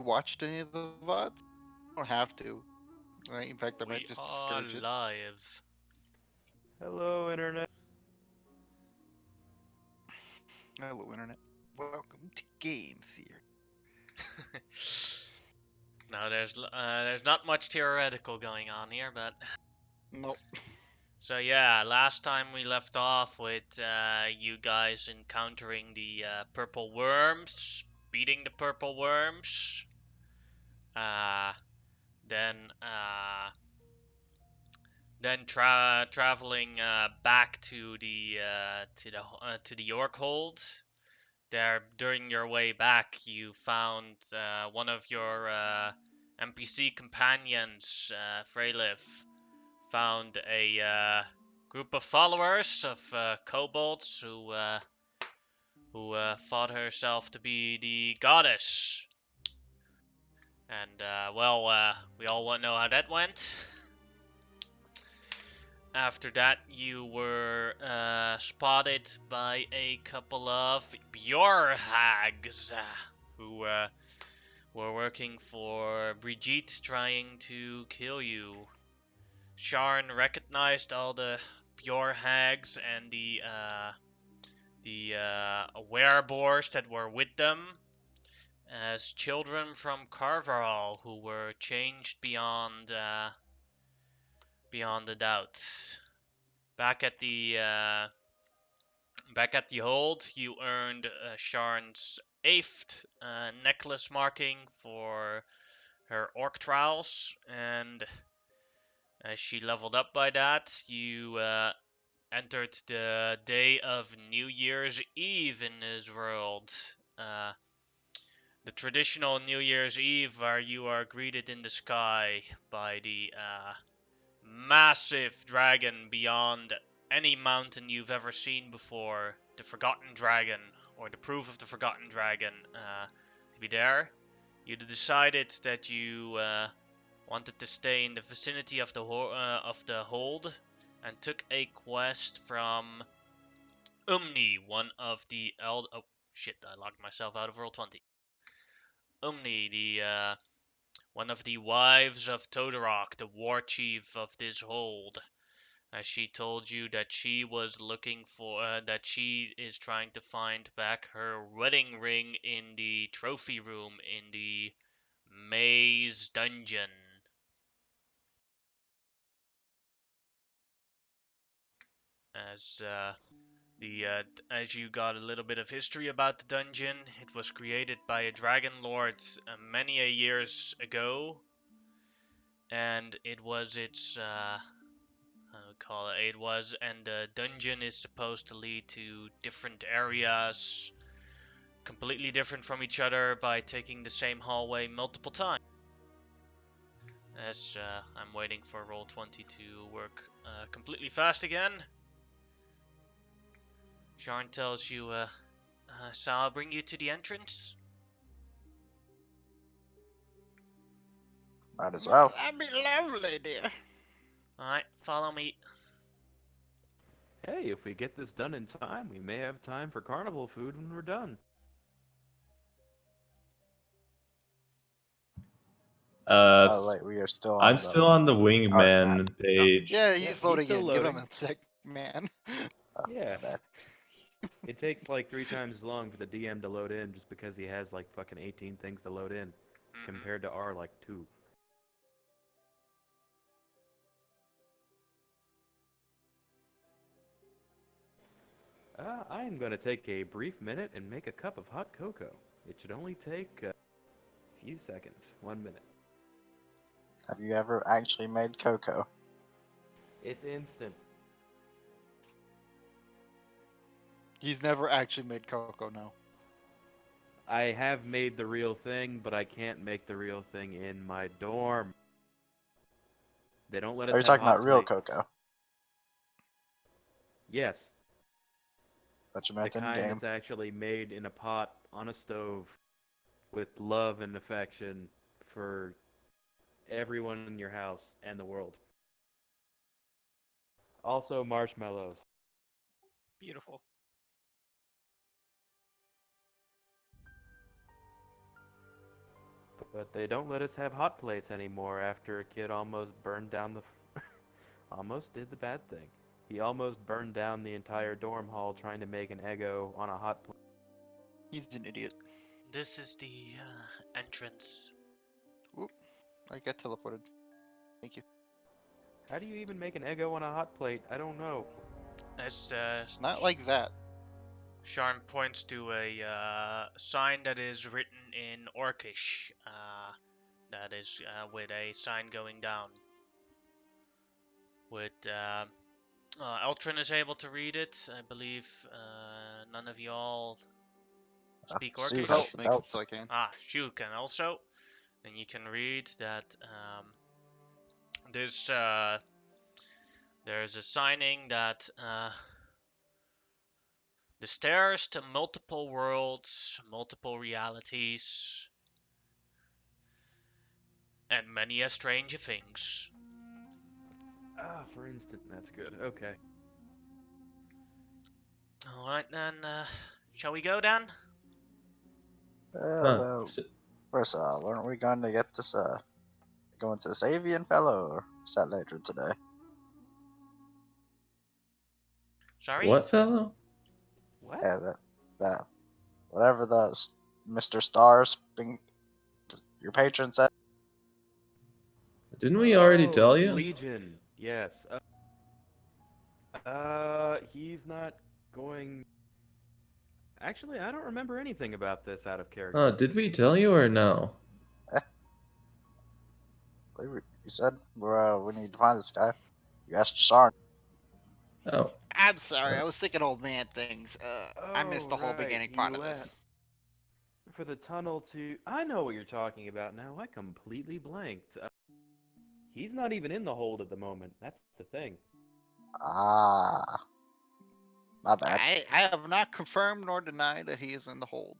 watched any of the VODs? You don't have to. Right? In fact, I might We just are discourage it. live. Hello, Internet. Hello, Internet. Welcome to Game Theory. Now there's not much theoretical going on here, but Nope. so yeah, last time we left off with you guys encountering the purple worms, beating the purple worms, uh, then uh, then traveling back to the Yorkhold. There, during your way back, you found one of your NPC companions, Freylif, found a group of followers of kobolds who thought herself to be the goddess. And we all want to know how that went. After that, you were spotted by a couple of Bjorhags who were working for Brigitte, trying to kill you. Sharn recognized all the Bjorhags and the werebors that were with them as children from Carveral who were changed beyond the doubts. Back at the hold, you earned Sharn's 8th necklace marking for her orc trials, and as she leveled up by that, you entered the day of New Year's Eve in this world. The traditional New Year's Eve where you are greeted in the sky by the massive dragon beyond any mountain you've ever seen before, the Forgotten Dragon, or the proof of the Forgotten Dragon, to be there. You decided that you wanted to stay in the vicinity of the hold, and took a quest from Umni, one of the oh shit, I locked myself out of Roll20. Umni, the one of the wives of Todorok, the war chief of this hold. As she told you that she was looking for, that she is trying to find back her wedding ring in the trophy room in the maze dungeon. As as you got a little bit of history about the dungeon, it was created by a dragon lord many a years ago, and it was its and the dungeon is supposed to lead to different areas, completely different from each other, by taking the same hallway multiple times. As I'm waiting for Roll20 to work completely fast again. Sharn tells you, so I'll bring you to the entrance. Might as well. That'd be lovely, dear. Alright, follow me. Hey, if we get this done in time, we may have time for carnival food when we're done. Oh wait, we are still on I'm still on the wingman page. Yeah, Yeah, he's loading still in. Give him loading. a sec, man. Yeah. bad. It takes like 3 times as long for the DM to load in just because he has like fucking 18 things to load in, compared to our like 2. I am going to take a brief minute and make a cup of hot cocoa. It should only take a few seconds. 1 minute. Have you ever actually made cocoa? It's instant. He's never actually made cocoa, no. I have made the real thing, but I can't make the real thing in my dorm. They don't let us Are you have talking hot about real plates. cocoa? Yes, That you the meant in kind game? that's actually made in a pot on a stove with love and affection for everyone in your house and the world. Also marshmallows. Beautiful. But they don't let us have hot plates anymore after a kid almost burned down the... almost did the bad thing. He almost burned down the entire dorm hall trying to make an Eggo on a hot plate. He's an idiot. This is the entrance. Oop, I got teleported. Thank you. How do you even make an Eggo on a hot plate? I don't know. As Not like that. Sharn points to a sign that is written in Orcish. That is with a sign going down. With Eltrin is able to read it. I believe none of y'all speak Sue Orcish. has Belt the makes it belt. so I can. Shu can also. Then you can read that there's a signing that the stairs to multiple worlds, multiple realities, and many a strange things. Ah, for instance, that's good. Okay. Alright then, shall we go then? Huh. Well, first weren't we going to get this, going to this avian fellow, or is that later today? Sorry? What fellow? What? Yeah, that, whatever Mr. Stars, your patron said. Didn't we already Oh, tell you? Legion. Yes. He's not going... Actually, I don't remember anything about this out of character. Did we tell you or no? You said we need to find this guy. You asked Sharn. Oh, I'm sorry, Uh, I was thinking old man things. I missed the whole right, beginning you part of left. this. For the tunnel to... I know what you're talking about now. I completely blanked. He's not even in the hold at the moment. That's the thing. Ah, my bad. I have not confirmed nor denied that he is in the hold.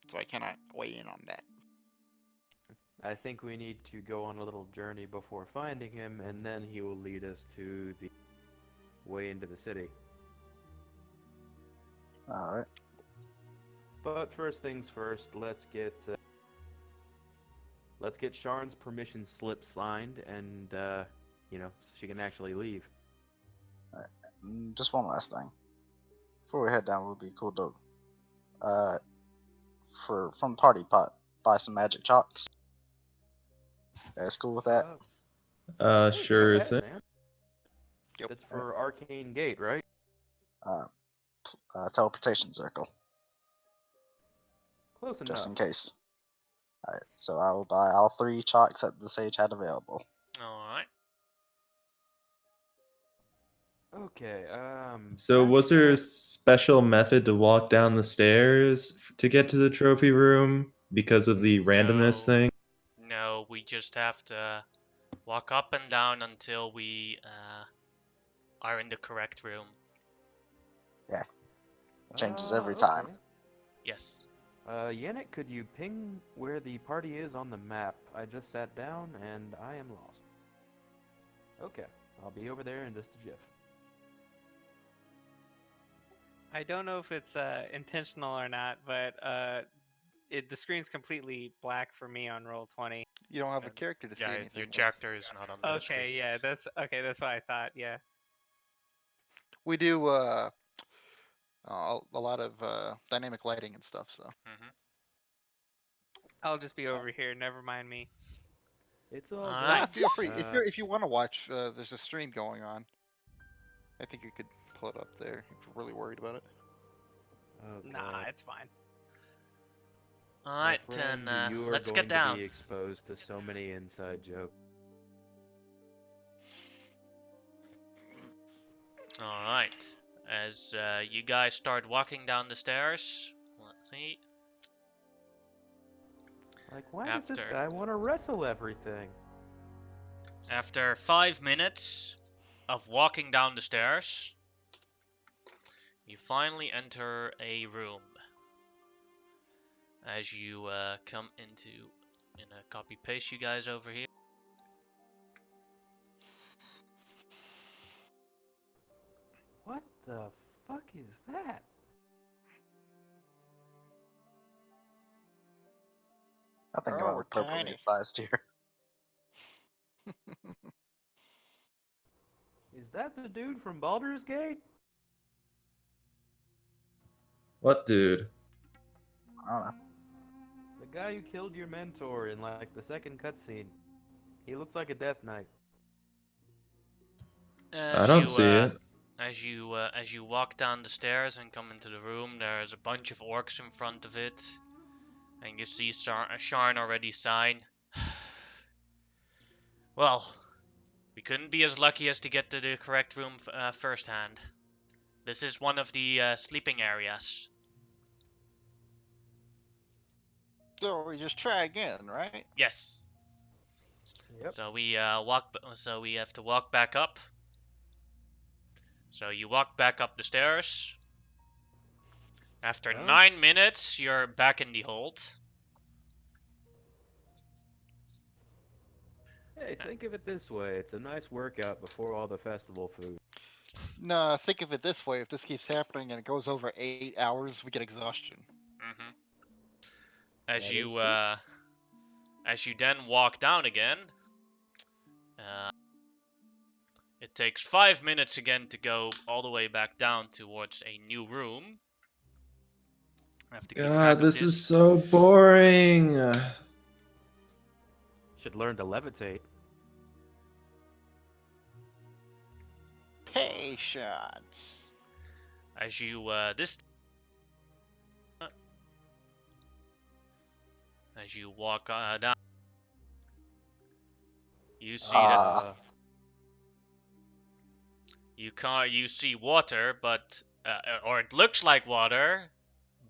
So I cannot weigh in on that. I think we need to go on a little journey before finding him, and then he will lead us to the way into the city. All right. But first things first, let's get Sharn's permission slip signed, and so she can actually leave. Just one last thing. Before we head down, it would be cool to, from Party Pot, buy some magic chalks. That's cool with that. Hey, sure go is ahead, it? man. Yep. That's for Arcane Gate, right? Teleportation circle, Close enough. just in case. All right. So I will buy all 3 chalks that the sage had available. Alright. Okay, So back was there a at- special method to walk down the stairs to get to the trophy room because of the randomness No. thing? No, we just have to walk up and down until we are in the correct room. It changes every time. okay. Yes. Yannick, could you ping where the party is on the map? I just sat down and I am lost. Okay, I'll be over there in just a jiff. I don't know if it's intentional or not, but the screen's completely black for me on Roll20. You don't have a character to see Yeah, anything. your with. character is not on the screen. Okay, yeah, that's what I thought. Yeah, We do a lot of dynamic lighting and stuff. So Mm-hmm. I'll just be over here. Never mind me. It's all Alright. good. feel free if you want to watch. There's a stream going on. I think you could pull it up there if you're really worried about it. Oh, Nah, God. it's fine. My Alright, then friend, you are let's going get down. to be exposed to so many inside jokes. Alright. As you guys start walking down the stairs, let's see. Like, why does this After- guy want to wrestle everything? After 5 minutes of walking down the stairs, you finally enter a room. As you come into, copy paste you guys over here. What the fuck is that? I think I Oh, went we're with purple tiny. needs last year. Is that the dude from Baldur's Gate? What dude? I don't know. The guy who killed your mentor in like the second cutscene. He looks like a Death Knight. I don't see it. As you walk down the stairs and come into the room, there's a bunch of orcs in front of it, and you see Sharn already sign. Well, we couldn't be as lucky as to get to the correct room firsthand. This is one of the sleeping areas. So we just try again, right? Yes. Yep. So we have to walk back up. So you walk back up the stairs. After Well. 9 minutes, you're back in the hold. Hey, think of it this way. It's a nice workout before all the festival food. No, think of it this way. If this keeps happening and it goes over 8 hours, we get exhaustion. Mm-hmm. That As is you true. as you then walk down again, it takes 5 minutes again to go all the way back down towards a new room. I have to keep track God, of this is so boring. Should learn to levitate. Patience. As you as you walk down, you see that Uh, you see water, but or it looks like water,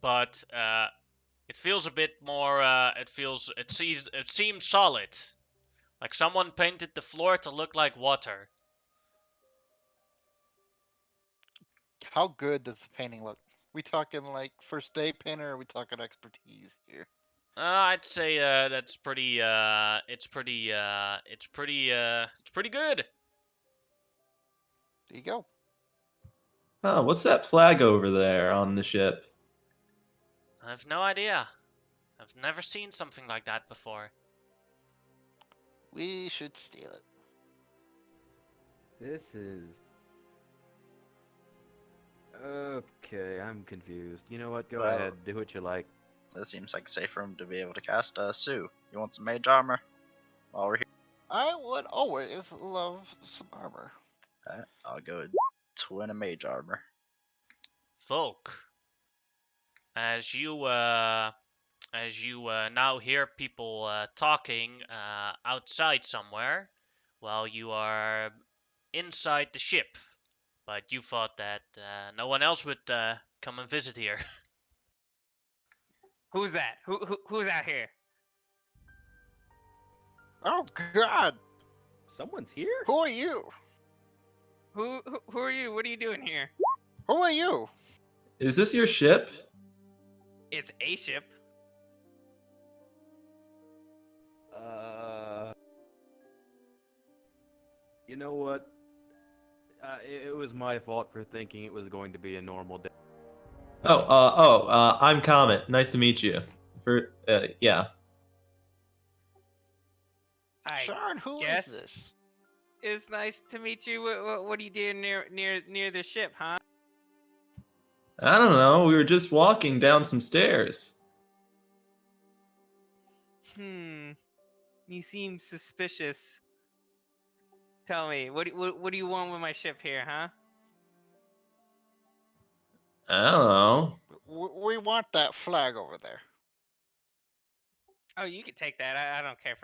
but it feels a bit more. It seems solid, like someone painted the floor to look like water. How good does the painting look? We talking like first day painter, or are we talking expertise here? I'd say that's pretty. It's pretty good. There you go. Oh, what's that flag over there on the ship? I have no idea. I've never seen something like that before. We should steal it. this is... Okay, I'm confused. You know what? Go Well- ahead. Do what you like. This seems like a safe room to be able to cast Sue. You want some mage armor? While we're here. I would always love some armor. Alright, I'll go twin a mage armor. Folk, as you now hear people talking outside somewhere, while you are inside the ship, but you thought that no one else would come and visit here. Who's that? Who's out here? Oh God! Someone's here? Who are you? Who are you? What are you doing here? Who are you? Is this your ship? It's a ship. You know what? It was my fault for thinking it was going to be a normal day. I'm Comet. Nice to meet you. Yeah. I Sean, who is guess this? it's nice to meet you. What are you doing near the ship, huh? I don't know. We were just walking down some stairs. You seem suspicious. Tell me, what do you want with my ship here, huh? I don't know. We want that flag over there. Oh, you can take that. I don't care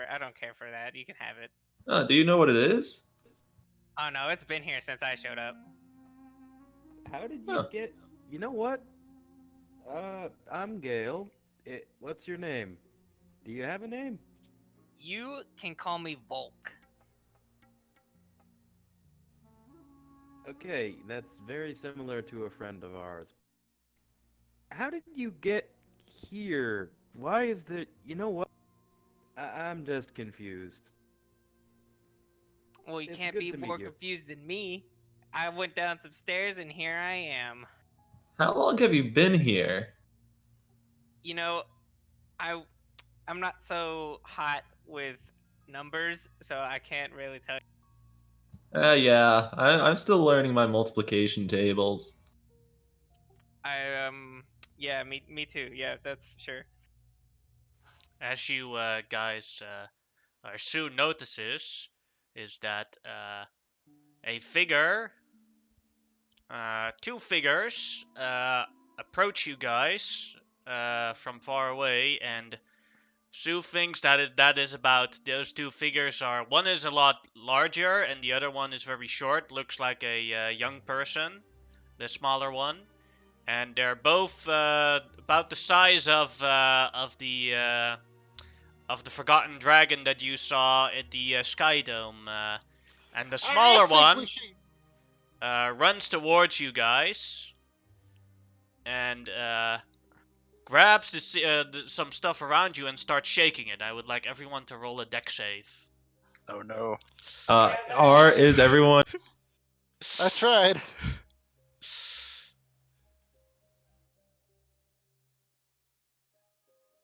for that. You can have it. Do you know what it is? Oh no, it's been here since I showed up. How did you Huh. get... You know what? I'm Gale. What's your name? Do you have a name? You can call me Volk. Okay, that's very similar to a friend of ours. How did you get here? Why is there... You know what? I'm just confused. Well, you It's can't good be to meet more you. confused than me. I went down some stairs and here I am. How long have you been here? You know, I I'm not so hot with numbers, so I can't really tell. Yeah, I'm still learning my multiplication tables. Yeah, me too. Yeah, that's sure. As you guys soon notices, is that a figure, two figures, approach you guys from far away, and Sue thinks that is about those two figures are one is a lot larger and the other one is very short, looks like a young person, the smaller one, and they're both about the size of the Forgotten Dragon that you saw at the Sky Dome, and the smaller I think we one should- runs towards you guys and grabs some stuff around you and starts shaking it. I would like everyone to roll a deck save. Oh no. Is everyone? I tried.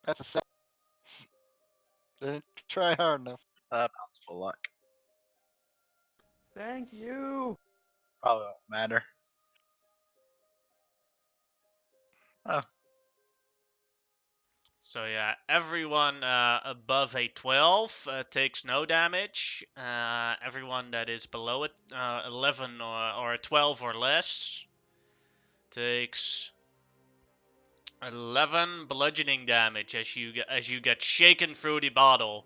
That's a 7. Didn't try hard enough. Bountiful luck. Thank you. Probably won't matter. Oh, So yeah, everyone above a 12 takes no damage. Everyone that is below it, 11 or 12 or less, takes 11 bludgeoning damage as you get shaken through the bottle.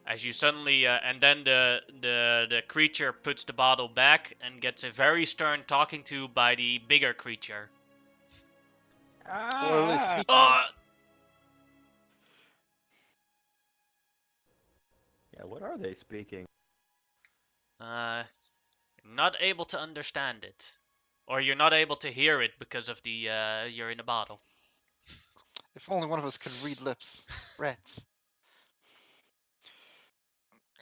As you suddenly, and then the creature puts the bottle back and gets a very stern talking to by the bigger creature. Or at least speaking. Yeah, what are they speaking? Not able to understand it, or you're not able to hear it because of the you're in a bottle. If only one of us could read lips. Rats.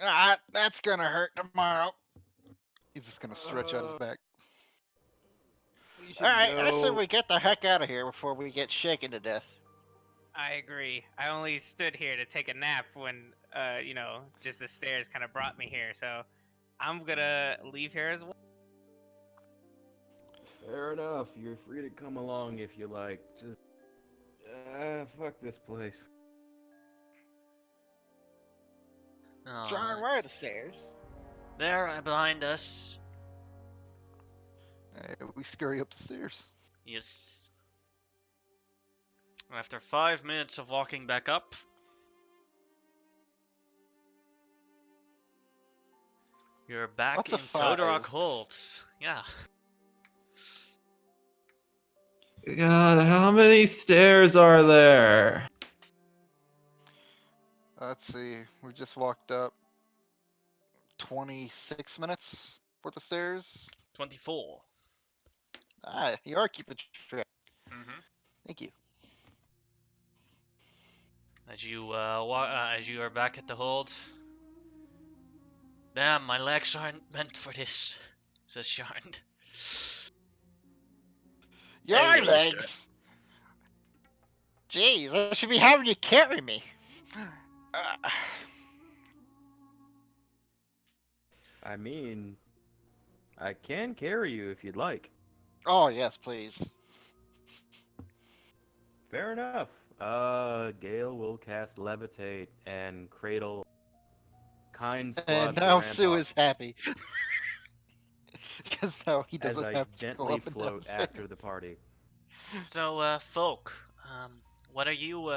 Ah, that's gonna hurt tomorrow. He's just gonna stretch out his back. We should Alright, I say go. we get the heck out of here before we get shaken to death. I agree. I only stood here to take a nap when, just the stairs kind of brought me here. So I'm gonna leave here as well. Fair enough. You're free to come along if you like. Just, fuck this place. Oh, John, where are the stairs? there behind us. We scurry up the stairs. Yes. After 5 minutes of walking back up, you're back What's a in 5? Todorok Holds. Yeah. God, how many stairs are there? Let's see. We just walked up 26 minutes worth of stairs. 24. Ah, you are keeping track. Mm-hmm. Thank you. As you as you are back at the hold. Damn, my legs aren't meant for this, says Sharn. Your Hey, you used to legs! Jeez, I should be having you carry me. I mean, I can carry you if you'd like. Oh, yes, please. Fair enough. Gale will cast Levitate and cradle Kind Squad And now Sue Grandpa is happy. Because now he as doesn't I have to go gently up and down float stairs. after the party. So, folk, what are you,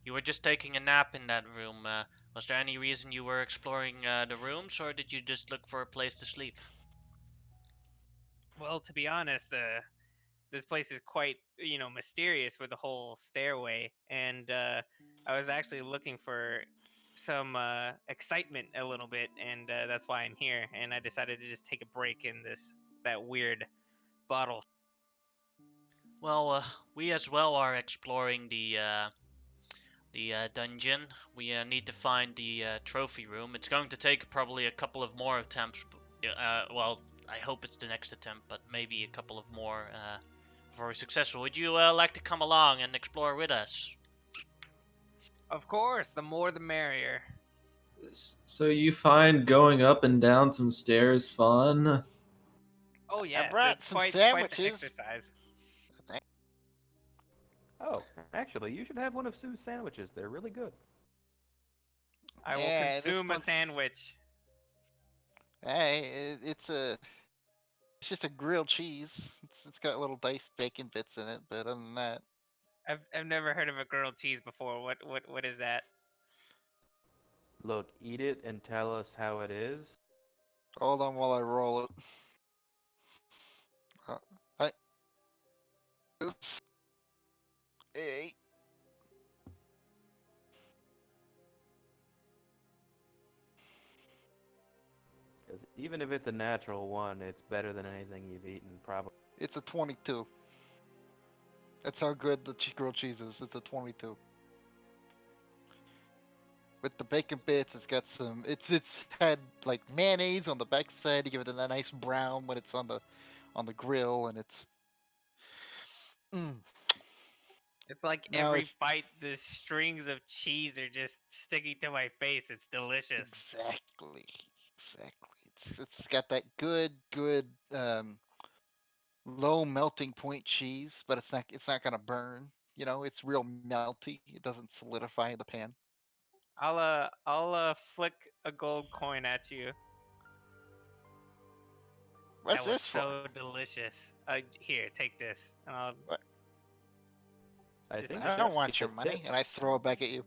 you were just taking a nap in that room. Was there any reason you were exploring the rooms, or did you just look for a place to sleep? Well, to be honest, this place is quite mysterious with the whole stairway, and I was actually looking for some excitement a little bit, and that's why I'm here. And I decided to just take a break in that weird bottle. Well, we as well are exploring the dungeon. We need to find the trophy room. It's going to take probably a couple of more attempts. Well, I hope it's the next attempt, but maybe a couple of more before we're successful. Would you like to come along and explore with us? Of course, the more the merrier. So you find going up and down some stairs fun? Oh I yes, brought it's some quite the sandwiches. exercise. Oh, actually, you should have one of Sue's sandwiches. They're really good. I will Yeah, this consume a one's- sandwich. Hey, it's just a grilled cheese. It's got little diced bacon bits in it, but other than that, I've never heard of a grilled cheese before. What is that? Look, eat it and tell us how it is. hold on while I roll it. I. This, hey, 'Cause even if it's a natural one, it's better than anything you've eaten, probably. it's a 22. That's how good the grilled cheese is. It's a 22. With the bacon bits, it's got some. It's had like mayonnaise on the back side to give it a nice brown when it's on the grill, and it's. Mm, It's like now every it's bite, the strings of cheese are just sticking to my face. It's delicious. exactly. It's got that good low melting point cheese, but it's not gonna burn. You know, it's real melty. It doesn't solidify in the pan. I'll flick a gold coin at you. What's That was this for? so delicious. Here, take this. And I'll I Just- think I it's don't actually want your the money, tips. and I throw it back at you.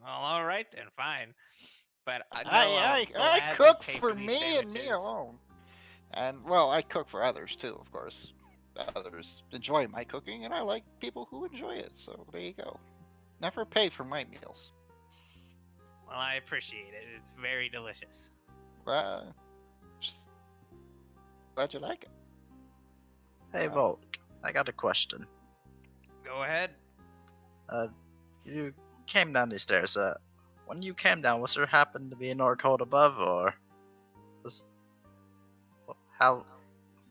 Well, all right then, fine. But I know I gladly cook pay for these me and me sandwiches. alone. And well, I cook for others too, of course. Others enjoy my cooking, and I like people who enjoy it. So there you go. Never pay for my meals. Well, I appreciate it. It's very delicious. Just glad you like it. Hey, Wow. Volk, I got a question. Go ahead. You came down these stairs. When you came down, was there happened to be an orc hold above, or was how?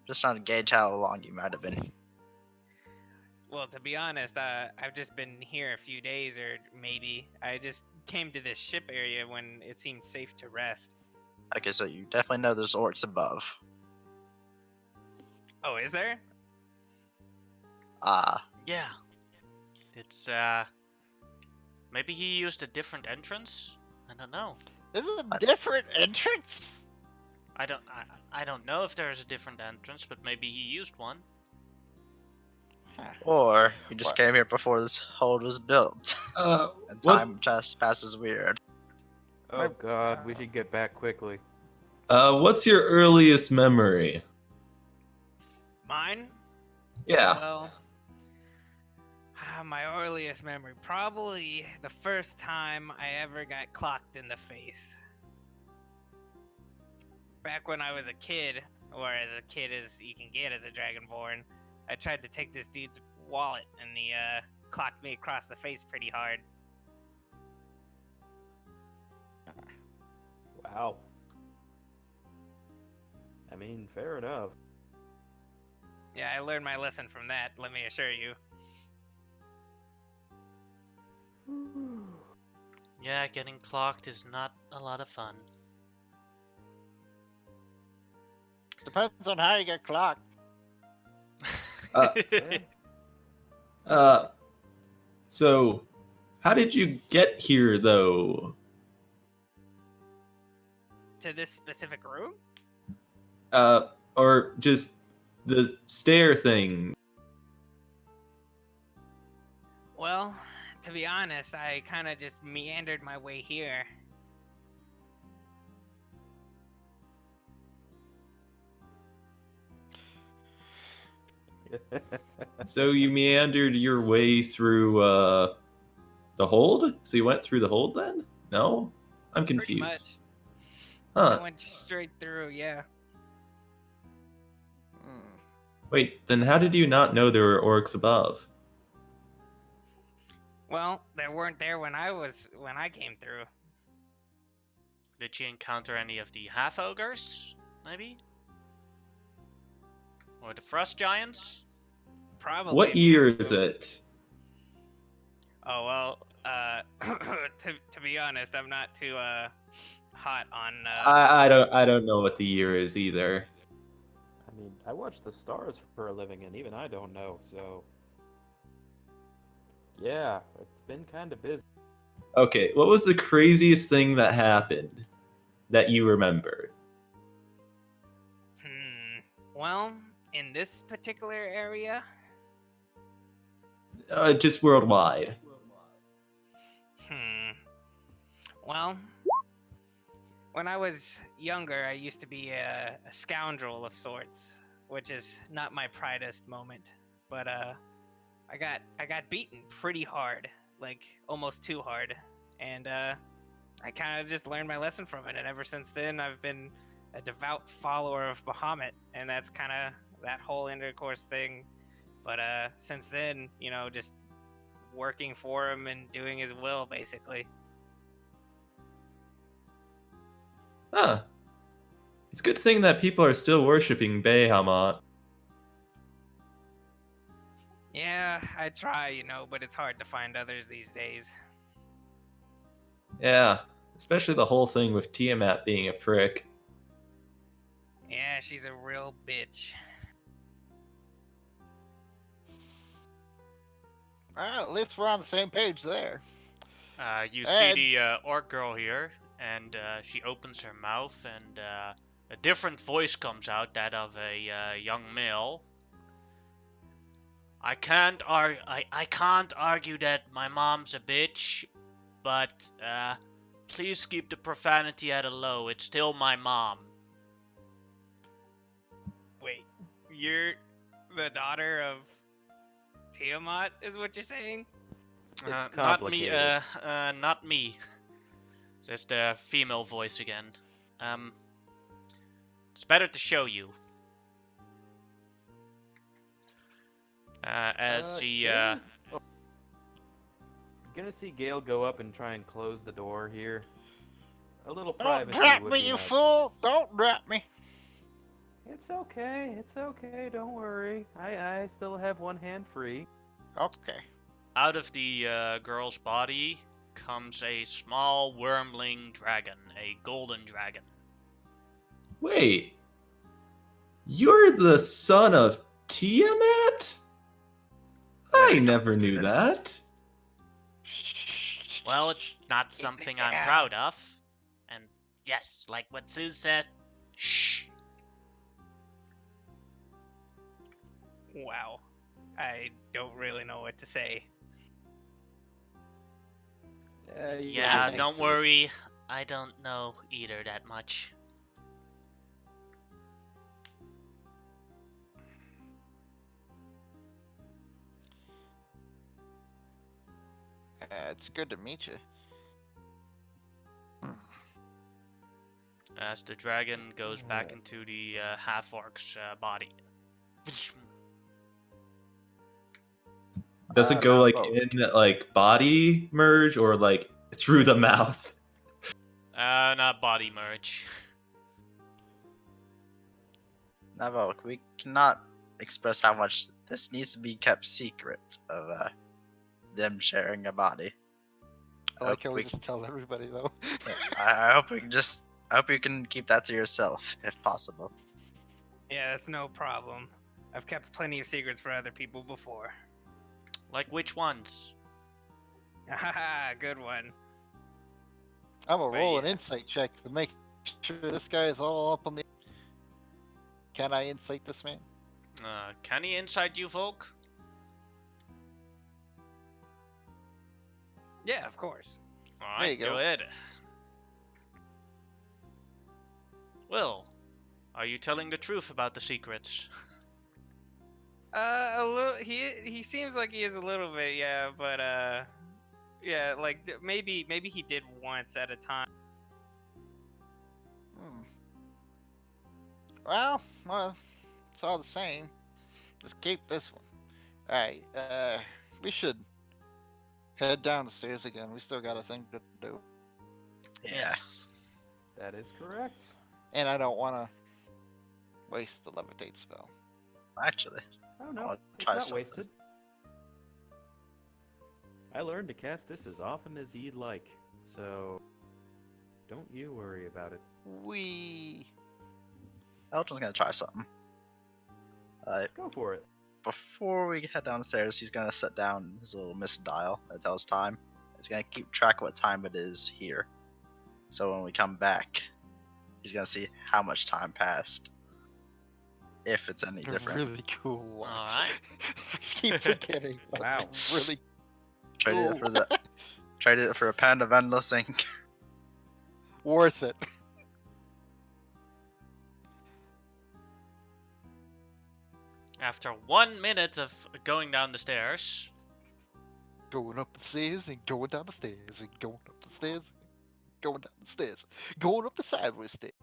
Just trying to gauge how long you might have been. Well, to be honest, I've just been here a few days, or maybe I just came to this ship area when it seemed safe to rest. Okay, so you definitely know there's orcs above. Oh, is there? Ah, Yeah. It's maybe he used a different entrance? I don't know. This is a different entrance. I don't know if there's a different entrance, but maybe he used one. or you just What? came here before this hold was built, and What? time just passes weird. Oh god, we should get back quickly. What's your earliest memory? Mine? Yeah. Well, my earliest memory, probably the first time I ever got clocked in the face. Back when I was a kid, or as a kid as you can get as a Dragonborn, I tried to take this dude's wallet, and he clocked me across the face pretty hard. Wow. I mean, fair enough. Yeah, I learned my lesson from that, let me assure you. Yeah, getting clocked is not a lot of fun. Depends on how you get clocked. Yeah. So, how did you get here, though? To this specific room? Or just the stair thing? Well, to be honest, I kind of just meandered my way here. So you meandered your way through the hold? So you went through the hold then? No? I'm Pretty confused. much. Huh. I went straight through, yeah. Hmm. Wait, then how did you not know there were orcs above? Well, they weren't there when I came through. Did you encounter any of the half ogres, maybe? Or the frost giants? Probably. What year is it? Oh well, to be honest, I'm not too hot on. I don't know what the year is either. I mean, I watch the stars for a living, and even I don't know. So, yeah, it's been kind of busy. Okay, what was the craziest thing that happened that you remember? Well, in this particular area, Just worldwide. well, when I was younger, I used to be a scoundrel of sorts, which is not my proudest moment. But I got beaten pretty hard, like almost too hard, and I kind of just learned my lesson from it. And ever since then, I've been a devout follower of Bahamut, and that's kind of that whole intercourse thing. But since then, just working for him and doing his will, basically. Huh. It's a good thing that people are still worshipping Bahamut. Yeah, I try, but it's hard to find others these days. Yeah, especially the whole thing with Tiamat being a prick. Yeah, she's a real bitch. Well, at least we're on the same page there. You And- see the orc girl here, and she opens her mouth, and a different voice comes out, that of a young male. I can't argue that my mom's a bitch, but please keep the profanity at a low. It's still my mom. Wait, you're the daughter of Tiamat, is what you're saying? It's Not me. complicated. Not me. There's the female voice again. It's better to show you. As she Gale's- oh. Gonna see Gale go up and try and close the door here. A little Don't privacy drop would me, be you nice. fool! Don't drop me! It's okay. It's okay. Don't worry. I still have one hand free. Okay. Out of the girl's body comes a small wormling dragon, a golden dragon. Wait. You're the son of Tiamat? I never knew that. Well, it's not something I'm proud of. And yes, like what Sue says, shh. Wow. I don't really know what to say. Yeah, think don't this- worry. I don't know either that much. It's good to meet you. As the dragon goes back Yeah. into the half-orc's body. Does it go like Malvo. in like body merge or like through the mouth? Not body merge. Navo, we cannot express how much this needs to be kept secret of them sharing a body. I like how Hope we we- just tell everybody though. I hope we can I hope you can keep that to yourself, if possible. Yeah, that's no problem. I've kept plenty of secrets for other people before. Like which ones? Haha, good one. I'm gonna But roll an yeah. insight check to make sure this guy is all up on the. Can I insight this man? Can he inside you, Volk? Yeah, of course. Alright, you go go. ahead. Well, are you telling the truth about the secrets? A little. He seems like he is a little bit, yeah. But yeah, like maybe he did once at a time. Hmm. Well, it's all the same. Just keep this one. Alright, we should head down the stairs again. We still got a thing to do. Yeah. That is correct. And I don't wanna waste the levitate spell. Actually, Oh no, I'll it's try not something. wasted. I learned to cast this as often as you'd like. So, don't you worry about it. Elton's gonna try something. Go for it. Before we head downstairs, he's gonna set down his little mist dial that tells time. He's gonna keep track of what time it is here. So when we come back, he's gonna see how much time passed. If it's any A different. really cool watch. Alright. I keep forgetting. But Wow. Really Traded cool it for the traded it for a pound of endless ink. worth it. After 1 minute of going down the stairs, Going up the stairs and going down the stairs and going up the stairs, going down the stairs, going up the sideways stairs.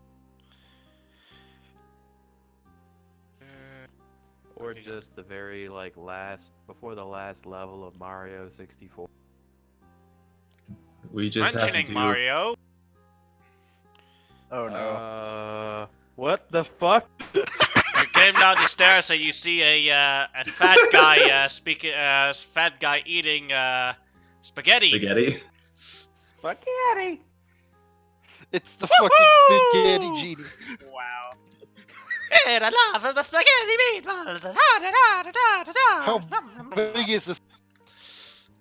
Or Okay. just the very before the last level of Mario 64. We just have to mentioning do Mario, Oh no. What the fuck? you came down the stairs and you see a fat guy fat guy eating spaghetti. spaghetti. Spaghetti! It's the fucking spaghetti Woohoo! genie. Wow. And I love the spaghetti meatballs. How big is this?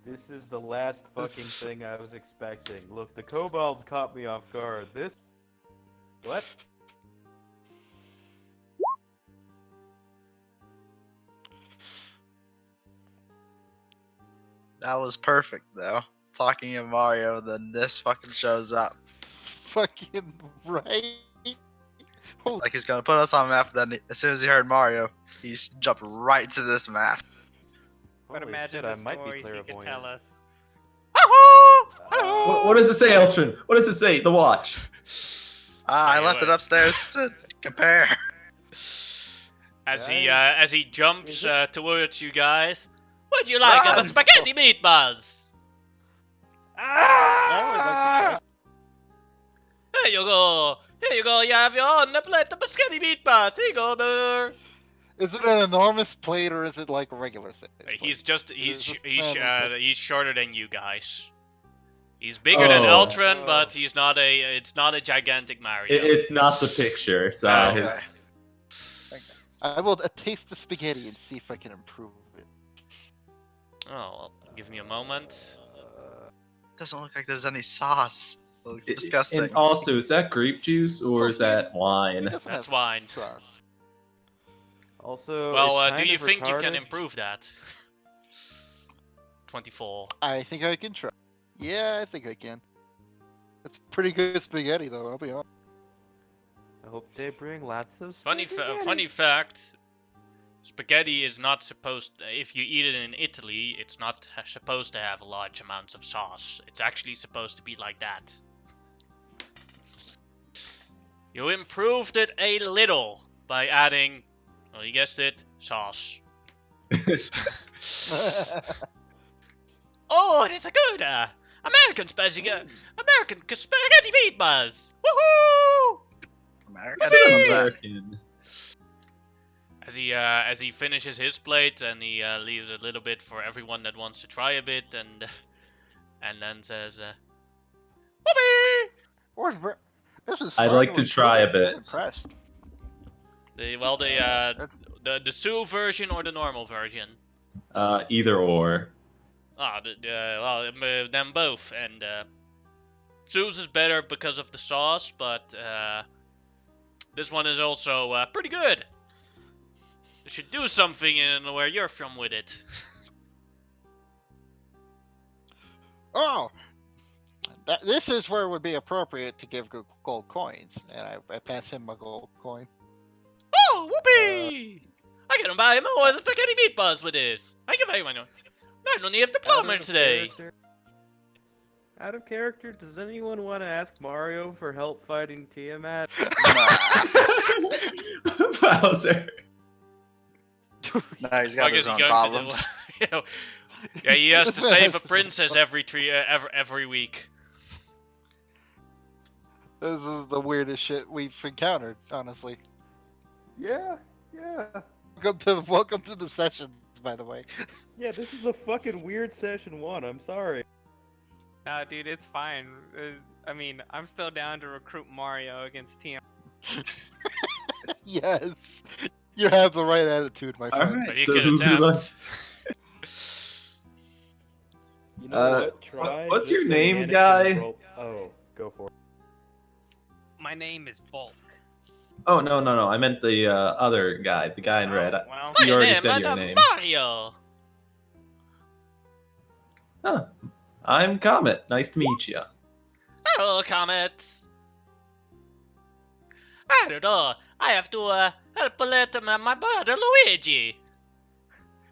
This is the last fucking thing I was expecting. Look, the kobolds caught me off guard. This... What? That was perfect though. Talking of Mario, then this fucking shows up. Fucking right. Holy Like he's gonna put us on the map. Then as soon as he heard Mario, he's jumped right to this map. But Holy imagine shit, the I might be stories he could clairvoyant. tell us. What does it say, Eltrin? What does it say? The watch. I left it Anyway. upstairs to compare. As Guys, he jumps is it- towards you guys, would you like Run! a spaghetti meatballs? I Here you go. Here you go. You have your own plate of spaghetti meatballs. Here you go, there. Is it an enormous plate or is it like a regular size? He's just It's a he's shorter than you guys. He's bigger than Oh. Eltron, but he's not it's not a gigantic Mario. It's not the picture, so Okay. his I will taste the spaghetti and see if I can improve it. Oh, well, give me a moment. Doesn't look like there's any sauce. It looks It- disgusting. And also, is that grape juice or is that It wine? doesn't That's have wine. sauce. Also, Well, it's do kind you of think you can retarded. improve that? 24. I think I can try. Yeah, I think I can. It's pretty good spaghetti though, I'll be honest. I hope they bring lots of Funny spaghetti. fact. Spaghetti is not supposed. If you eat it in Italy, it's not supposed to have large amounts of sauce. It's actually supposed to be like that. You improved it a little by adding, well, you guessed it, sauce. Oh, it's a good American spaghetti meatballs. Woohoo! American? What's an What's that? American? As he finishes his plate and he leaves a little bit for everyone that wants to try a bit and then says, "Whoopee!" Where's this is I'd like starting to try a improve. I'm bit. impressed. The Sue version or the normal version? Either or. Them both. And Sue's is better because of the sauce, but this one is also pretty good. You should do something in where you're from with it. Oh, this is where it would be appropriate to give gold coins, and I pass him my gold coin. Oh, whoopee! I can buy more spaghetti meatballs with this. Thank you very much. I don't have the plumber Out of today. character- Out of character, does anyone want to ask Mario for help fighting Tiamat? Bowser. No, he's got Fuck his is he own going problems. to do? Yeah, he has to save a princess every week. This is the weirdest shit we've encountered, honestly. Yeah. Welcome to the sessions, by the way. Yeah, this is a fucking weird session 1, I'm sorry. Nah, dude, it's fine. I mean, I'm still down to recruit Mario against TM. Yes, you have the right attitude, my All friend. right. But you So could who attempt. You know Uh, what? Try. what's just your so name, Yannick guy? can roll- Oh, go for it. My name is Volk. Oh no! I meant the other guy, the guy in red. Oh, well, You already name, said your I'm name. Mario. Huh. I'm Comet. Nice to meet you. Hello, Comet. I don't know. I have to help my brother Luigi.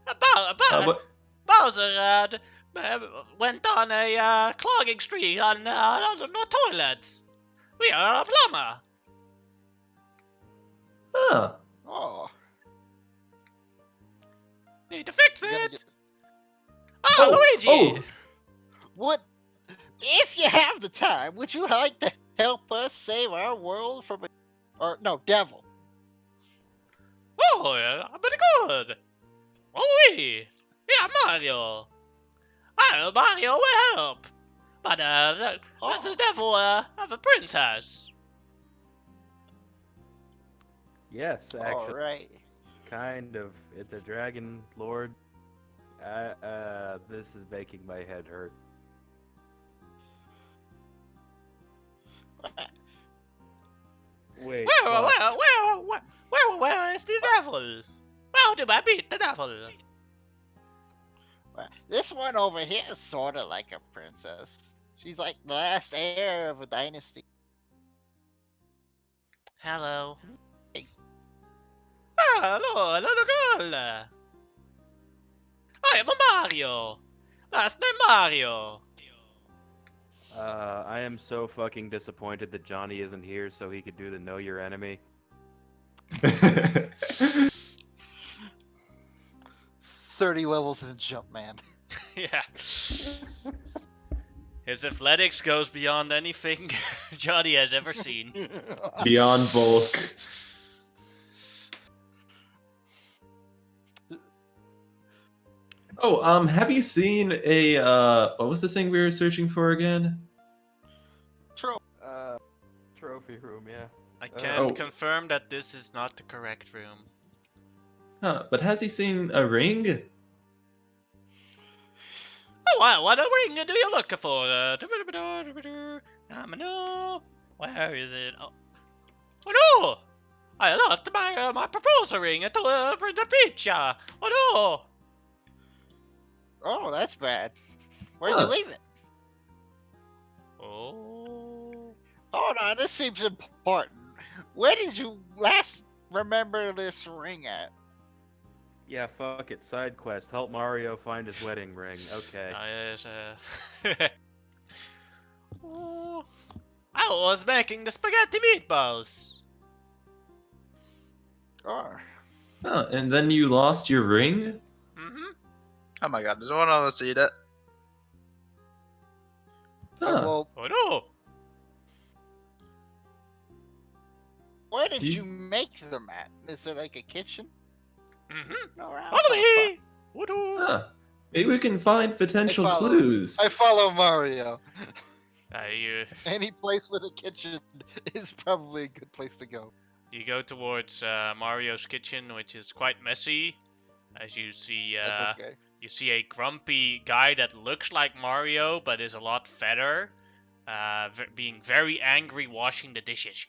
What? Bowser went on a clogging streak on no toilets. We are a plumber. Huh. Oh, Need to fix you gotta it. get- Oh, Luigi. Oh. what? If you have the time, would you like to help us save our world from a, or no, devil? Oh, yeah, pretty good. Oh, yeah, Mario. Mario will help. But the Oh, devil have a princess. Yes, all actually, right. kind of. It's a dragon lord. This is making my head hurt. Wait, fuck. Where is the devil? How do I beat the devil? Well, this one over here is sort of like a princess. She's like the last heir of a dynasty. Hello. Hello, little girl. I am Mario. Last name Mario. I am so fucking disappointed that Johnny isn't here so he could do the know your enemy. 30 levels in Jumpman. Yeah. His athletics goes beyond anything Johnny has ever seen. Beyond bulk. Oh, have you seen a what was the thing we were searching for again? Trophy room, yeah. I can Oh. confirm that this is not the correct room. Huh, but has he seen a ring? Oh, wow, what a ring do you look for? No. Where is it? Oh, no! I lost my proposal ring at the pizza. Oh Oh, that's bad. Where'd Huh. you leave it? no! Oh. Hold on, this seems important. Where did you last remember this ring at? Yeah, fuck it. Side quest. Help Mario find his wedding ring. Okay. Yes, oh, I was making the spaghetti meatballs. Oh, Huh, and then you lost your ring? Mm-hmm. Oh my god, did anyone else see that? Huh. well, Oh no! where did Do you- you make them at? Is it like a kitchen? Mm-hmm. No, around. Follow me! Woo-doo. Huh. Maybe we can find potential follow. clues. I follow Mario. You Any place with a kitchen is probably a good place to go. go towards Mario's kitchen, which is quite messy. As you see, That's okay. you see a grumpy guy that looks like Mario, but is a lot fatter. Being very angry washing the dishes.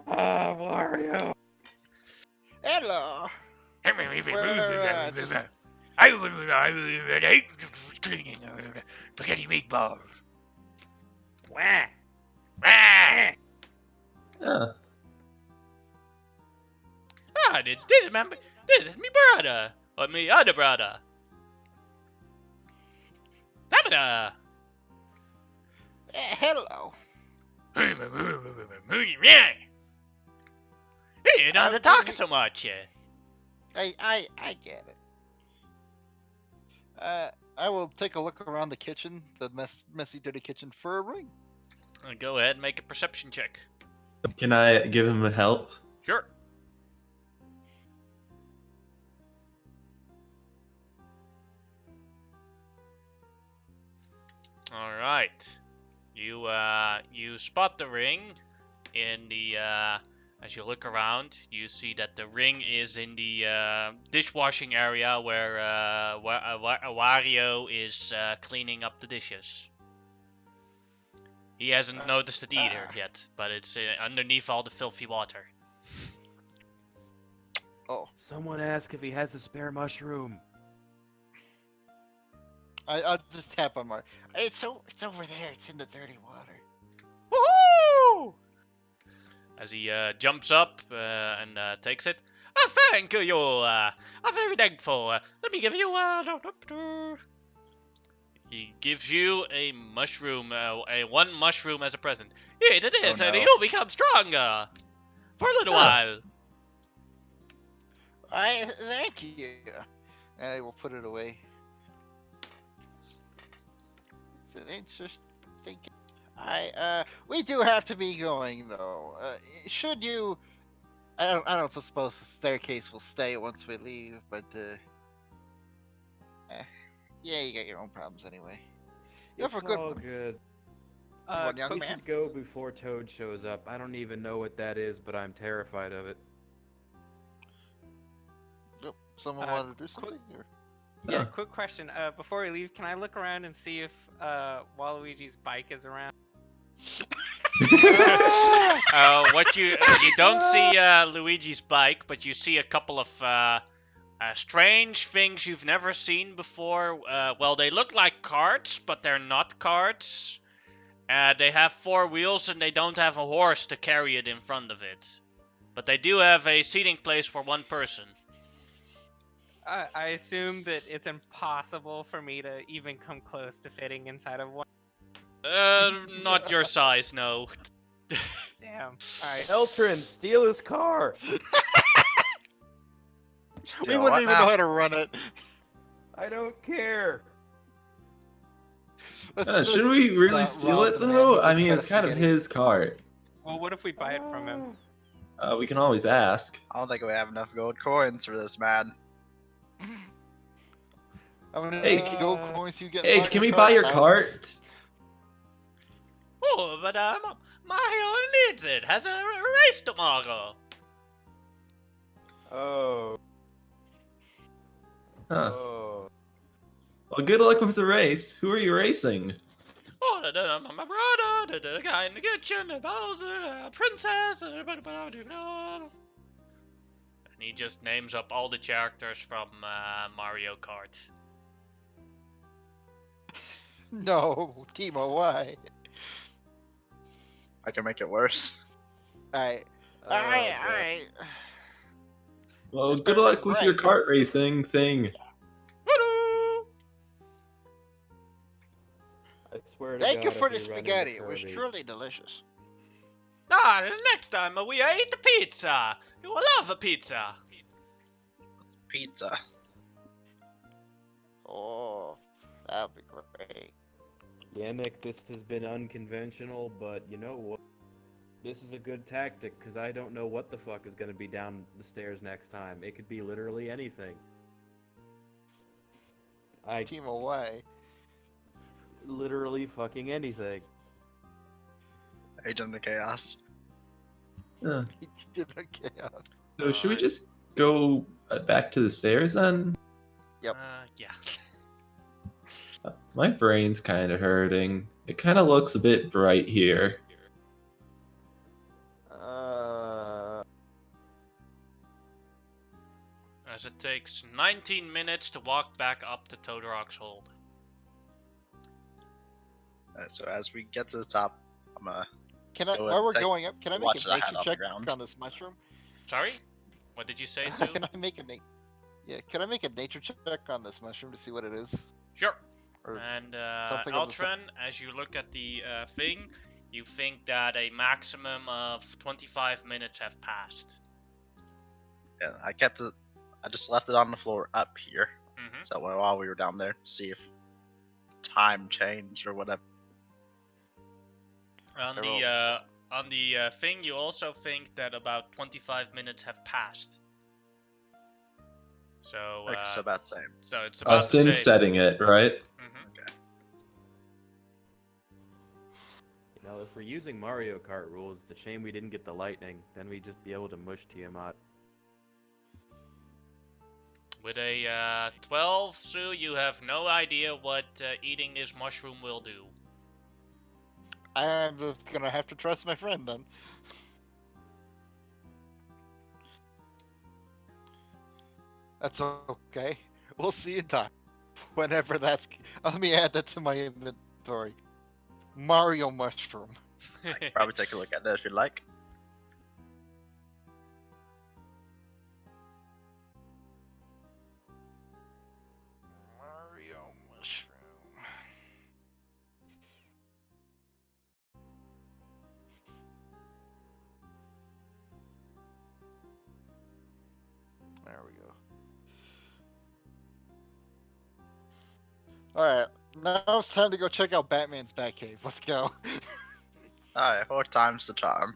Mario! Hello. Cleaning spaghetti meatballs. Wah. Huh. This is me brother, or me other brother. Sabada. Hello. Hey, you're not talking so much. I get it. I will take a look around the kitchen, the messy, dirty kitchen, for a ring. Go ahead and make a perception check. Can I give him a help? Sure. All right. You spot the ring in the as you look around. You see that the ring is in the dishwashing area where Wario is cleaning up the dishes. He hasn't noticed it either yet, but it's underneath all the filthy water. Oh, Someone ask if he has a spare mushroom. I'll just tap on Mark. It's over there. It's in the dirty water. Woohoo! As he jumps up and takes it. Thank you. I'm very thankful. Let me give you He gives you a mushroom, one mushroom as a present. Here it is, Oh, and no. you'll become stronger for a little while. I thank you. And I will put it away. It's an interesting. We do have to be going though. Should you? I don't suppose the staircase will stay once we leave, but yeah, you got your own problems anyway. You have It's a good all one. good. One young We man. should go before Toad shows up. I don't even know what that is, but I'm terrified of it. Yep. Someone Uh, wanted to do quick- something? Or? Yeah. Quick question. Before we leave, can I look around and see if Waluigi's bike is around? What you don't see Luigi's bike, but you see a couple of strange things you've never seen before. Well, they look like carts, but they're not carts. They have 4 wheels and they don't have a horse to carry it in front of it. But they do have a seating place for 1 person. I assume that it's impossible for me to even come close to fitting inside of one. Not your size, no. Damn. Alright. Eltrin, steal his car! We Steal wouldn't what even now? know how to run it. I don't care. Should we really not steal rob it the man though? with I his mean, it's best kind of spaghetti. his cart. Well, what if we buy it from him? We can always ask. I don't think we have enough gold coins for this, man. How many Hey, gold coins you get? Hey, buying can a we cart? buy your Thousands? cart? Oh, but Mario needs it. Has a race tomorrow. Oh. Huh. Oh. Well, good luck with the race. Who are you racing? Oh, my brother, the guy in the kitchen, the Bowser, princess, and he just names up all the characters from Mario Kart. No, Timo, why? I can make it worse. Alright, Oh, alright, God. alright. Well, It's good better luck than with your Greg. kart racing thing. Woo-hoo! I swear to Thank you God, for if the we run into spaghetti. It was Kirby- truly delicious. Ah, next time we eat the pizza. You will love a pizza. It's pizza. Oh, that'll be great. Yeah, Nick, this has been unconventional, but you know what? This is a good tactic, because I don't know what the fuck is going to be down the stairs next time. It could be literally anything. Timo, why? Literally fucking anything. Agent of Chaos. Huh. He did a chaos. So should we just go back to the stairs then? Yep. Yeah. My brain's kind of hurting. It kind of looks a bit bright here. As it takes 19 minutes to walk back up to Todorok's hold. So as we get to the top, I'm Can I, Go while ahead, we're take- going up, can I make watch a the head nature off the check ground. on this mushroom? Sorry? What did you say, Sue? Can I make a can I make a nature check on this mushroom to see what it is? Sure. Or And something of the sort. Eltrin, as you look at the thing, you think that a maximum of 25 minutes have passed. yeah, I just left it on the floor up here. Mm-hmm. So while we were down there, see if time changed or whatever. On the thing, you also think that about 25 minutes have passed. So, Okay, so about the same. so it's about the Since same. setting it, right? Mhm. if we're using Mario Kart rules, it's a shame we didn't get the lightning. Then we'd just be able to mush Tiamat. With a 12, Sue, you have no idea what eating this mushroom will do. I'm just gonna have to trust my friend then. That's okay. We'll see in time. Whenever that's. Let me add that to my inventory. Mario mushroom. I can probably take a look at that if you'd like. Mario mushroom. There we go. Alright, now it's time to go check out Batman's Batcave. Let's go. Alright, 4 times the charm.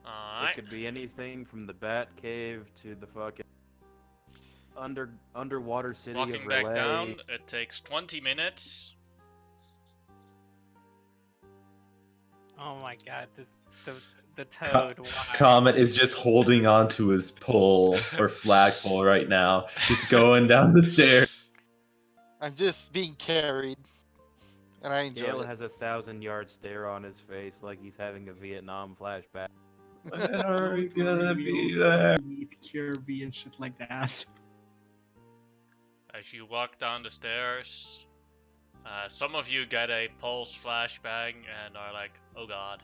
It Alright. could be anything from the Bat Cave to the fucking underwater city Walking of back Relay. down, it takes 20 minutes. Oh my god, the toad. Why? Comet is just holding onto his pole or flagpole right now, just going down the stairs. I'm just being carried. And I enjoy Gale it. has a 1,000-yard stare on his face like he's having a Vietnam flashback. When are we gonna be there? Meet Kirby and shit like that. As you walk down the stairs, some of you get a pulse flashbang and are like, oh god.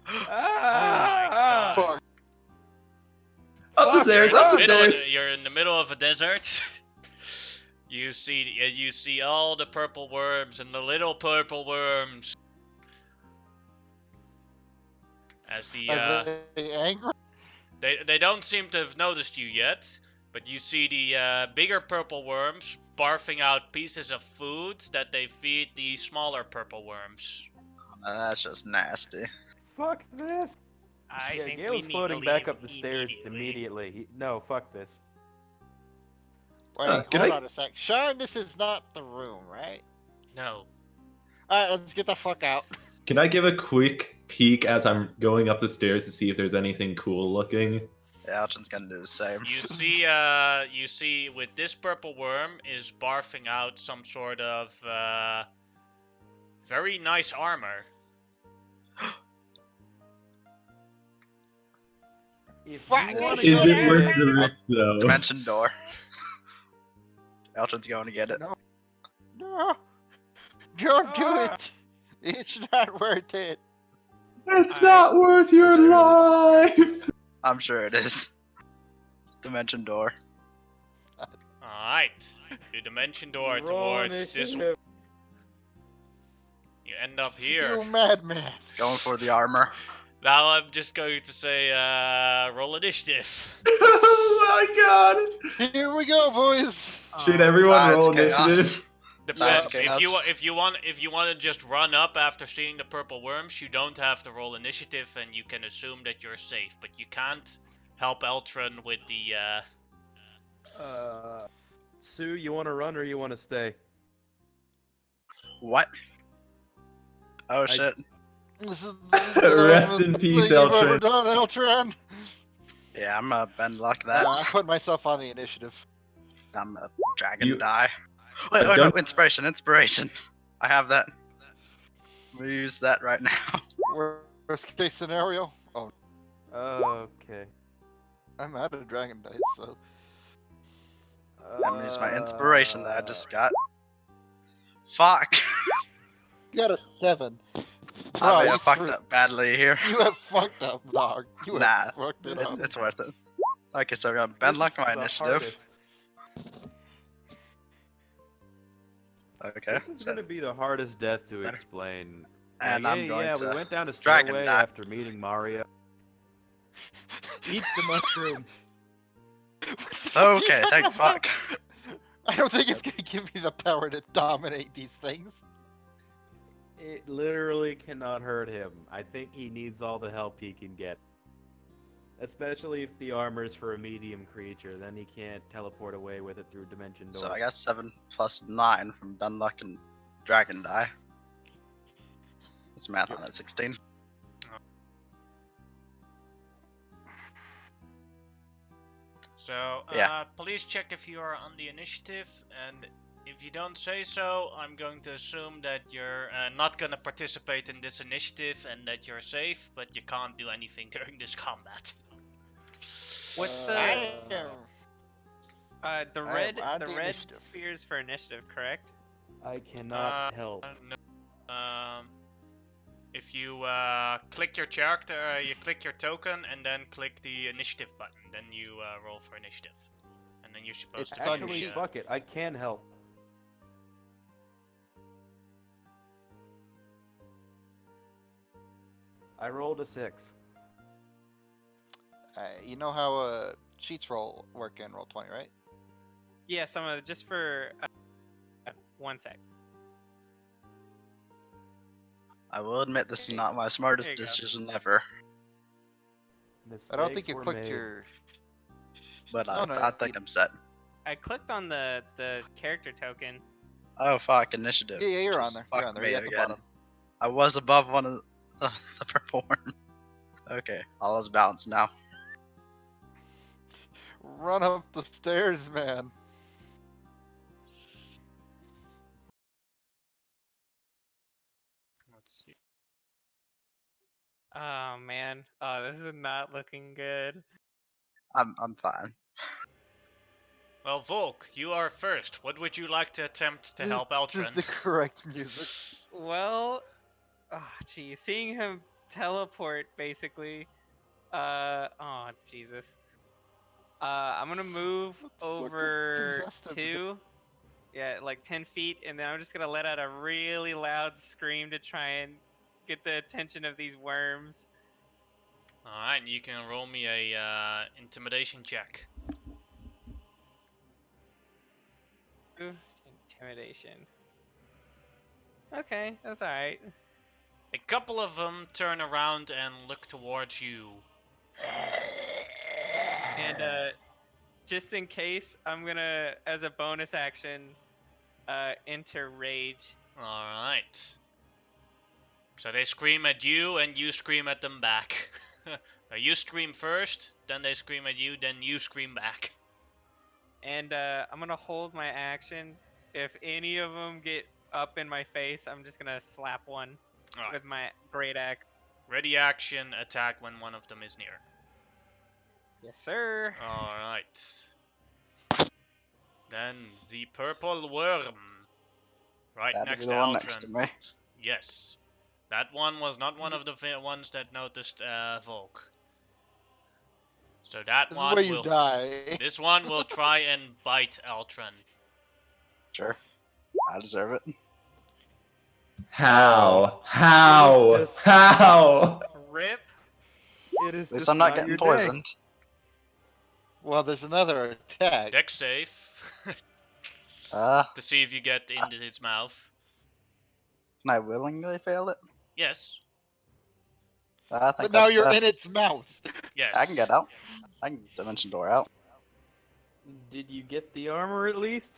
Oh my god. Fuck. Up the stairs, up the stairs. You're in the middle of a desert. You see all the purple worms and the little purple worms. As the Are they angry? they don't seem to have noticed you yet, but you see the bigger purple worms barfing out pieces of food that they feed the smaller purple worms. That's just nasty. Fuck this! I Yeah, think Gale's we need floating to back leave up the stairs immediately. No, fuck this. Wait, can hold I- on a sec. Sean, this is not the room, right? No. Alright, let's get the fuck out. Can I give a quick peek as I'm going up the stairs to see if there's anything cool looking? Yeah, Alton's gonna do the same. You see with this purple worm is barfing out some sort of very nice armor. If Fuck, you wanna Is go it there- worth the risk though? Dimension door. Alton's going to get it. No. No. Don't do Ah. it. It's not worth it. It's not worth your Is there- life. I'm sure it is. Dimension door. Alright. You dimension door Roll towards this. initiative. You end up You here. madman. Going for the armor. Now I'm just going to say roll initiative. Oh my god. Here we go, boys. Should everyone Ah, it's roll chaos. initiative? Depends. okay, If you want to just run up after seeing the purple worms, you don't have to roll initiative, and you can assume that you're safe. But you can't help Eltron with the. Sue, you want to run or you want to stay? What? Oh shit. This is Rest in the peace, thing you've ever Eltran. done, Eltran. Yeah, I'm gonna bend luck that. I put myself on the initiative. I'm a dragon You- die. Wait, I oh no, don't- inspiration. I have that. I'm gonna use that right now. Worst case scenario. Oh, Okay. I'm out of dragon dice, so. I'm gonna use my inspiration that I just got. Fuck. You got a 7. I may you have fucked screwed- up badly here. You have fucked up, dog. You Nah, have fucked it up. It's worth it. Okay, so we're gonna bend luck my initiative. Okay. This is so- gonna be the hardest death to Better. explain. And Like, I'm going yeah, to we went down a dragon stairway die. after meeting Mario. Eat the mushroom. Okay, thank fuck. I don't think it's gonna give me the power to dominate these things. It literally cannot hurt him. I think he needs all the help he can get. Especially if the armor is for a medium creature, then he can't teleport away with it through Dimension Door. So I got 7 plus 9 from bend luck and dragon die. It's math on it, 16. So, Yeah. police check if you are on the initiative, and if you don't say so, I'm going to assume that you're not gonna participate in this initiative and that you're safe, but you can't do anything during this combat. What's I the am the I red am on the the red initiative. spheres for initiative, correct? I cannot help. No. If you click your character, you click your token, and then click the initiative button, then you roll for initiative, and then you're supposed It's to. on your Actually, sheet. fuck it. I can help. I rolled a 6. You know how cheats work in Roll20, right? Yeah, some of just for 1 sec. I will admit this is Hey, not my smartest there you go. decision ever, Mistakes I don't think you were clicked made. your. but No, no, I think I'm set. I clicked on the character token. Oh fuck, initiative. Yeah, you're on Just there. You're fuck on there. me You're at the again. bottom. I was above one of the purple worm. Okay, all is balanced now. Run up the stairs, man. Let's see. Oh man, oh this is not looking good. I'm fine. Well, Volk, you are first. What would you like to attempt to help This Eltrin? is the correct music. Well, oh geez, seeing him teleport basically. Oh Jesus. I'm gonna move What the fuck over possessed him? 2, yeah, like 10 feet, and then I'm just gonna let out a really loud scream to try and get the attention of these worms. Alright, you can roll me a intimidation check. Ooh, intimidation. Okay, that's alright. A couple of them turn around and look towards you. And just in case, I'm gonna, as a bonus action, enter rage. Alright. So they scream at you and you scream at them back. Now you scream first, then they scream at you, then you scream back. And I'm gonna hold my action. If any of them get up in my face, I'm just gonna slap one Alright. with my great axe. Ready action, attack when one of them is near. Yes, sir. Alright. Then the purple worm. Right That'd next be to the one next to Eltrin. me. Yes. That one was not one of the ones that noticed Volk. So that This is one where you will. die. This one will try and bite Eltrin. Sure. I deserve it. How? It How? is just- How? Rip. It is At least just I'm not your getting day. poisoned. Well, there's another attack. Deck save. Uh, To see if you get into his mouth. can I willingly fail it? Yes. I think But now that's you're best. in its mouth. Yes. I can get out. I can dimension door out. Did you get the armor at least?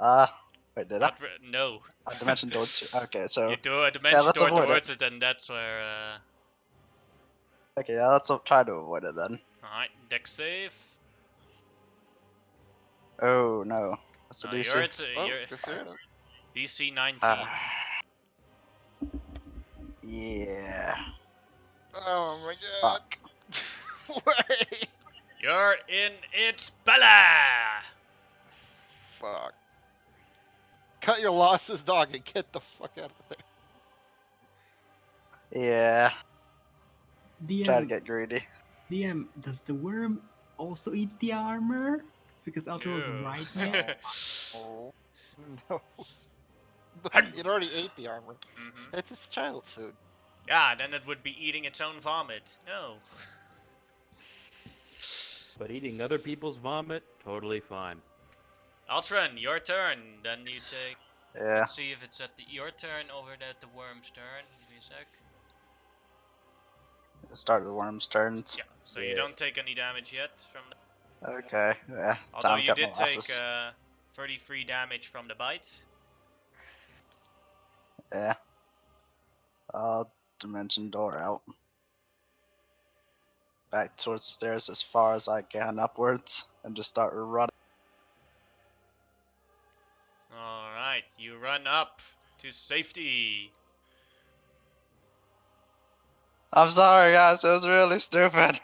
Wait, did I? Not no. I dimension door 2. Okay, so You do a dimension let's door avoid it. towards it, and that's where. okay, yeah, let's try to avoid it then. Alright, deck save. Oh no, what's the No, DC? you're at Oh, you're consider it. DC 19. Yeah. Oh my god. Fuck. Wait. You're in its belly. Fuck. Cut your losses, dog, and get the fuck out of there. Yeah. Try to DM, get greedy. DM, does the worm also eat the armor? Because Ultra was Ew. right now. Oh no. It already ate the armor. Mhm. It's its child's food. Yeah, then it would be eating its own vomit. No. But eating other people's vomit, totally fine. Altrin, your turn. Then you take. Yeah. Let's see if it's at your turn over at the worm's turn. Give me a sec. Start the worm's turns. Yeah. So you don't take any damage yet from. Okay. Yeah. Although Time you cut did my take losses. 33 damage from the bite. Yeah. I'll dimension door out. Back towards the stairs as far as I can upwards and just start running. Alright, you run up to safety. I'm sorry, guys. It was really stupid.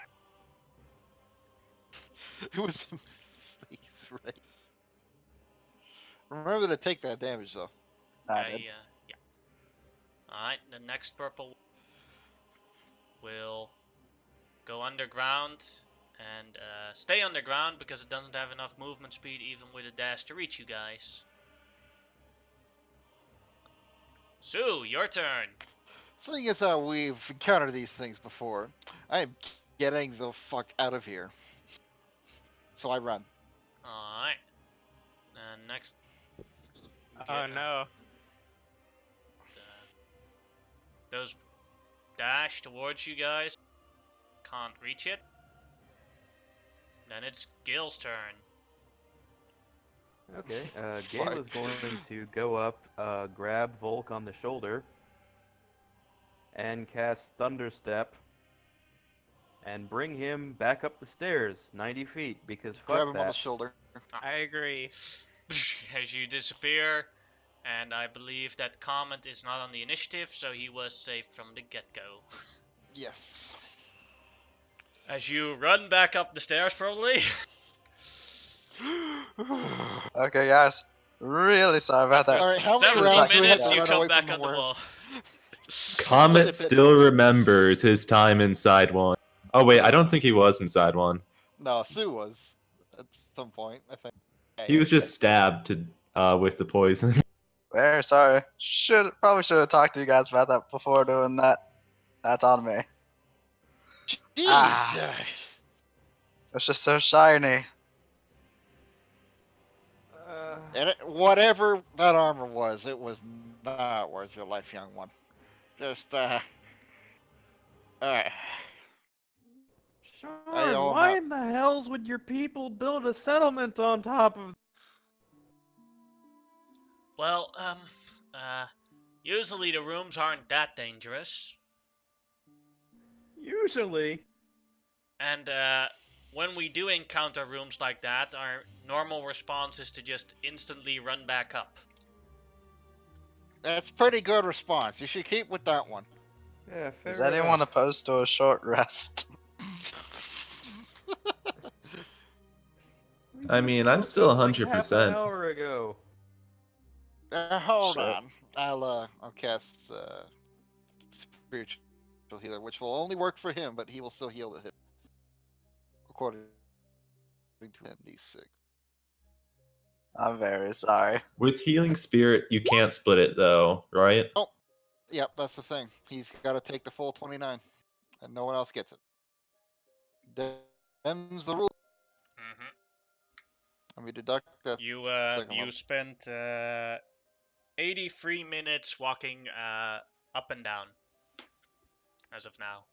It was a mistake, right? Remember to take that damage though. I did. Yeah. Alright, the next purple will go underground and stay underground because it doesn't have enough movement speed even with a dash to reach you guys. Sue, your turn. Seeing as how we've encountered these things before, I am getting the fuck out of here. So I run. Alright. And next. Oh get, no. Those dash towards you guys. Can't reach it. Then it's Gil's turn. Okay, Gale is going to go up, grab Volk on the shoulder, and cast Thunder Step, and bring him back up the stairs 90 feet, because fuck Grab him on the that. shoulder. I agree. As you disappear, and I believe that Comet is not on the initiative, so he was safe from the get-go. Yes. As you run back up the stairs, probably. Okay, guys. Really sorry about that. Alright, how many 70 rounds do we have minutes, to you run come away back from on the worms? wall. Comet If it- still remembers his time inside one. Oh wait, I don't think he was inside one. No, Sue was at some point, I think. He was just stabbed to with the poison. Very sorry. Probably should have talked to you guys about that before doing that. That's on me. Jesus. It's just so shiny. And whatever that armor was, it was not worth your life, young one. Just, alright. I owe Sean, why him in the hells would your people build a settlement on top of... Well, usually the rooms aren't that dangerous. Usually. And, when we do encounter rooms like that, our normal response is to just instantly run back up. That's pretty good response. You should keep with that one. Yeah, Is fair anyone enough. opposed to a short rest? We I just mean, I'm woke still up like half 100%. an hour ago. Hold Shit. on. I'll cast, spiritual healer, which will only work for him, but he will still heal the hit. According to ND6. I'm very sorry. With healing spirit, you can't split it though, right? Yep, that's the thing. He's got to take the full 29, and no one else gets it. Them's the rule. Mm-hmm. Let me deduct that. You second you one. spent 83 minutes walking up and down as of now.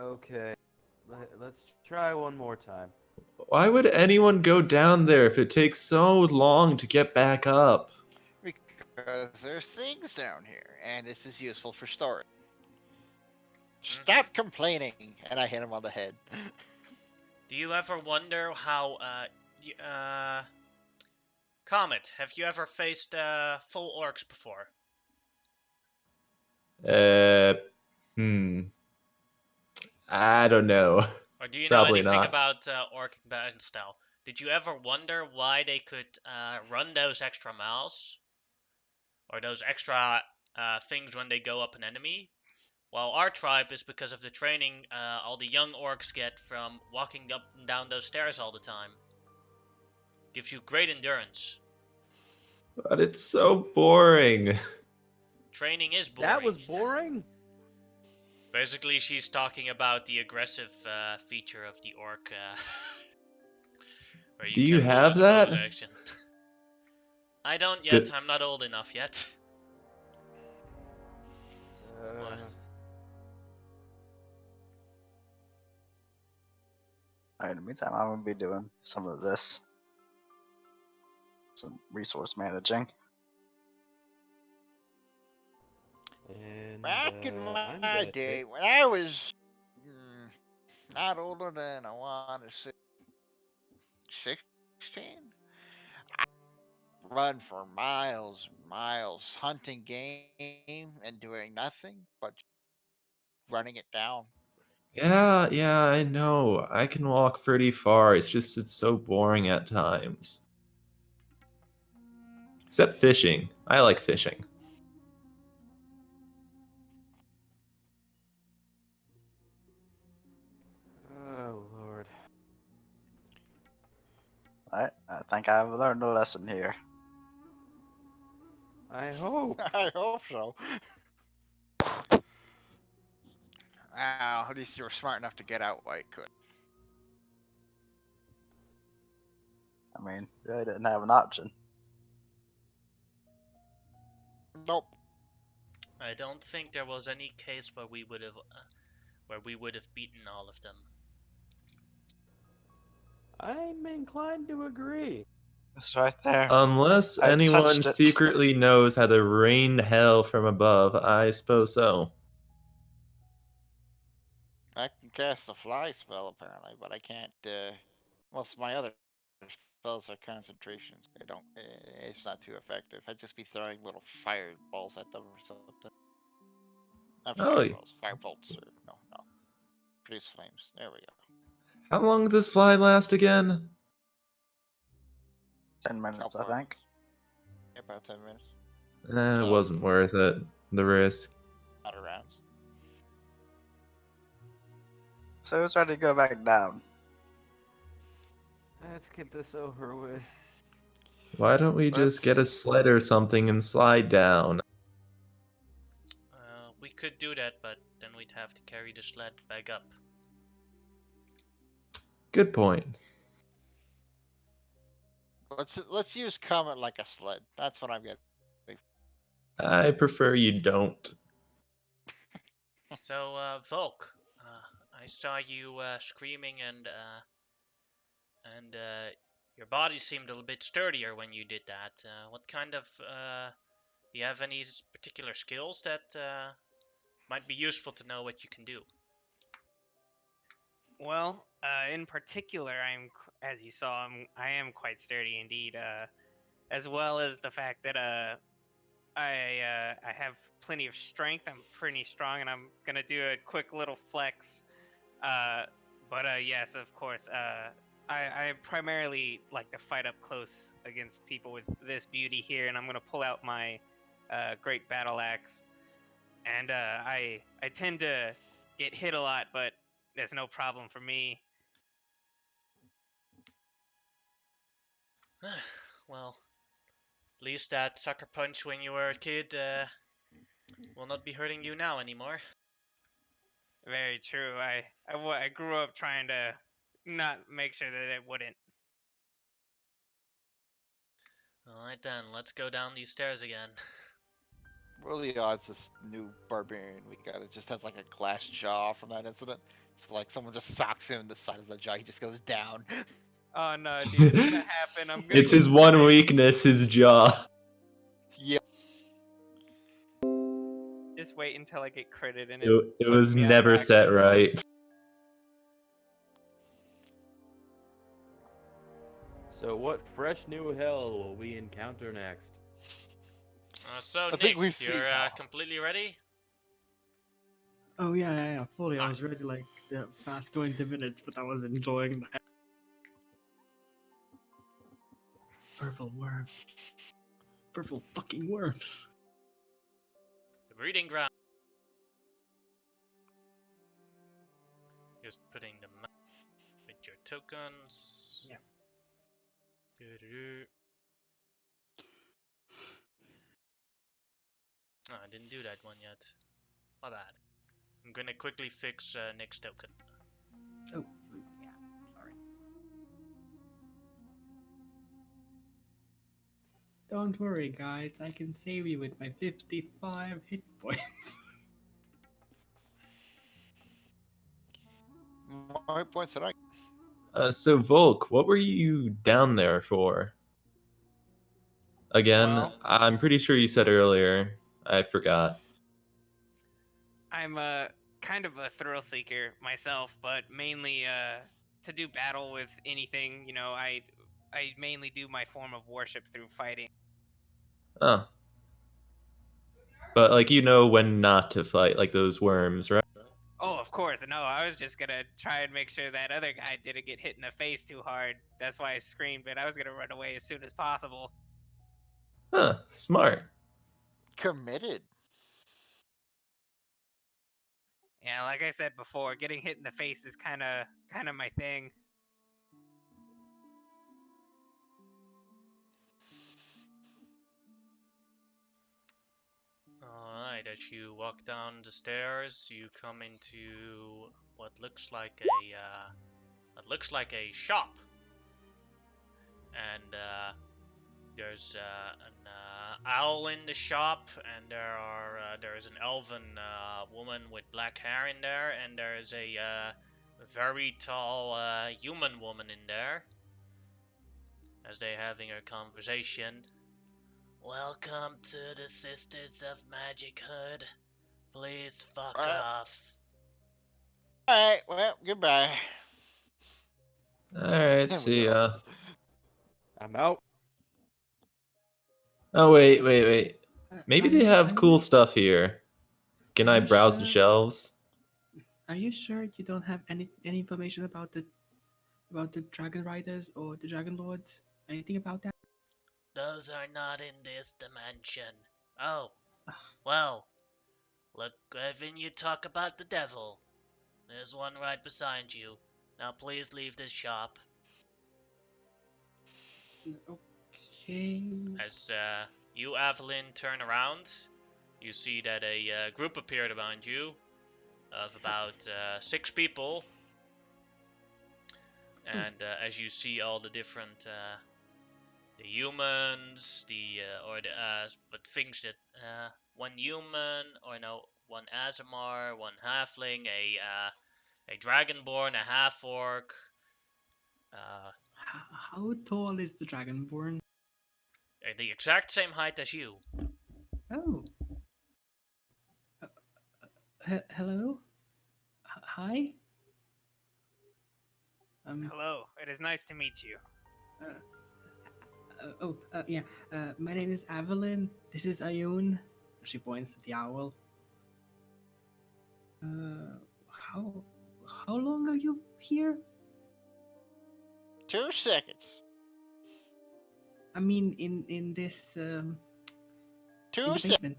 Okay. Let's try one more time. Why would anyone go down there if it takes so long to get back up? Because there's things down here, and this is useful for storage. Stop complaining, and I hit him on the head. Do you ever wonder how Comet, have you ever faced full orcs before? I don't know. Or do you Probably know anything not. about orc combat style? Did you ever wonder why they could run those extra miles? Or those extra things when they go up an enemy? Well, our tribe is because of the training all the young orcs get from walking up and down those stairs all the time. Gives you great endurance. But it's so boring. Training is boring. That was boring? Basically, she's talking about the aggressive feature of the orc. Where Do you can have use that? bonus action. I don't yet. Did- I'm not old enough yet. What? Alright, in the meantime, I'm gonna be doing some of this. Some resource managing. And Back in I'm my gonna day, take. when I was not older than I want to say 16, run for miles and miles hunting game and doing nothing but running it down. Yeah, I know. I can walk pretty far. It's so boring at times. Except fishing. I like fishing. Oh lord. Alright, I think I've learned a lesson here. I hope. I hope so. Well, at least you were smart enough to get out while you could. I mean, really didn't have an option. Nope. I don't think there was any case where we would have beaten all of them. I'm inclined to agree. It's right there. Unless I anyone touched it. secretly knows how to rain hell from above, I suppose so. I can cast the fly spell apparently, but I can't. Most of my other spells are concentrations. They don't. It's not too effective. I'd just be throwing little fireballs at them or something. Not Oh, fireballs, fire bolts or no. Produce flames. There we go. how long did this fly last again? 10 minutes, I Couple more think. minutes. Yeah, about 10 minutes. It So- wasn't worth it. The risk. Out of rounds. So who's ready to go back down? Let's get this over with. Why don't we just get a Let's- sled or something and slide down? We could do that, but then we'd have to carry the sled back up. Good point. Let's use Comet like a sled. That's what I'm getting. I prefer you don't. So, Volk, I saw you screaming and your body seemed a little bit sturdier when you did that. What kind of do you have any particular skills that might be useful to know what you can do? Well, in particular, as you saw, I am quite sturdy indeed. As well as the fact that I have plenty of strength. I'm pretty strong, and I'm gonna do a quick little flex. Yes, of course. I primarily like to fight up close against people with this beauty here, and I'm gonna pull out my great battle axe. And I tend to get hit a lot, but there's no problem for me. Well, at least that sucker punch when you were a kid will not be hurting you now anymore. Very true. I grew up trying to not make sure that it wouldn't. Alright then, let's go down these stairs again. What are the odds this new barbarian we got it just has like a glass jaw from that incident? It's like someone just socks him in the side of the jaw, he just goes down. Oh no, dude, it's gonna happen. I'm gonna. It's his one weakness, his jaw. Yeah. Just wait until I get critted and It puts was me out of never action. set right. So what fresh new hell will we encounter next? So, I Nick, think we've seen you're hell. completely ready? Oh yeah, fully. I was ready like the past 20 minutes, but I was enjoying that. Purple worms. Purple fucking worms. The breeding ground. Just putting them with your tokens. Yeah. Doo-doo-doo. Oh, I didn't do that one yet. My bad. I'm gonna quickly fix Nick's token. Oh, yeah. Sorry. Don't worry, guys. I can save you with my 55 hit points. More points than I. So Volk, what were you down there for? Again, Well- I'm pretty sure you said earlier. I forgot. I'm kind of a thrill seeker myself, but mainly to do battle with anything. You know, I mainly do my form of worship through fighting. Oh. But like you know when not to fight, like those worms, right? Oh, of course. No, I was just gonna try and make sure that other guy didn't get hit in the face too hard. That's why I screamed, but I was gonna run away as soon as possible. Huh, smart. Committed. Yeah, like I said before, getting hit in the face is kind of my thing. Alright, as you walk down the stairs, you come into what looks like a shop. And there's an owl in the shop, and there's an elven woman with black hair in there, and there's a very tall human woman in there. As they're having a conversation. Welcome to the Sisters of Magic Hood. Please fuck off. Alright, well, goodbye. Alright, There we see go. ya. I'm out. Oh wait. Maybe they have Are cool you- stuff here. Can Are I you browse the sure? shelves? Are you sure you don't have any information about the Dragon Riders or the Dragon Lords? Anything about that? Those are not in this dimension. Oh, well, look, when you talk about the devil, there's one right beside you. Now please leave this shop. Okay. As you, Evelyn, turn around, you see that a group appeared around you of about 6 people. And as you see all the different the humans, but things that one human, or no, one Azamar, one halfling, a dragonborn, a half orc. How tall is the Dragonborn? They're the exact same height as you. Oh. Hello. Hi. Hello, it is nice to meet you. Yeah. My name is Evelyn. This is Ayun. She points at the owl. How long are you here? 2 seconds. I mean, in this 2 in the seconds. basement.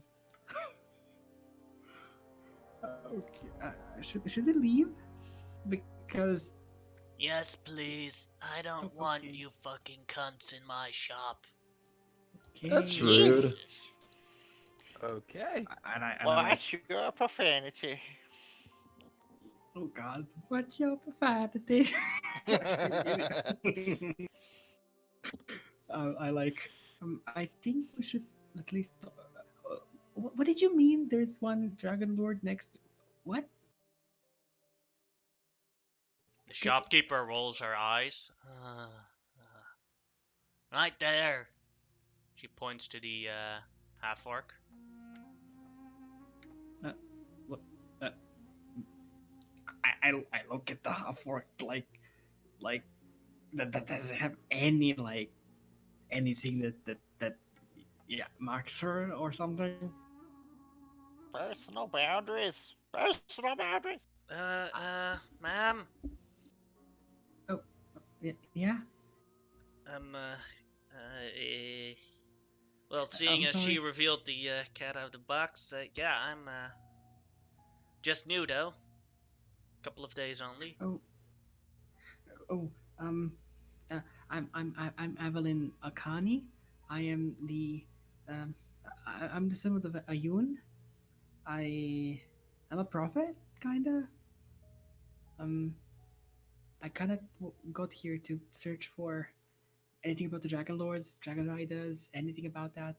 Okay. Should we leave? Because Yes, please. I don't want Okay. you fucking cunts in my shop. okay. That's rude. Jesus. Okay. Watch your profanity. Oh God! What's your profanity? I like. I think we should at least. What did you mean? There's one Dragon Lord next. What? The shopkeeper rolls her eyes. Right there. She points to the half orc. I look at the half orc like that doesn't have any like anything that marks her or something. Personal boundaries. Personal boundaries. Ma'am. Yeah. Well, seeing I'm as she sorry. revealed the cat out of the box, yeah, I'm just new though. Couple of days only. Oh, um, I'm Evelyn Akani. I am the I'm the son of the Ayun. I'm a prophet, kinda. Um, I kinda got here to search for anything about the Dragon Lords, Dragon Riders, anything about that.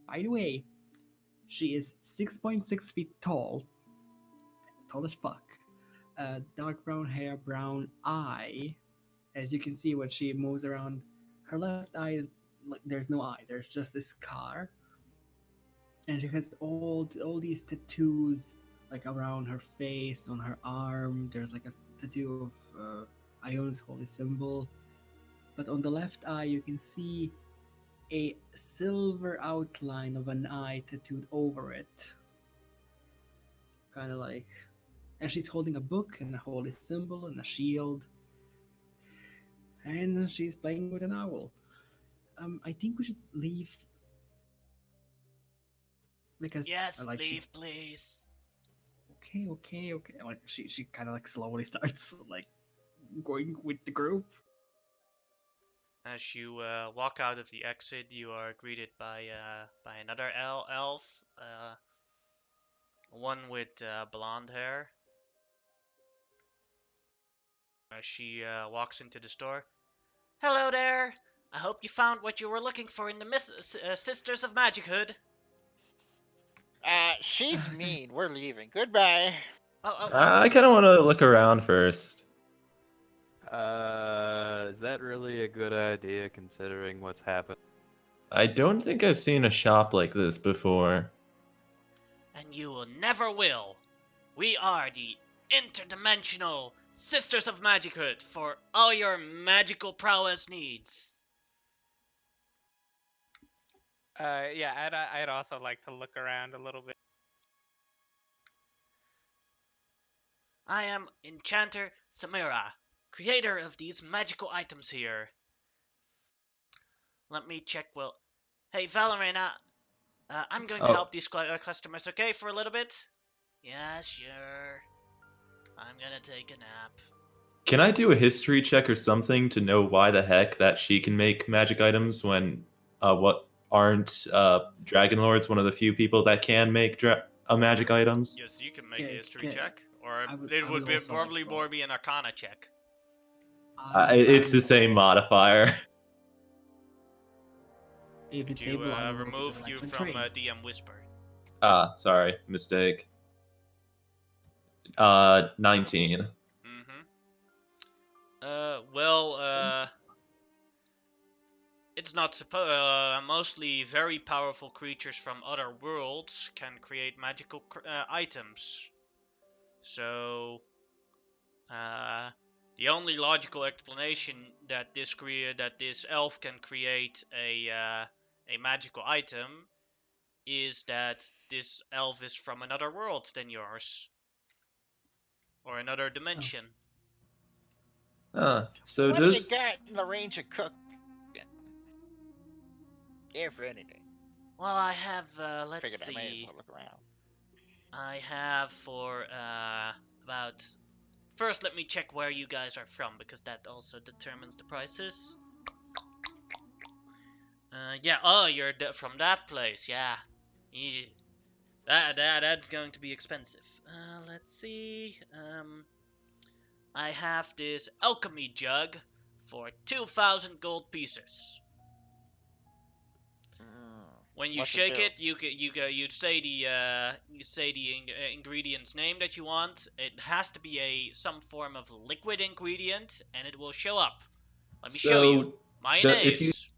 By the way, she is 6.6 feet tall, tall as fuck. Dark brown hair, brown eye, As you can see, when she moves around, her left eye is like there's no eye. There's just this scar, and she has all these tattoos like around her face, on her arm. There's like a tattoo of Iona's holy symbol, but on the left eye you can see a silver outline of an eye tattooed over it, kind of like. And she's holding a book and a holy symbol and a shield, and she's playing with an owl. I think we should leave because Yes, like she. leave, please. Okay. Like she kind of like slowly starts like going with the group. As you walk out of the exit, you are greeted by another elf, one with blonde hair. She walks into the store. Hello there. I hope you found what you were looking for in the Sisters of Magic Hood. She's mean. We're leaving. Goodbye. Oh. I kind of want to look around first. Is that really a good idea considering what's happened? I don't think I've seen a shop like this before. And you will never will. We are the interdimensional Sisters of Magic Hood for all your magical prowess needs. Yeah, I'd also like to look around a little bit. I am Enchanter Samira, creator of these magical items here. Let me check. Well, hey Valerina, I'm going to help these customers, okay, for a little bit? Yeah, sure. I'm gonna take a nap. Can I do a history check or something to know why the heck that she can make magic items when aren't Dragon Lords one of the few people that can make magic items? Yes, you can make Yeah, a history yeah. check, or I it would would be also probably like to more roll. be an Arcana check. It's the same modifier. If Could it's you able, I will remove like you some from trade. DM Whisper? Sorry, mistake. 19. It's not mostly very powerful creatures from other worlds can create magical items. So, the only logical explanation that this elf can create a magical item is that this elf is from another world than yours, or another dimension. So What does you got in the range of cooking? Care for anything. Well, I have, let's Figured I may as see. well look around. I have for about. First, let me check where you guys are from, because that also determines the prices. Yeah. Oh, you're from that place. Yeah. That's going to be expensive. Let's see. I have this alchemy jug for 2,000 gold pieces. When you What's it shake do? it, you'd say the ingredient's name that you want. It has to be some form of liquid ingredient, and it will show up. Let me show you. Mayonnaise.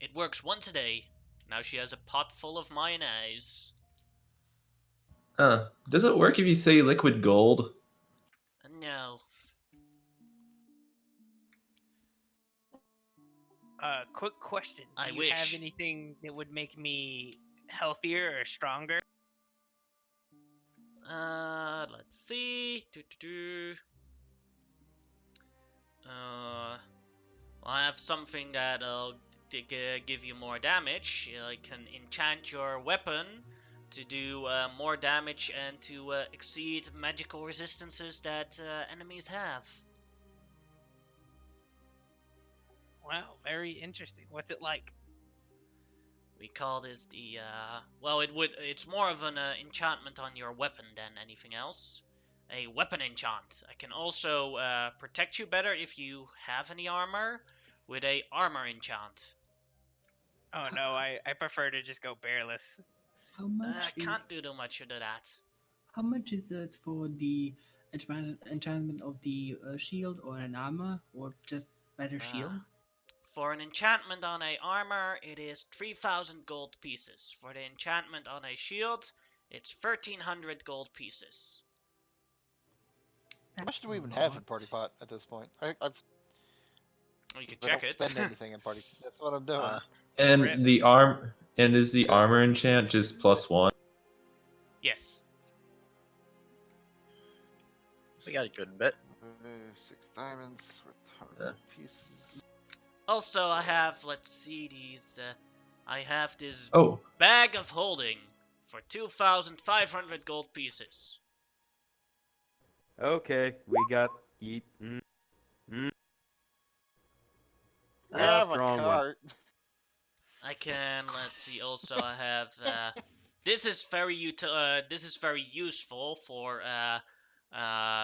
It works once a day. Now she has a pot full of mayonnaise. Does it work if you say liquid gold? No. Quick question. I Do you have wish. anything that would make me healthier or stronger? Let's see. I have something that'll give you more damage. I can enchant your weapon to do more damage and to exceed magical resistances that enemies have. Wow, very interesting. What's it like? We call this the it's more of an enchantment on your weapon than anything else. A weapon enchant. I can also protect you better if you have any armor with a armor enchant. Oh no, I prefer to just go bearless. How much I can't do too much of that. How much is it for the enchantment of the shield or an armor or just better shield? For an enchantment on a armor, it is 3,000 gold pieces. For the enchantment on a shield, it's 1,300 gold pieces. How much do we even That's a have in lot. Party Pot at this point? I've Well, you can I check don't it. spend anything in Party. That's what I'm doing. Uh, And is the armor enchant just +1? Yes. we got a good bit. 6 diamonds worth 100 pieces. Also, I have, let's see, these. I have this Oh, bag of holding for 2,500 gold pieces. Okay, we got eat. We Uh, have a strong one. cart. I can. Let's see. Also, I have. This is very useful for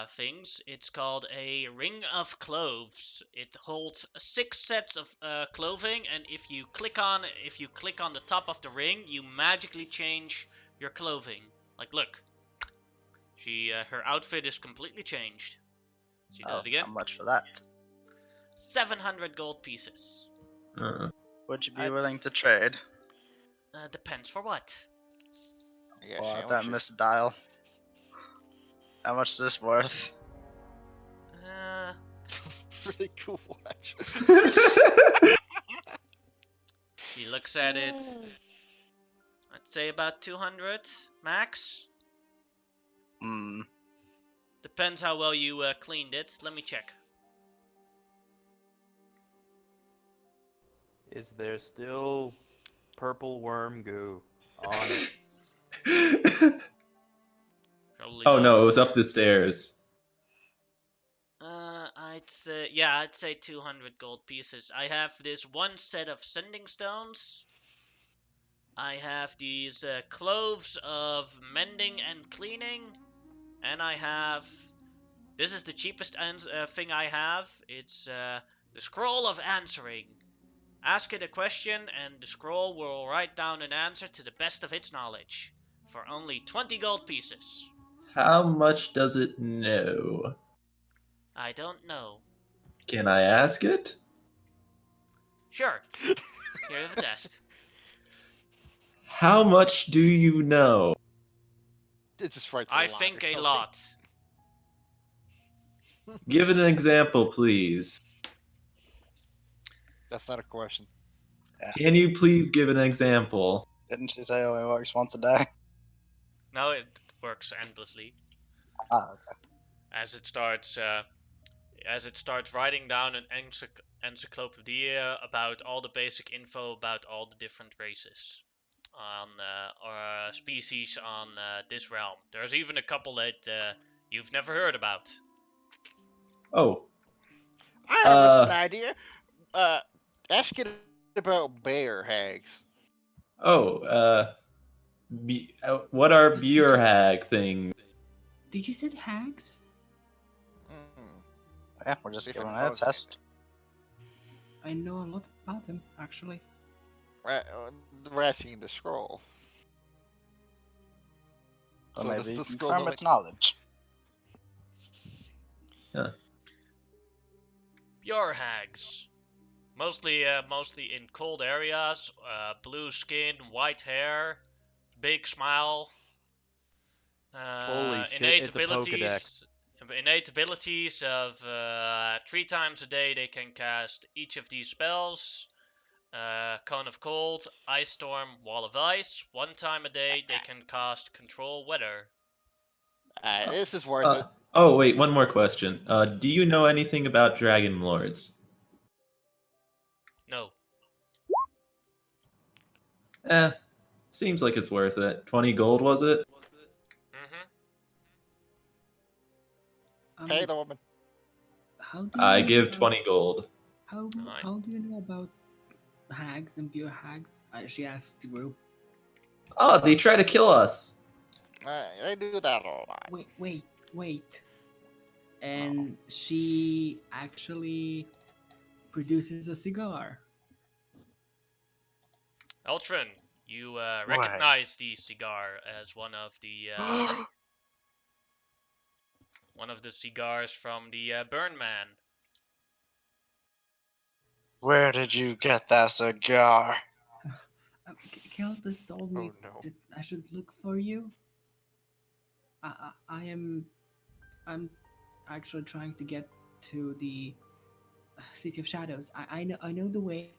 things. It's called a ring of cloves. It holds 6 sets of clothing, and if you click on the top of the ring, you magically change your clothing. Like, look, her outfit is completely changed. She does Oh, it again. how much for that? 700 gold pieces. Would you be I- willing to trade? Depends for what. Yeah, Well, that sandwiches. missed dial. How much is this worth? Pretty cool watch. She looks at it. I'd say about 200 max. Hmm. Depends how well you cleaned it. Let me check. Is there still purple worm goo on it? Probably Oh no, not. it was up the stairs. I'd say 200 gold pieces. I have this one set of sending stones. I have these cloves of mending and cleaning, and I have. This is the cheapest thing I have. It's the scroll of answering. Ask it a question, and the scroll will write down an answer to the best of its knowledge, for only 20 gold pieces. How much does it know? I don't know. Can I ask it? Sure. Here's the test. How much do you know? It just writes. I lot or think a something. lot. Give an example, please. That's not a question. Can you please give an example? Didn't she say it only works once a day? No, it works endlessly. Ah, okay. As it starts writing down an encyclopedia about all the basic info about all the different races on or species on this realm. There's even a couple that you've never heard about. Oh, I have an idea. Ask it about bear hags. What are beer hag things? Did you say hags? Yeah, we're just Different giving it a bugs. test. I know a lot about them, actually. We're asking the scroll. So So maybe does you the scroll confirm only- its knowledge. Pure hags. Mostly in cold areas, blue skin, white hair, big smile. Holy shit, innate it's a abilities. Innate abilities of 3 times a day they can cast each of these spells. Cone of Cold, Ice Storm, Wall of Ice. 1 time a day they can cast Control Weather. This is worth it. Oh wait, one more question. Do you know anything about Dragon Lords? No. Seems like it's worth it. 20 gold, was it? Pay the woman. How do you I know give about- 20 gold. How Alright. how do you know about hags and pure hags? She asked the group. Oh, they try to kill us. They do that a lot. Wait. And she actually produces a cigar. Eltrin, you recognize the cigar as one of the one of the cigars from the Burn Man. Where did you get that cigar? Keltus told me Oh no. that I should look for you. I am. I'm actually trying to get to the City of Shadows. I know the way,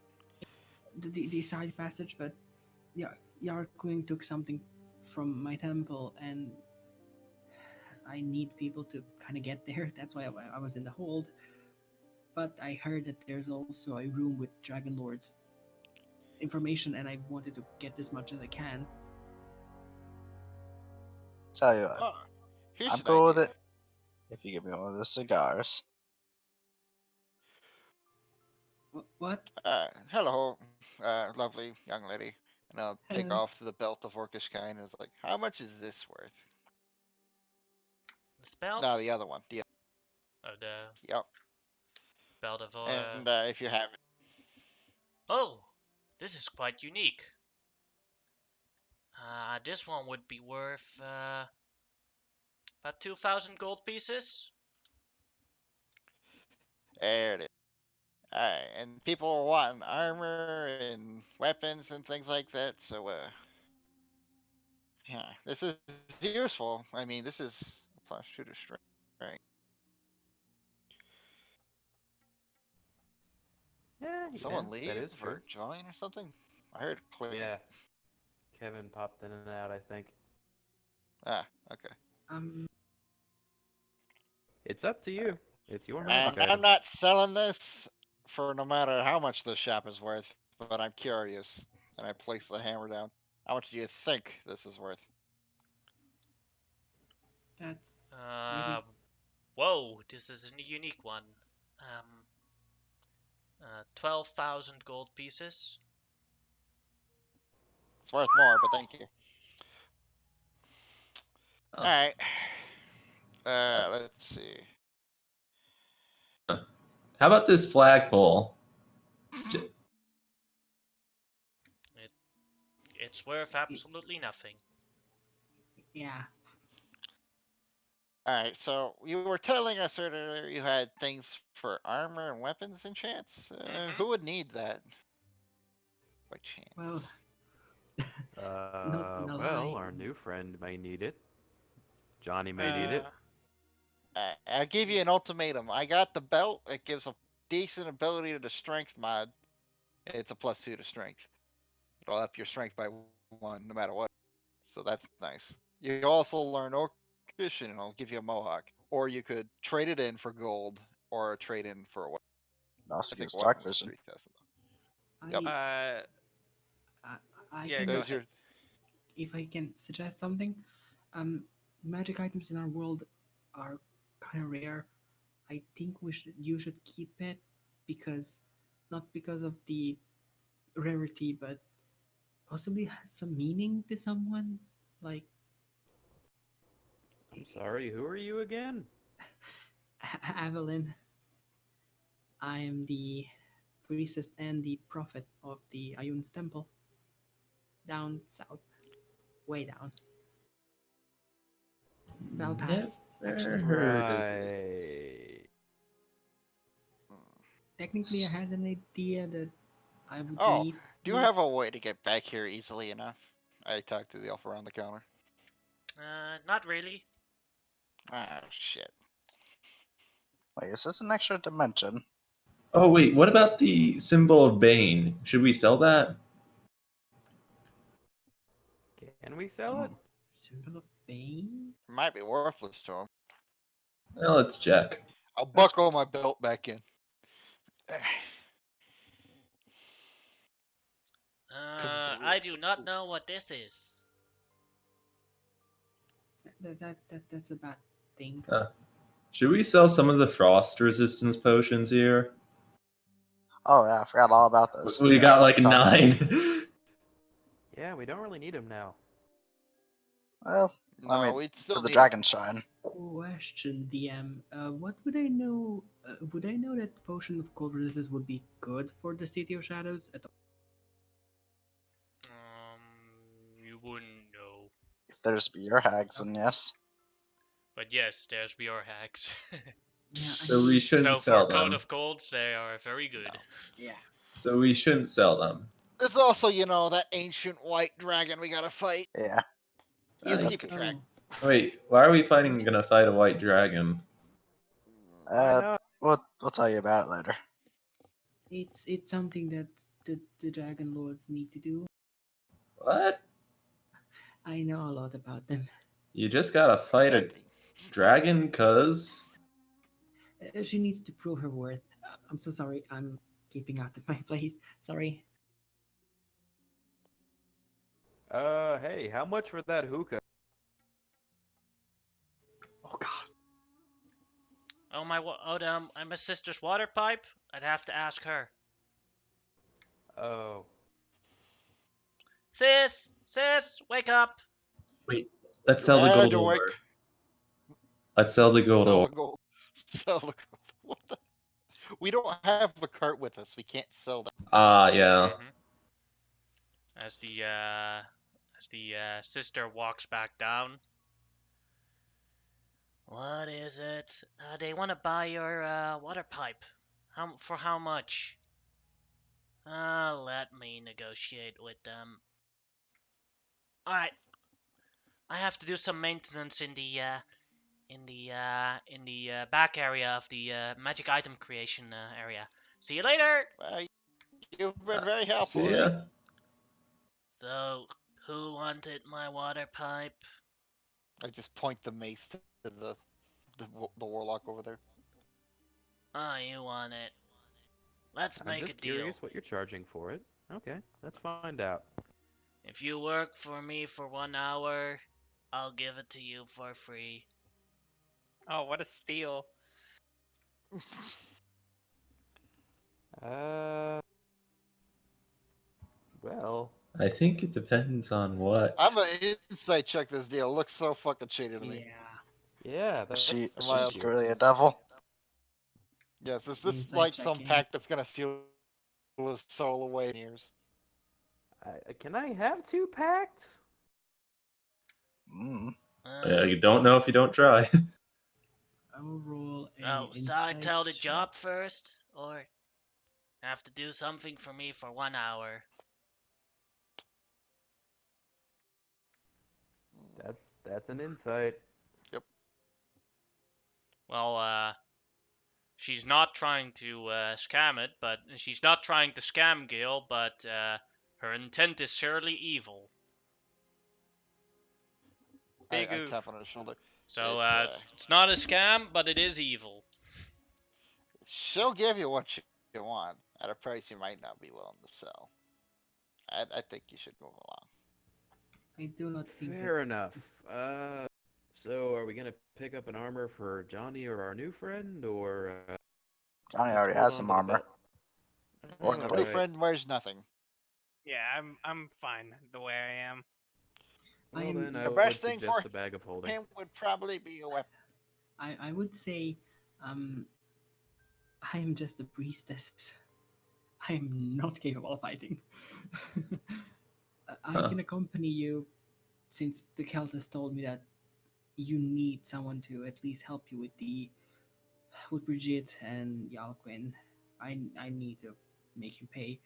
the side passage, but Yarquing took something from my temple, and I need people to kind of get there. That's why I was in the hold. But I heard that there's also a room with Dragon Lord's information, and I wanted to get as much as I can. Tell you what, Oh, here's I'm an cool with idea. it if you give me one of the cigars. What? Hello, lovely young lady. And I'll take Hello. off the belt of orcish kind. And it's like, how much is this worth? The spells? No, the other one. Oh, the Yep. belt of. And if you have it, Oh, this is quite unique. This one would be worth about 2,000 gold pieces. there it is. Alright, and people are wanting armor and weapons and things like that. So, yeah, this is useful. I mean, this is a plus shooter strength. Yeah, Someone yeah, that leave is true. or join or something? I heard clear. Yeah. Kevin popped in and out, I think. Ah, okay. Um, It's up to you. It's your And magic I'm item. not selling this for no matter how much the shop is worth, but I'm curious. And I place the hammer down. How much do you think this is worth? that's Uh, Whoa, this is a unique one. 12,000 gold pieces. It's worth more, but thank you. Oh. Alright. Let's see. How about this flagpole? It's worth absolutely nothing. yeah. Alright, so you were telling us earlier you had things for armor and weapons and chance? Mhm. Who would need that? By chance. Well, not gonna Well, lie. our new friend may need it. Johnny may need it. I'll give you an ultimatum. I got the belt. It gives a decent ability to the strength mod. It's a +2 to strength. It'll up your strength by 1 no matter what. So that's nice. You also learn Orcish and it'll give you a Mohawk. Or you could trade it in for gold or trade in for what? Also I think gives one dark was vision. 3,000. I, Yep. I Yeah, can, go There's ahead. your if I can suggest something, magic items in our world are kind of rare. I think you should keep it because, not because of the rarity, but possibly has some meaning to someone. Like I'm sorry, who are you again? Evelyn. I am the priestess and the prophet of the Ayun's temple. Down south, way down. Valpass, actually. Heard of it. Right. Technically, I had an idea that I would Oh, meet do you have a way to get back here easily enough? I talked to the elf around the counter. Not really. Ah, shit. Wait, is this an extra dimension? Oh wait, what about the symbol of Bane? Should we sell that? Can we sell it? Hmm. Symbol of Pain? It might be worthless to him. Well, let's check. I'll buckle my belt back in. it's a I real- do not know what this is. That's a bad thing. Should we sell some of the frost resistance potions here? Oh yeah, I forgot all about this. We Yeah, got like talk- 9. Yeah, we don't really need him now. Well, No, I mean, we'd for still the need dragon shine. Question, DM. What would I know? Would I know that potion of cold resistance would be good for the City of Shadows at all? You wouldn't know. If there's beer hags, then yes. But But yes, there's Bjor hacks. Yeah, I So we mean, shouldn't So sell for Code them. of Golds, they are very good. yeah. So we shouldn't sell them. There's also, that ancient white dragon we gotta fight. Yeah. You That's keep good. track. Oh, Wait, why are we gonna fight a white dragon? Why Uh, not? we'll tell you about it later. it's something that the Dragon Lords need to do. What? I know a lot about them. You just gotta fight a Nothing. dragon, cuz? She needs to prove her worth. I'm so sorry. I'm keeping out of my place. Sorry. Hey, how much for that hookah? Oh God. Oh my sister's water pipe. I'd have to ask her. Oh, Sis, wake up. Wait, let's sell the Yeah, gold don't ore. work. Let's sell the gold Sell ore. the gold. Sell the gold. What the? We don't have the cart with us. We can't sell that. Ah, yeah. Mhm. As the sister walks back down. What is it? They want to buy your water pipe. For how much? Let me negotiate with them. All right. I have to do some maintenance in the back area of the magic item creation area. See you later. You've been very helpful. See ya. So, who wanted my water pipe? I just point the mace to the warlock over there. Oh, you want it. Let's I'm make a just deal. curious what you're charging for it. Okay, let's find out. If you work for me for 1 hour, I'll give it to you for free. Oh, what a steal! Uh, well, I think it depends on what. I'm gonna insight check this deal. Looks so fucking shady to me. Yeah. yeah, Is that's she Am I up? secretly a devil? Yes, is this Insight like some checking. pact that's gonna steal his soul away in years? Can I have 2 packs? Mm. Yeah, you don't know if you don't try. I will roll a Oh, so I insight tell the check. job first, or have to do something for me for 1 hour? That's an insight. Well, she's not trying to scam it, but she's not trying to scam Gil, but her intent is surely evil. Big I oof. tap on his shoulder. So It's, it's not a scam, but it is evil. She'll give you what you want at a price you might not be willing to sell. I think you should move along. I do not think Fair enough. So are we gonna pick up an armor for Johnny or our new friend, or Johnny just already hold has on some to the armor. belt? Well, Luckily. your Alright. friend wears nothing. Yeah, I'm fine the way I am. Well I'm- then, I The would best thing suggest for the bag of holding. him would probably be a weapon. I would say, I am just a priestess. I am not capable of fighting. I Huh. can accompany you, since the Celtus told me that you need someone to at least help you with Brigitte and Yalquin. I need to make him pay.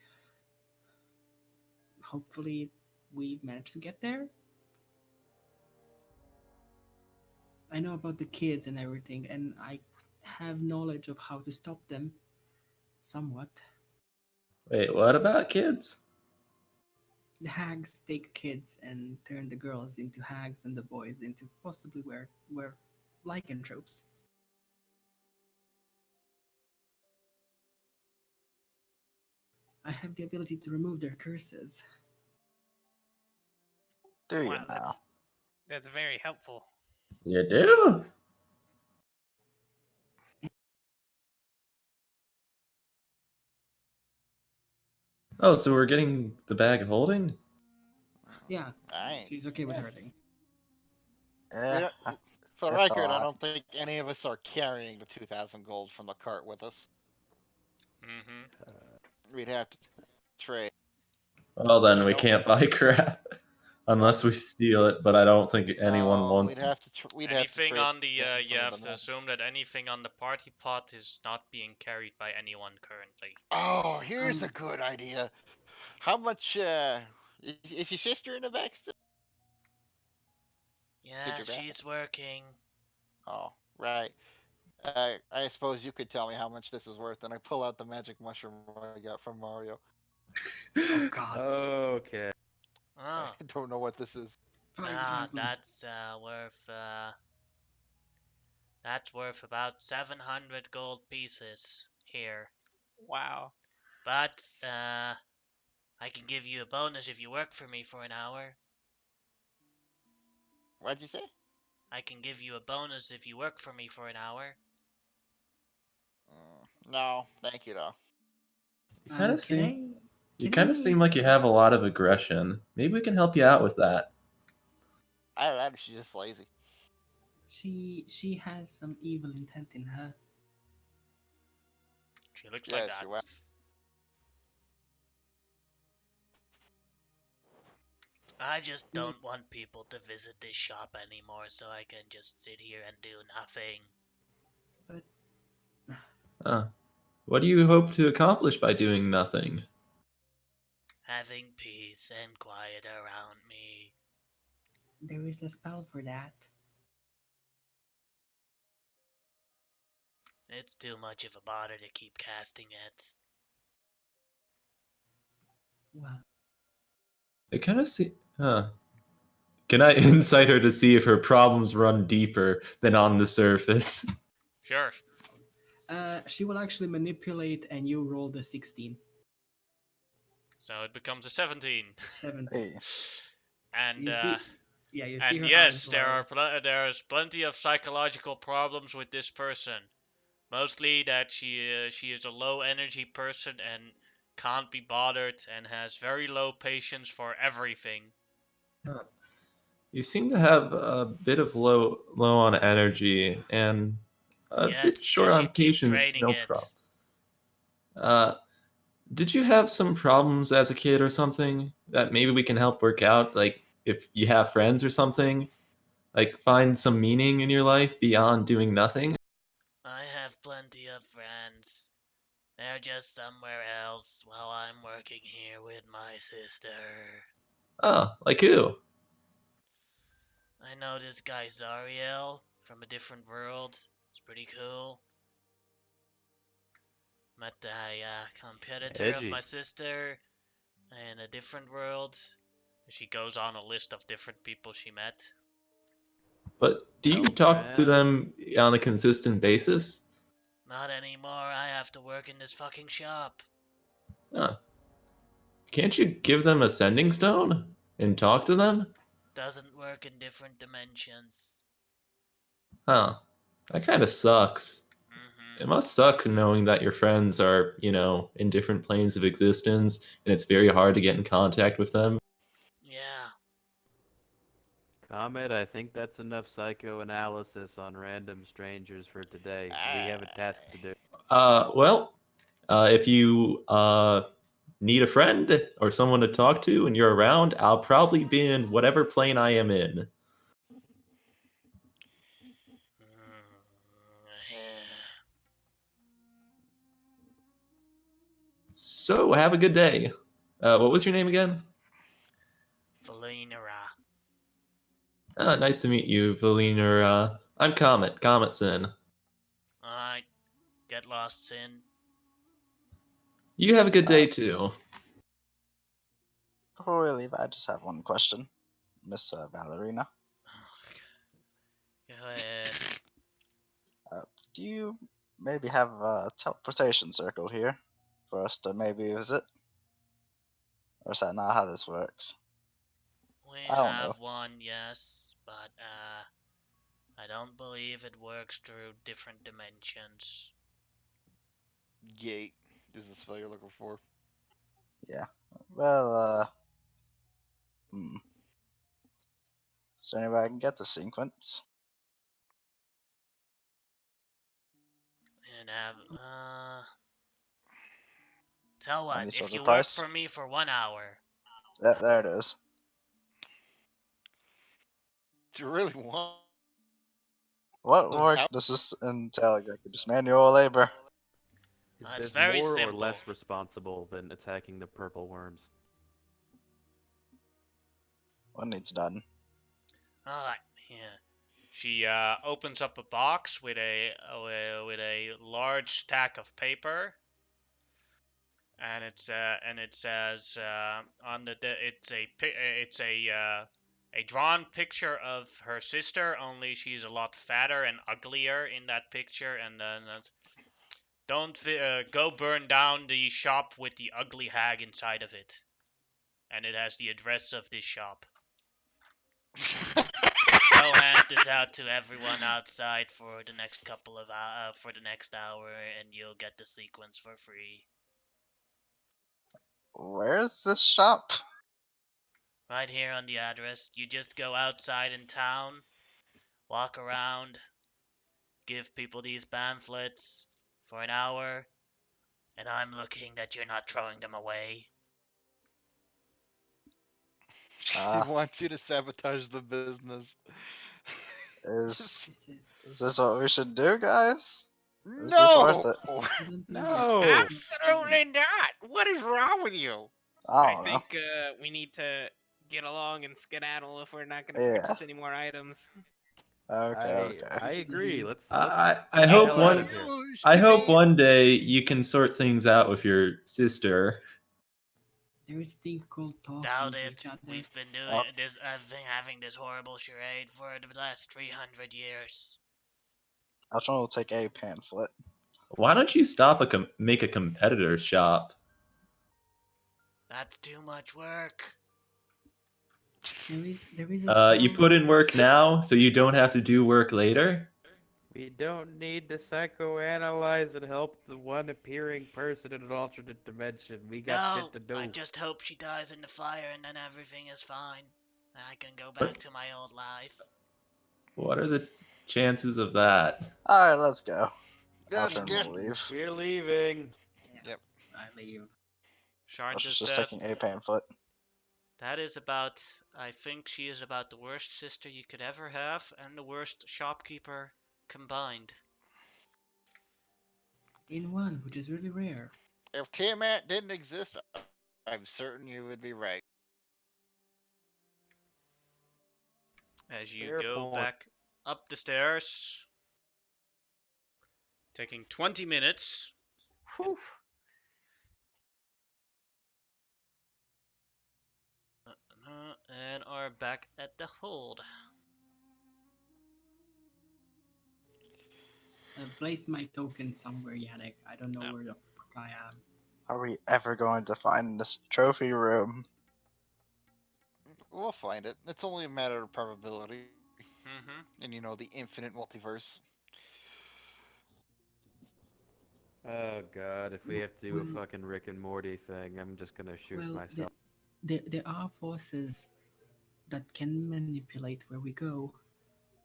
Hopefully, we manage to get there. I know about the kids and everything, and I have knowledge of how to stop them, somewhat. Wait, what about kids? The hags take kids and turn the girls into hags and the boys into possibly were lycanthropes. I have the ability to remove their curses. Do you Wow, now? that's very helpful. You do? Oh, so we're getting the bag of holding? Yeah, Alright. she's okay with everything. Yeah. For the That's a record, I lot. don't think any of us are carrying the 2,000 gold from the cart with us. Mm-hmm. We'd have to trade. Well, then I we don't- can't buy crap. unless we steal it, but I don't think anyone No, wants we'd to. have to. We'd have to Anything trade on the things you from have the to map. assume that anything on the party pot is not being carried by anyone currently. Oh, here's a Um, good idea. How much? Is your sister in the back still? Yeah, Your back? she's working. Oh, right. I suppose you could tell me how much this is worth, and I pull out the magic mushroom I got from Mario. oh god, Okay. Oh, I don't know what this is. 5,000. that's worth about 700 gold pieces here. Wow. But I can give you a bonus if you work for me for an hour. What'd you say? I can give you a bonus if you work for me for an hour. No, thank you though. You kind of Can seem. I? You Can kind of seem like you have a lot of aggression. Maybe we can help you out with that. I don't know. She's just lazy. She has some evil intent in her. She looks Yeah, like that. she will. I just don't want people to visit this shop anymore, so I can just sit here and do nothing. What do you hope to accomplish by doing nothing? Having peace and quiet around me. There is a spell for that. It's too much of a bother to keep casting it. Well, It kind of see. Huh. Can I insight her to see if her problems run deeper than on the surface? Sure. she will actually manipulate, and you roll the 16. So it becomes a 17. 7. Hey, And You see, yeah, you see and her yes, eyes there wide. are there's plenty of psychological problems with this person. Mostly that she is a low energy person and can't be bothered and has very low patience for everything. You seem to have a bit of low on energy and a bit Yes, short because you on keep patience. draining No it. problem. Did you have some problems as a kid or something that maybe we can help work out? Like if you have friends or something, like find some meaning in your life beyond doing nothing. I have plenty of friends. They're just somewhere else while I'm working here with my sister. Oh, like who? I know this guy Zariel from a different world. It's pretty cool. Met a competitor of Edgy. my sister in a different world. She goes on a list of different people she met. But do you Oh, talk to man. them on a consistent basis? Not anymore, I have to work in this fucking shop. Huh. Can't you give them a sending stone and talk to them? Doesn't work in different dimensions. Huh. That kind of sucks. It must suck knowing that your friends are, in different planes of existence and it's very hard to get in contact with them. Yeah. Comet, I think that's enough psychoanalysis on random strangers for today. We have a task to do. If you need a friend or someone to talk to and you're around, I'll probably be in whatever plane I am in. So, have a good day. What was your name again? Valinera. Nice to meet you, Valina. I'm Comet, Cometson. Alright. Get lost, Sin. You have a good day too. before we leave, I just have one question, Miss Valerina. Go ahead. Do you maybe have a teleportation circle here for us to maybe visit? Or is that not how this works? We I don't know. have one, yes, but I don't believe it works through different dimensions. Gate is the spell you're looking for. Yeah. Well, Is there any way I can get the sequence? And tell what, Any if sort you of work price? for me for 1 hour, There it is. you really want? What Oh, work how- does this entail exactly? Just manual labor? Is It's this very more or simple. less responsible than attacking the purple worms? What needs done? Alright, yeah. She opens up a box with a large stack of paper, and it says on it's a drawn picture of her sister, only she's a lot fatter and uglier in that picture, and then don't go burn down the shop with the ugly hag inside of it, and it has the address of this shop. Go hand this out to everyone outside for the next for the next hour, and you'll get the sequence for free. Where's the shop? Right here on the address. You just go outside in town, walk around, give people these pamphlets for an hour, and I'm looking that you're not throwing them away. She Ah. wants you to sabotage the business. Is This is. is this what we should do, guys? Is this No! worth it? I don't think No! Absolutely not! What is wrong with you? I I don't know. think we need to get along and skedaddle if we're not going to Yeah. purchase any more items. Okay, I okay. agree. Let's I get the hope hell one- out of here. I hope one day you can sort things out with your sister. there is a thing called talking Doubt to it. each other. We've been doing Oh. this. I've been having this horrible charade for the last 300 years. Altron will take a pamphlet. Why don't you stop make a competitor shop? That's too much work. There is a You spell- put in work now, so you don't have to do work later. We don't need to psychoanalyze and help the one appearing person in an alternate dimension. We got No, shit to do. I just hope she dies in the fire and then everything is fine. And I can go back to my old life. What are the chances of that? Alright, let's go. Good, Altron good. will leave. We're leaving. Yep. I leave. Sharn Altron's just just says, taking a pamphlet. that is about, I think she is about the worst sister you could ever have and the worst shopkeeper combined. In one, which is really rare. If Tiamat didn't exist, I'm certain you would be right. As you Fair go point. back up the stairs, taking 20 minutes. Whew. And are back at the hold. Place my token somewhere, Yannick. I don't know Oh. where the fuck I am. Are we ever going to find this trophy room? We'll find it. It's only a matter of probability. Mm-hmm. And you know, the infinite multiverse. Oh god, if we have to do a Well- fucking Rick and Morty thing, I'm just gonna shoot Well, myself. there are forces that can manipulate where we go,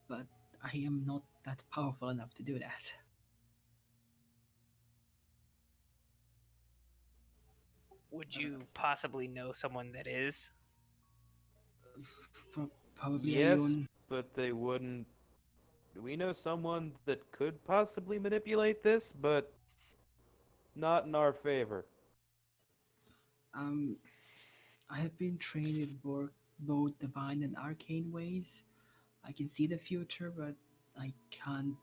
but I am not that powerful enough to do that. Would you possibly know someone that is? Probably Yes, Ayun. but they wouldn't. We know someone that could possibly manipulate this, but not in our favor. I have been trained in both divine and arcane ways. I can see the future, but I can't.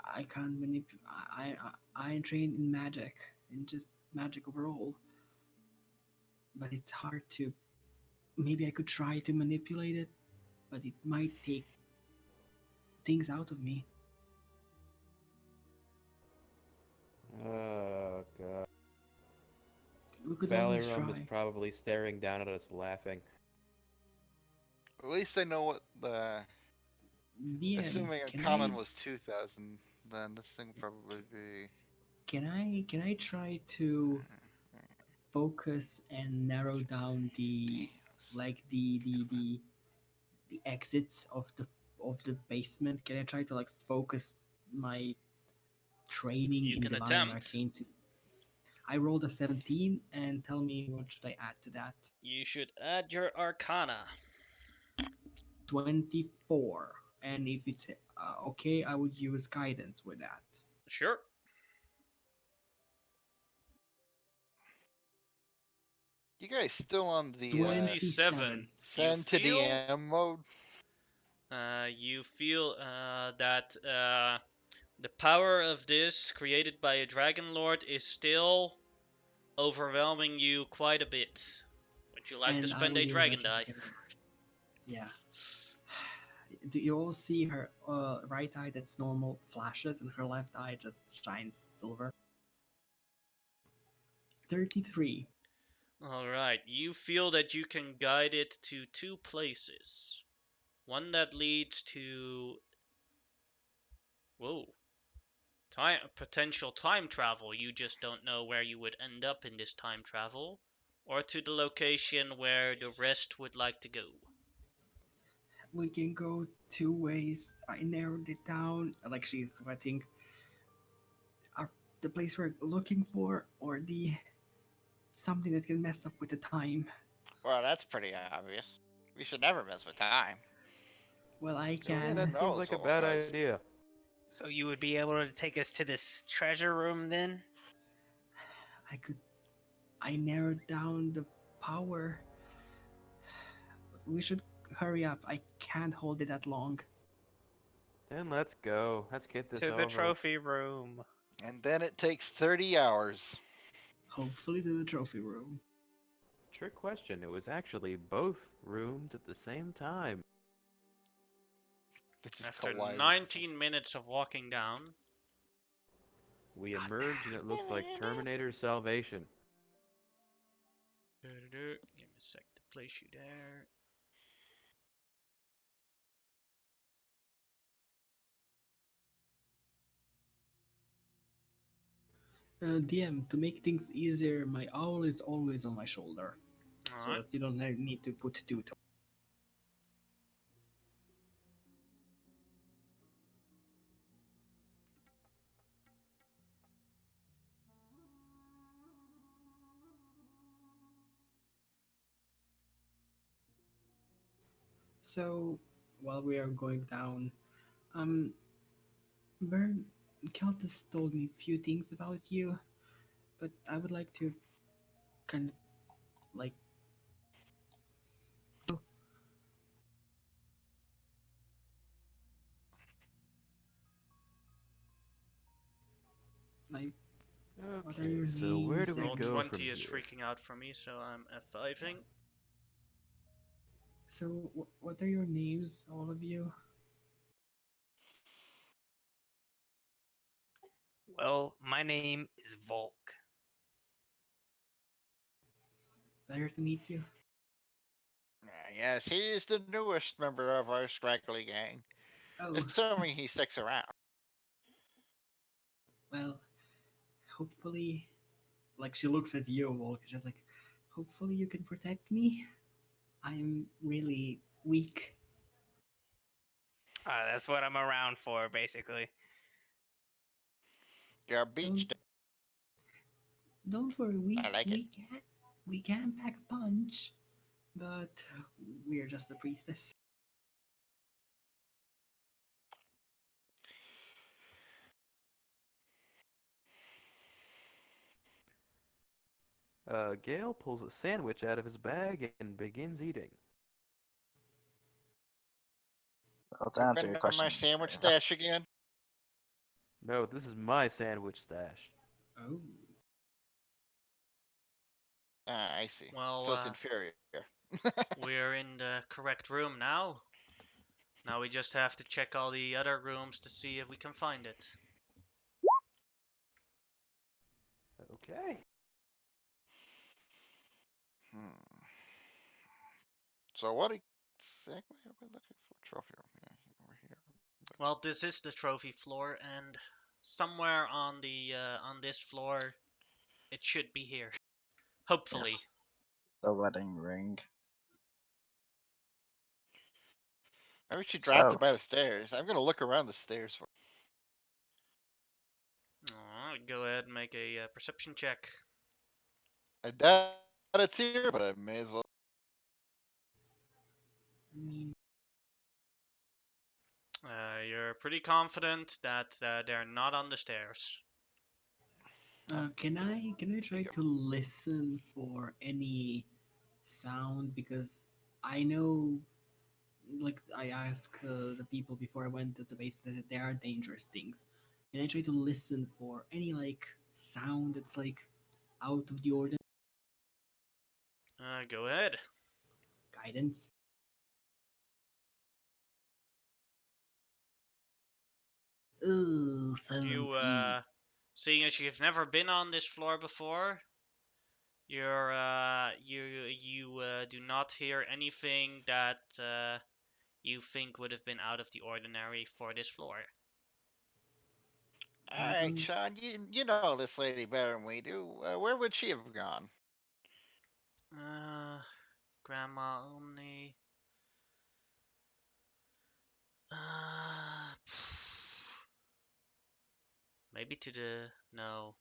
I can't manipulate. I am trained in magic, and just magic overall. But it's hard to. Maybe I could try to manipulate it, but it might take things out of me. Oh god. We could always Valerum is try. probably staring down at us laughing. At least I know what the. Yeah, Assuming a can common I- was 2,000, then this thing would probably be. Can I try to focus and narrow down the the exits of the basement? Can I try to like focus my training You in can divine and attempt. arcane to I rolled a 17 and tell me what should I add to that. You should add your Arcana. 24. And if it's okay, I would use guidance with that. Sure. You guys still on the 27. send to DM mode? You feel that the power of this created by a Dragon Lord is still overwhelming you quite a bit. Would you like to And I spend will a use dragon that die? to get it. Yeah. Do you all see her right eye that's normal flashes and her left eye just shines silver? 33. Alright, you feel that you can guide it to two places. One that leads to... Whoa. Potential time travel. You just don't know where you would end up in this time travel. Or to the location where the rest would like to go. We can go two ways. I narrowed it down. Like she's sweating. The place we're looking for, or the something that can mess up with the time. Well, that's pretty obvious. We should never mess with time. Well, I Oh, yeah, can. that seems Those like a old bad guys. idea. So you would be able to take us to this treasure room then? I narrowed down the power. We should hurry up. I can't hold it that long. Then let's go. Let's get this To over the with. trophy room. And then it takes 30 hours. Hopefully to the trophy room. Trick question. It was actually both rooms at the same time. They just After collided. 19 minutes of walking down, We emerge and it looks like Terminator Salvation. give me a sec to place you there. DM, to make things easier, my owl is always on my shoulder. So Alright. that you don't need to put two to. So, while we are going down, Bern, Keltis told me a few things about you, but I would like to kind of like. Like, what are Okay, your so where names do we Roll and- go 20 from is here? freaking out for me, so I'm F5ing. So, what are your names, all of you? Well, my name is Volk. Pleasure to meet you. Yes, he is the newest member of our scraggly gang. Oh, Assuming he sticks around. well, hopefully, like she looks at you, Volk, just like, hopefully you can protect me. I'm really weak. That's what I'm around for, basically. You're a beach. Don't worry, I like it. we can pack a punch, but we're just a priestess. Gale pulls a sandwich out of his bag and begins eating. Well, to answer Been your on question, my sandwich stash again? No, this is my sandwich stash. Oh, Ah, I see. Well, So it's inferior. we're in the correct room now. Now we just have to check all the other rooms to see if we can find it. Okay. Hmm. So what exactly are we looking for? Trophy room. Yeah, over here. Well, this is the trophy floor, and somewhere on this floor, it should be here. Hopefully. yes, the wedding ring. Maybe she dropped So, it by the stairs. I'm gonna look around the stairs for. Go ahead and make a perception check. I doubt it's here, but I may as well. I mean, You're pretty confident that they're not on the stairs. Can I try Yep. to listen for any sound, because I know, like I asked the people before I went to the basement, they said there are dangerous things. Can I try to listen for any like sound that's like out of the ordinary? Go ahead. Guidance. Ooh, You 17. seeing as you've never been on this floor before, you do not hear anything that you think would have been out of the ordinary for this floor. All right, Um, Sean, you know this lady better than we do. Where would she have gone? Grandma only. Uh, maybe to the no.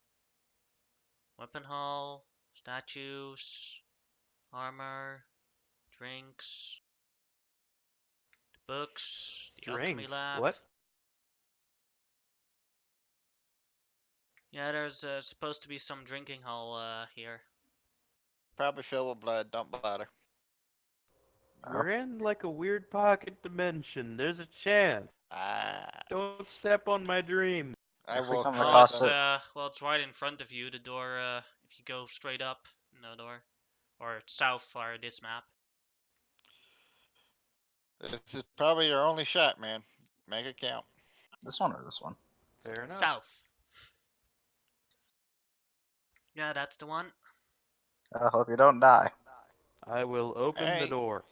Weapon hall, statues, armor, drinks, books, the alchemy Drinks. lab. What? Yeah, there's supposed to be some drinking hall here. Probably filled with blood. Don't bother. We're in like a weird pocket dimension. There's a chance. Ah, Don't step on my dream. I If we will come Well, correct across it's them. it, well, it's right in front of you. The door. If you go straight up, no door, or south for this map. This is probably your only shot, man. Make it count. this one or this one? Fair enough. South. Yeah, that's the one. I hope you don't die. I will open the Alright. door.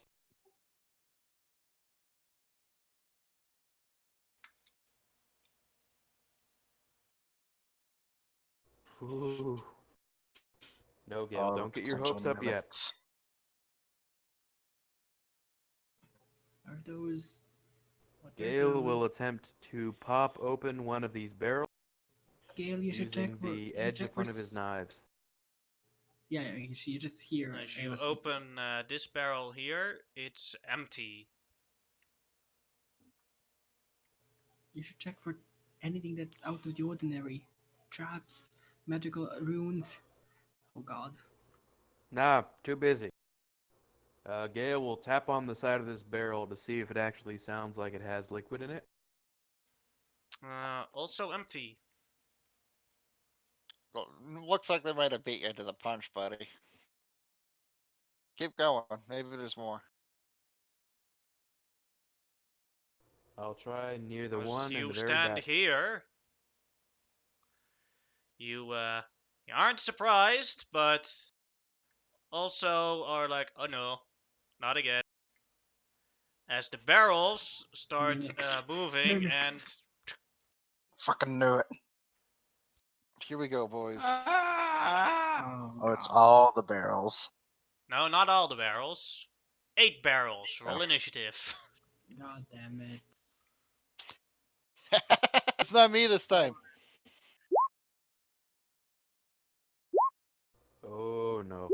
Ooh. No, Gale, All the don't get your potential hopes up yet. mimics. are those? What are Gale those? will attempt to pop open one of these barrels Gale, you should check using for. the you should edge check of for one of his knives. Yeah, you just hear. As you open this barrel here, it's empty. You should check for anything that's out of the ordinary. Traps, magical runes. Oh god. Nah, too busy. Gale will tap on the side of this barrel to see if it actually sounds like it has liquid in it. Also empty. Well, looks like they might have beat you to the punch, buddy. Keep going. Maybe there's more. I'll try near the As one in you the very stand back. here, you aren't surprised, but also are like, oh no, not again. As the barrels start Mimics. moving Mimics. and Fucking knew it. Here we go, boys. Oh, it's God. all the barrels. no, not all the barrels. 8 barrels. Roll Oh. initiative. God damn it. It's not me this time. Oh no.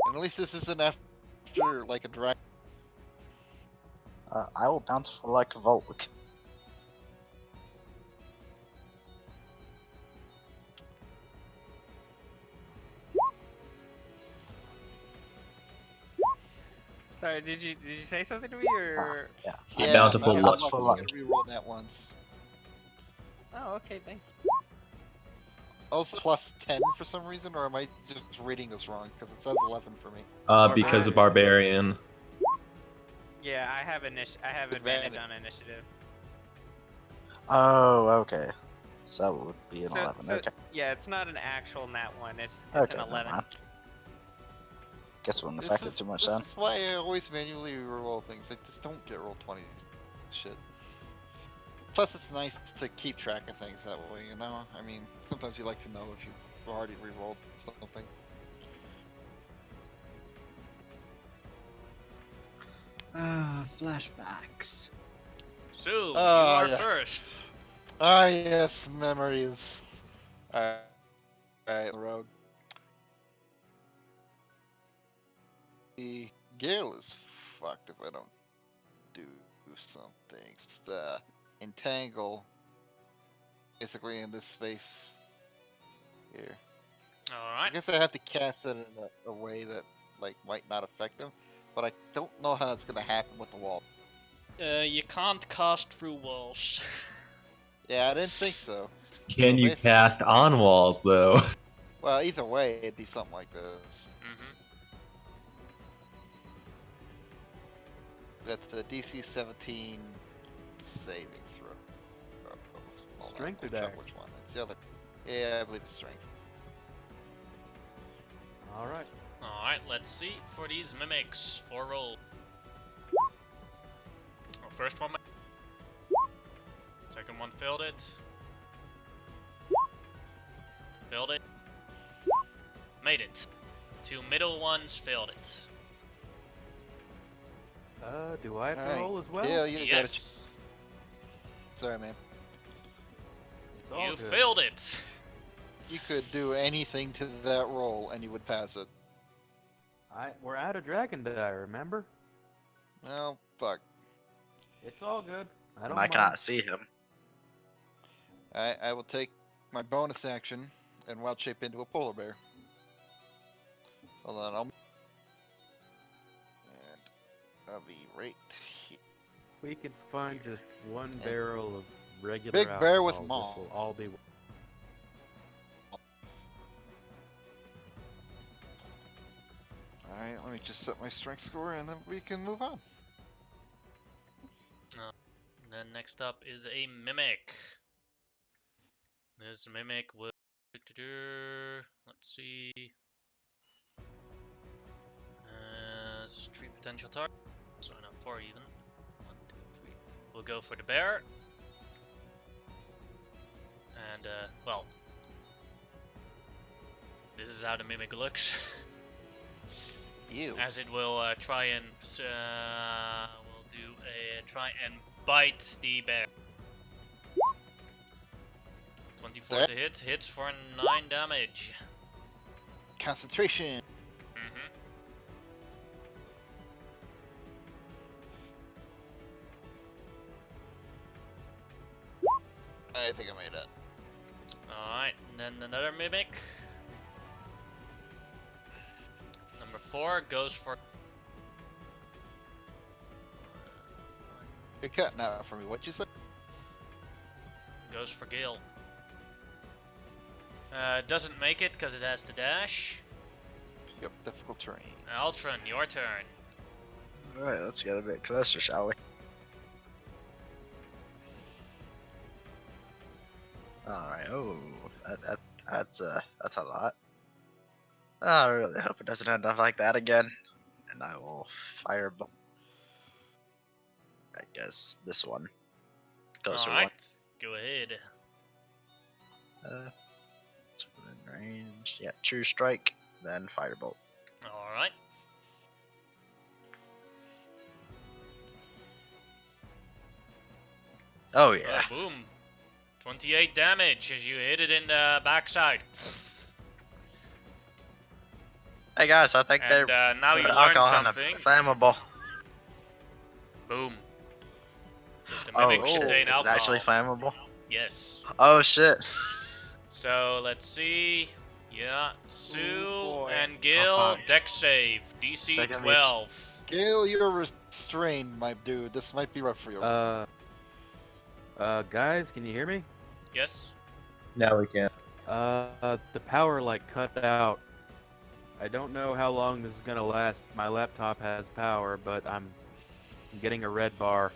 And at least this isn't after like a drag. I will bounce for like Volk. Sorry, did you say something to me or? Yeah. Yeah, bountiful I luck. was about to reroll that once. Oh, okay, thank you. Also plus 10 for some reason, or am I just reading this wrong? Because it says 11 for me. Because of barbarian. Yeah, I have advantage on initiative. Oh, okay. So it would be an 11. Okay. Yeah, it's not an actual nat one. It's Okay, an never 11. mind. Guess it wouldn't This affect is, it too much this then. is why I always manually reroll things. I just don't get roll 20s. Shit. Plus, it's nice to keep track of things that way, you know? I mean, sometimes you like to know if you've already rerolled something. Flashbacks. So, you Ah, are yes. first. Ah, yes, memories. Alright, the road. The Gale is fucked if I don't do something. Just, entangle. Basically in this space. Here. I Alright. guess I have to cast it in a way that like might not affect them, but I don't know how that's gonna happen with the wall. You can't cast through walls. Yeah, I didn't think so. Can So you basically- cast on walls though? Well, either way, it'd be something like this. Mm-hmm. That's the DC 17 saving throw. Hold on, Strength or let me check dagger? Which one? It's the other. Yeah, I believe it's strength. All right. Alright, let's see for these mimics. 4 roll. Oh, first one. Second one failed it. Failed it. Made it. 2 middle ones failed it. Do I have to Alright, roll as well? Yeah, you got it. Yes. Sorry, man. It's all You good. failed it. You could do anything to that roll and you would pass it. We're out of dragon die, remember? Well, fuck. It's all good. I don't And I mind. cannot see him. I will take my bonus action and wild shape into a polar bear. Hold on, and I'll be right here. We can find just one barrel of regular Big bear with alcohol. maw. This will all be. Alright, let me just set my strength score and then we can move on. And then next up is a mimic. This mimic will. Let's see. 3 potential targets. So not 4 even. 1, 2, 3. We'll go for the bear. And well, this is how the mimic looks. You. As it will try and will do a try and bite the bear. 24 That- to hit, hits for 9 damage. Concentration. Mm-hmm. I think I made it. Alright, and then another mimic. Number 4 goes for. You're cutting out for me. What'd you say? Goes for Gale. Doesn't make it because it has to dash. Yep, difficult terrain. Altron, your turn. Alright, let's get a bit closer, shall we? Alright, oh, that's a lot. I really hope it doesn't end up like that again. And I will fireball. I guess this one goes for one. Alright, go ahead. It's within range. Yeah, true strike, then firebolt. Alright. Oh yeah. Boom. 28 damage as you hit it in the backside. Hey guys, I think And they're now you put learned alcohol in a something. flammable. Boom. Does the Oh mimic shit! contain Is it alcohol? actually flammable? Yes. Oh shit! So let's see. Yeah, Sue boy. and Gil, fuck. deck save, DC Second reach. 12. Gale, you're restrained, my dude. This might be rough for you. Guys, can you hear me? Yes. Now we can. The power like cut out. I don't know how long this is gonna last. My laptop has power, but I'm getting a red bar.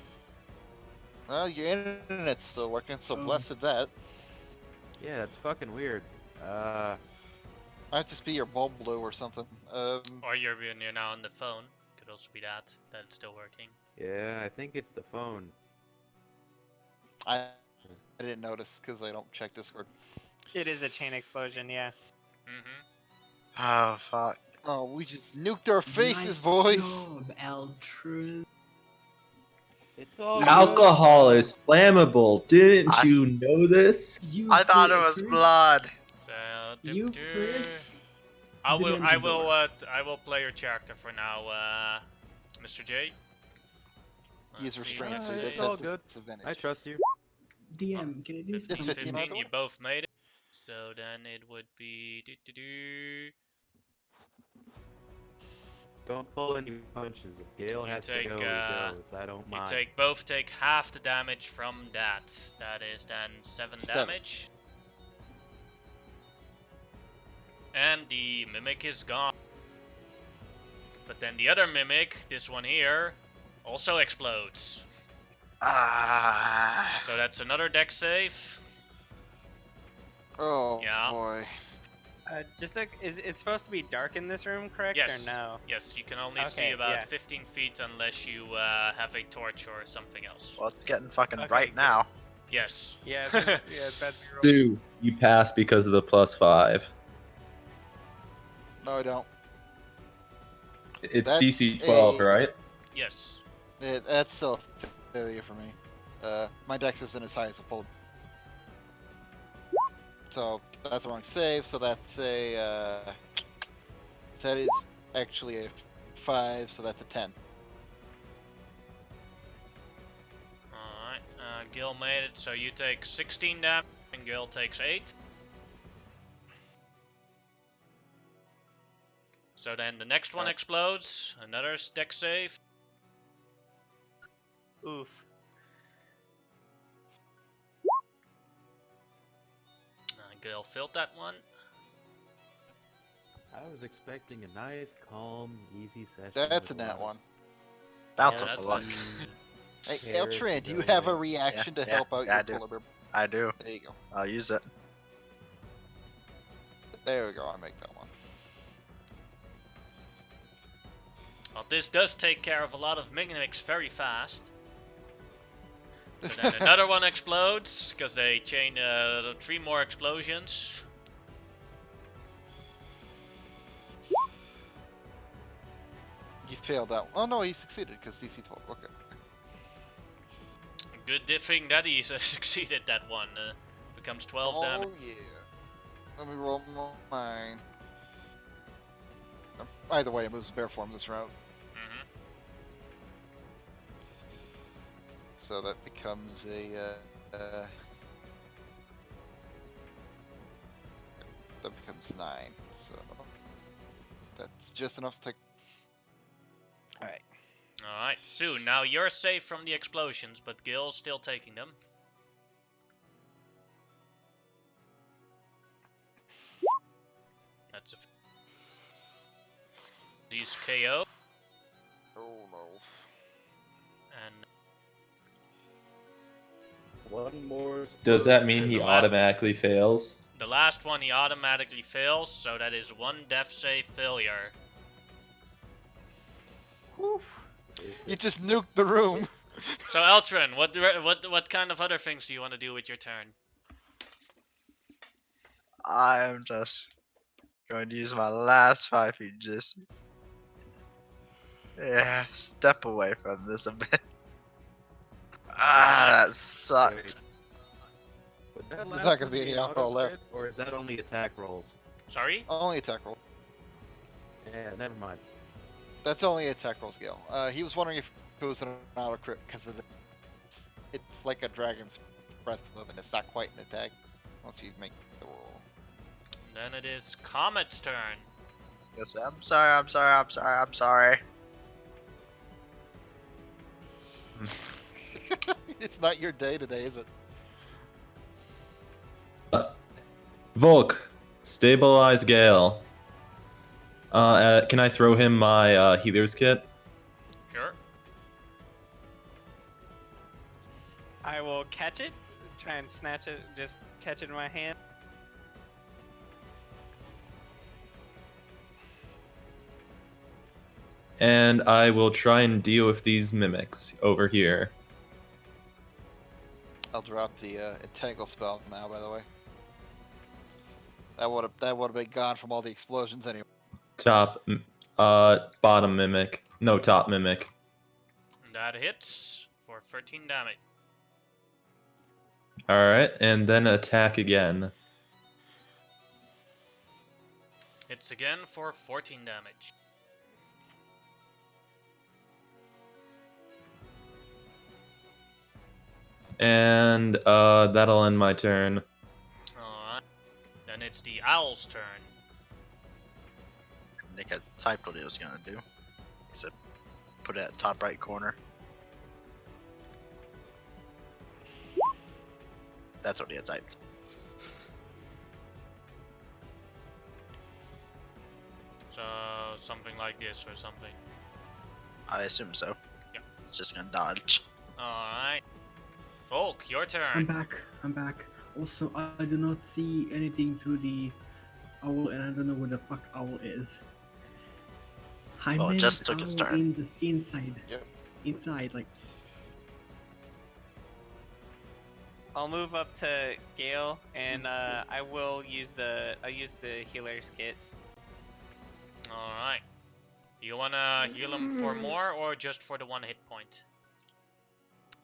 Well, your internet's still working, so Oh. blessed at that. Yeah, that's fucking weird. Might just be your bulb blue or something. Or you're now on the phone. Could also be that it's still working. Yeah, I think it's the phone. I didn't notice because I don't check Discord. It is a chain explosion, yeah. Mm-hmm. Oh fuck! Oh, we just nuked our faces, Nice boys. job, Eltron. It's all Alcohol is flammable. Didn't I- you know this? You I thought it first. was blood. So You first. I the will Mentor. I will play your character for now, Mr. J. He's Let's see, restrained, so he it's does all have good. disadvantage. I trust you. DM, can I do 15, It's something? 15, by the way. you both made it. So then it would be. Don't pull any punches. If Gale You has to take, go, he goes. I don't You mind. both take half the damage from that. That is then 7 7. damage. And the mimic is gone. But then the other mimic, this one here, also explodes. Ah. So that's another dex save. Oh Yeah. boy. Just like, is it supposed to be dark in this room, correct? Yes. Or no? Yes, you can only see Okay, about yeah. 15 feet unless you have a torch or something else. Well, it's getting fucking Okay, bright good. now. Yes. Yeah, it's about to be real. Stu, you pass because of the +5. No, I don't. It's That's DC 12, a- right? Yes. That's still a failure for me. My dex isn't as high as a pull. So that's the wrong save. So that's a. That is actually a 5. So that's a 10. Alright. Gil made it, so you take 16 damage, and Gil takes 8. So then the next one explodes. Another dex save. Oof. Gil filled that one. I was expecting a nice, calm, easy session. That's a with nat lot one. Bounce Yeah, of that's- luck. Hey, care to Eltran, do you go have a in. reaction to Yeah, help out yeah, I your do. polar bear? I do. There you go. I'll use it. There we go. I make that one. Well, this does take care of a lot of mimics very fast. So then another one explodes, because they chain 3 more explosions. You failed that one. Oh no, he succeeded because DC 12. Okay. Good thing that he succeeded that one. Becomes 12 Oh damage. yeah. Let me roll mine. Either way, it moves bear form this round. Mhm. So that becomes a. That becomes 9. So that's just enough to. Alright. Alright, soon. Now you're safe from the explosions, but Gil's still taking them. That's a. He's KO. Oh no. And One more. Does that mean he The last- automatically fails? the last one he automatically fails, so that is 1 death save failure. You just nuked the room. So Eltran, what kind of other things do you want to do with your turn? I'm just going to use my last 5 feet. Just step away from this a bit. Ah, that sucked. Would that There's last not gonna one be any an alcohol auto left. crit, or is that only attack rolls? Sorry? Only attack roll. Yeah, never mind. That's only attack roll scale. He was wondering if it was an auto crit because of the. It's like a dragon's breath move, and it's not quite an attack once you make the roll. Then it is Comet's turn. Yes, I'm sorry. It's not your day today, is it? Volk, stabilize Gale. Can I throw him my healer's kit? Sure. I will catch it, try and snatch it, just catch it in my hand. And I will try and deal with these mimics over here. I'll drop the entangle spell now. By the way, that would have been gone from all the explosions anyway. Bottom mimic. No, top mimic. That hits for 13 damage. Alright, and then attack again. Hits again for 14 damage. And that'll end my turn. Alright. Then it's the owl's turn. Nick had typed what he was gonna do. He said, put it at top right corner. That's what he had typed. So something like this or something. I assume so. Yep. It's just gonna dodge. Alright. Volk, your I'm turn. back. I'm back. Also, I do not see anything through the owl, and I don't know where the fuck owl is. I Oh, it meant just took its owl turn. in the inside. Yep. Inside, like. I'll move up to Gale, and I will use the healer's kit. Alright. Do you wanna heal him for more or just for the 1 hit point?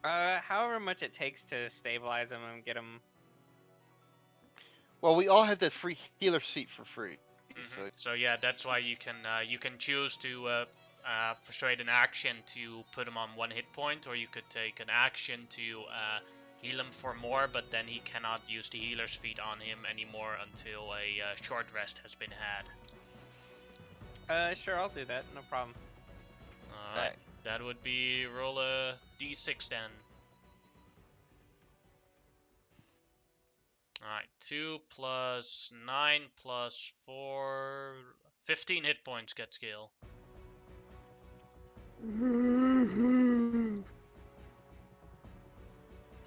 However much it takes to stabilize him and get him. Well, we all had that free healer seat for free. So So yeah, that's why you can choose to persuade an action to put him on 1 hit point, or you could take an action to heal him for more, but then he cannot use the healer's feat on him anymore until a short rest has been had. Sure, I'll do that. No problem. Alright, Alright. that would be roll a d6 then. Alright, 2 plus 9 plus 4... 15 hit points gets Gale.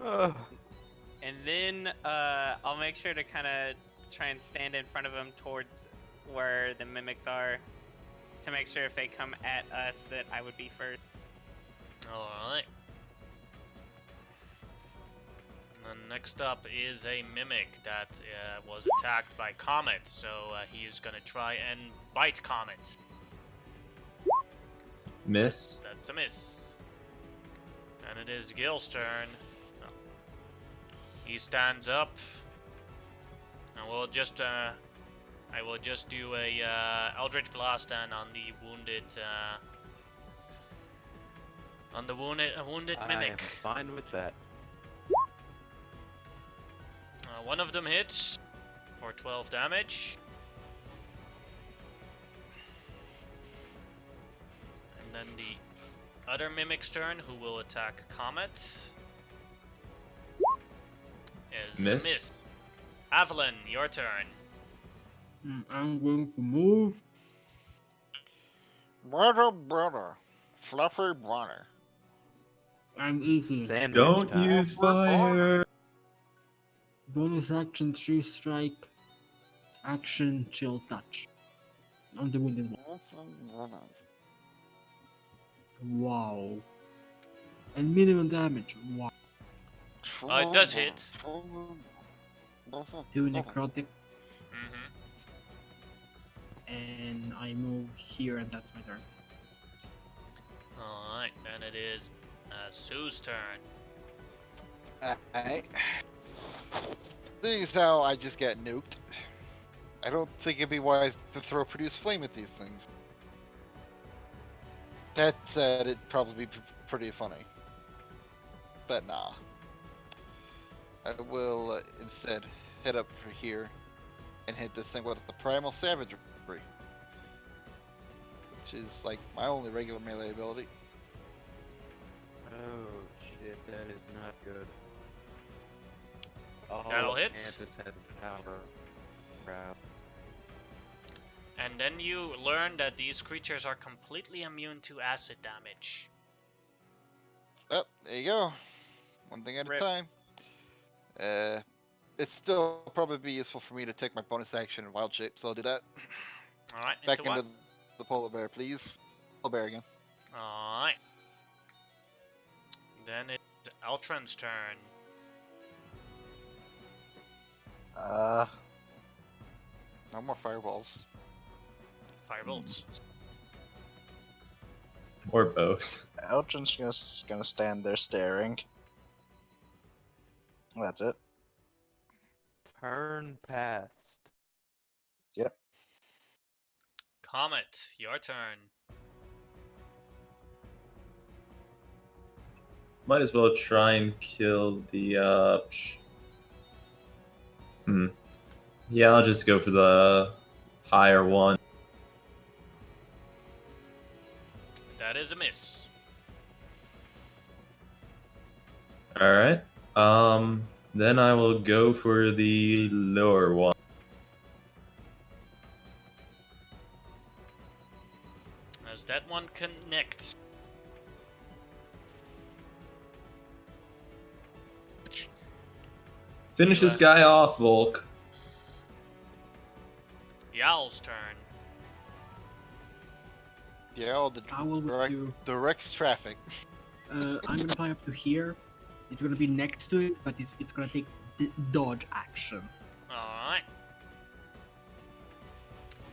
Ugh. And then I'll make sure to kind of try and stand in front of him towards where the mimics are, to make sure if they come at us that I would be first. Alright. And then next up is a mimic that was attacked by Comet, so he is gonna try and bite Comet. Miss. That's a miss. And it is Gil's turn. Oh. He stands up. And we'll just I will just do a Eldritch Blast then on the wounded wounded I am mimic. fine with that. One of them hits for 12 damage. And then the other mimic's turn, who will attack Comet, is Miss. miss. Avalon, your turn. I'm going to move. brother, fluffy brother. I'm easy. Sandwich Don't time. use fire. Bonus action, true strike. Action, chill touch. On the wounded one. Wow. And minimum damage. Wow. It does hit. 2 necrotic, Mm-hmm. and I move here, and that's my turn. Alright, then it is Sue's turn. Alright. Seeing as how I just got nuked, I don't think it'd be wise to throw Produce Flame at these things. That said, it'd probably be pretty funny. But nah. I will instead head up for here and hit this thing with the Primal Savagery. Which is like my only regular melee ability. Oh shit, that is not good. Oh, That'll hit. Mantis has a power. Crap. And then you learn that these creatures are completely immune to acid damage. Oh, there you go. One thing at a Rip. time. It's still probably be useful for me to take my bonus action in wild shape, so I'll do that. Alright, Back into into what? the polar bear, please. Polar bear again. Alright. Then it's Eltron's turn. No more fireballs. Firebolts. Or both. Eldrin's just gonna stand there staring. That's it. Turn past. Comet, your turn. might as well try and kill the. Yeah, I'll just go for the higher one. That is a miss. All right. Then I will go for the lower one. As that one connects. Finish this guy off, Volk. The owl's turn. Yeah, all the Owl with direct, you. directs traffic. I'm gonna fly up to here. It's gonna be next to it, but it's gonna take dodge action. Alright.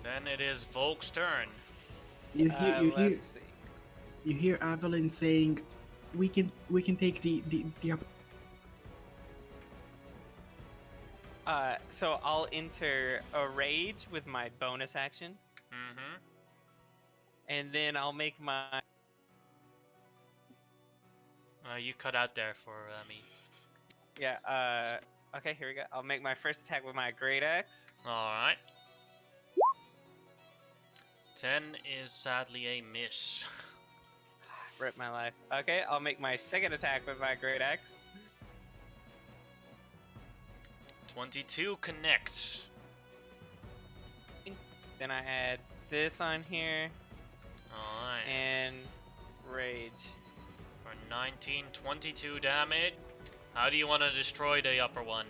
Then it is Volk's turn. You hear Let's see. you hear Evelyn saying, "We can take the upper." So I'll enter a rage with my bonus action, Mm-hmm. and then I'll make my. You cut out there for me. Yeah. Okay. Here we go. I'll make my first attack with my great axe. Alright. 10 is sadly a miss. Rip my life. Okay. I'll make my second attack with my great axe. 22 connects. Then I add this on here Alright. and rage. For 19, 22 damage. How do you want to destroy the upper one?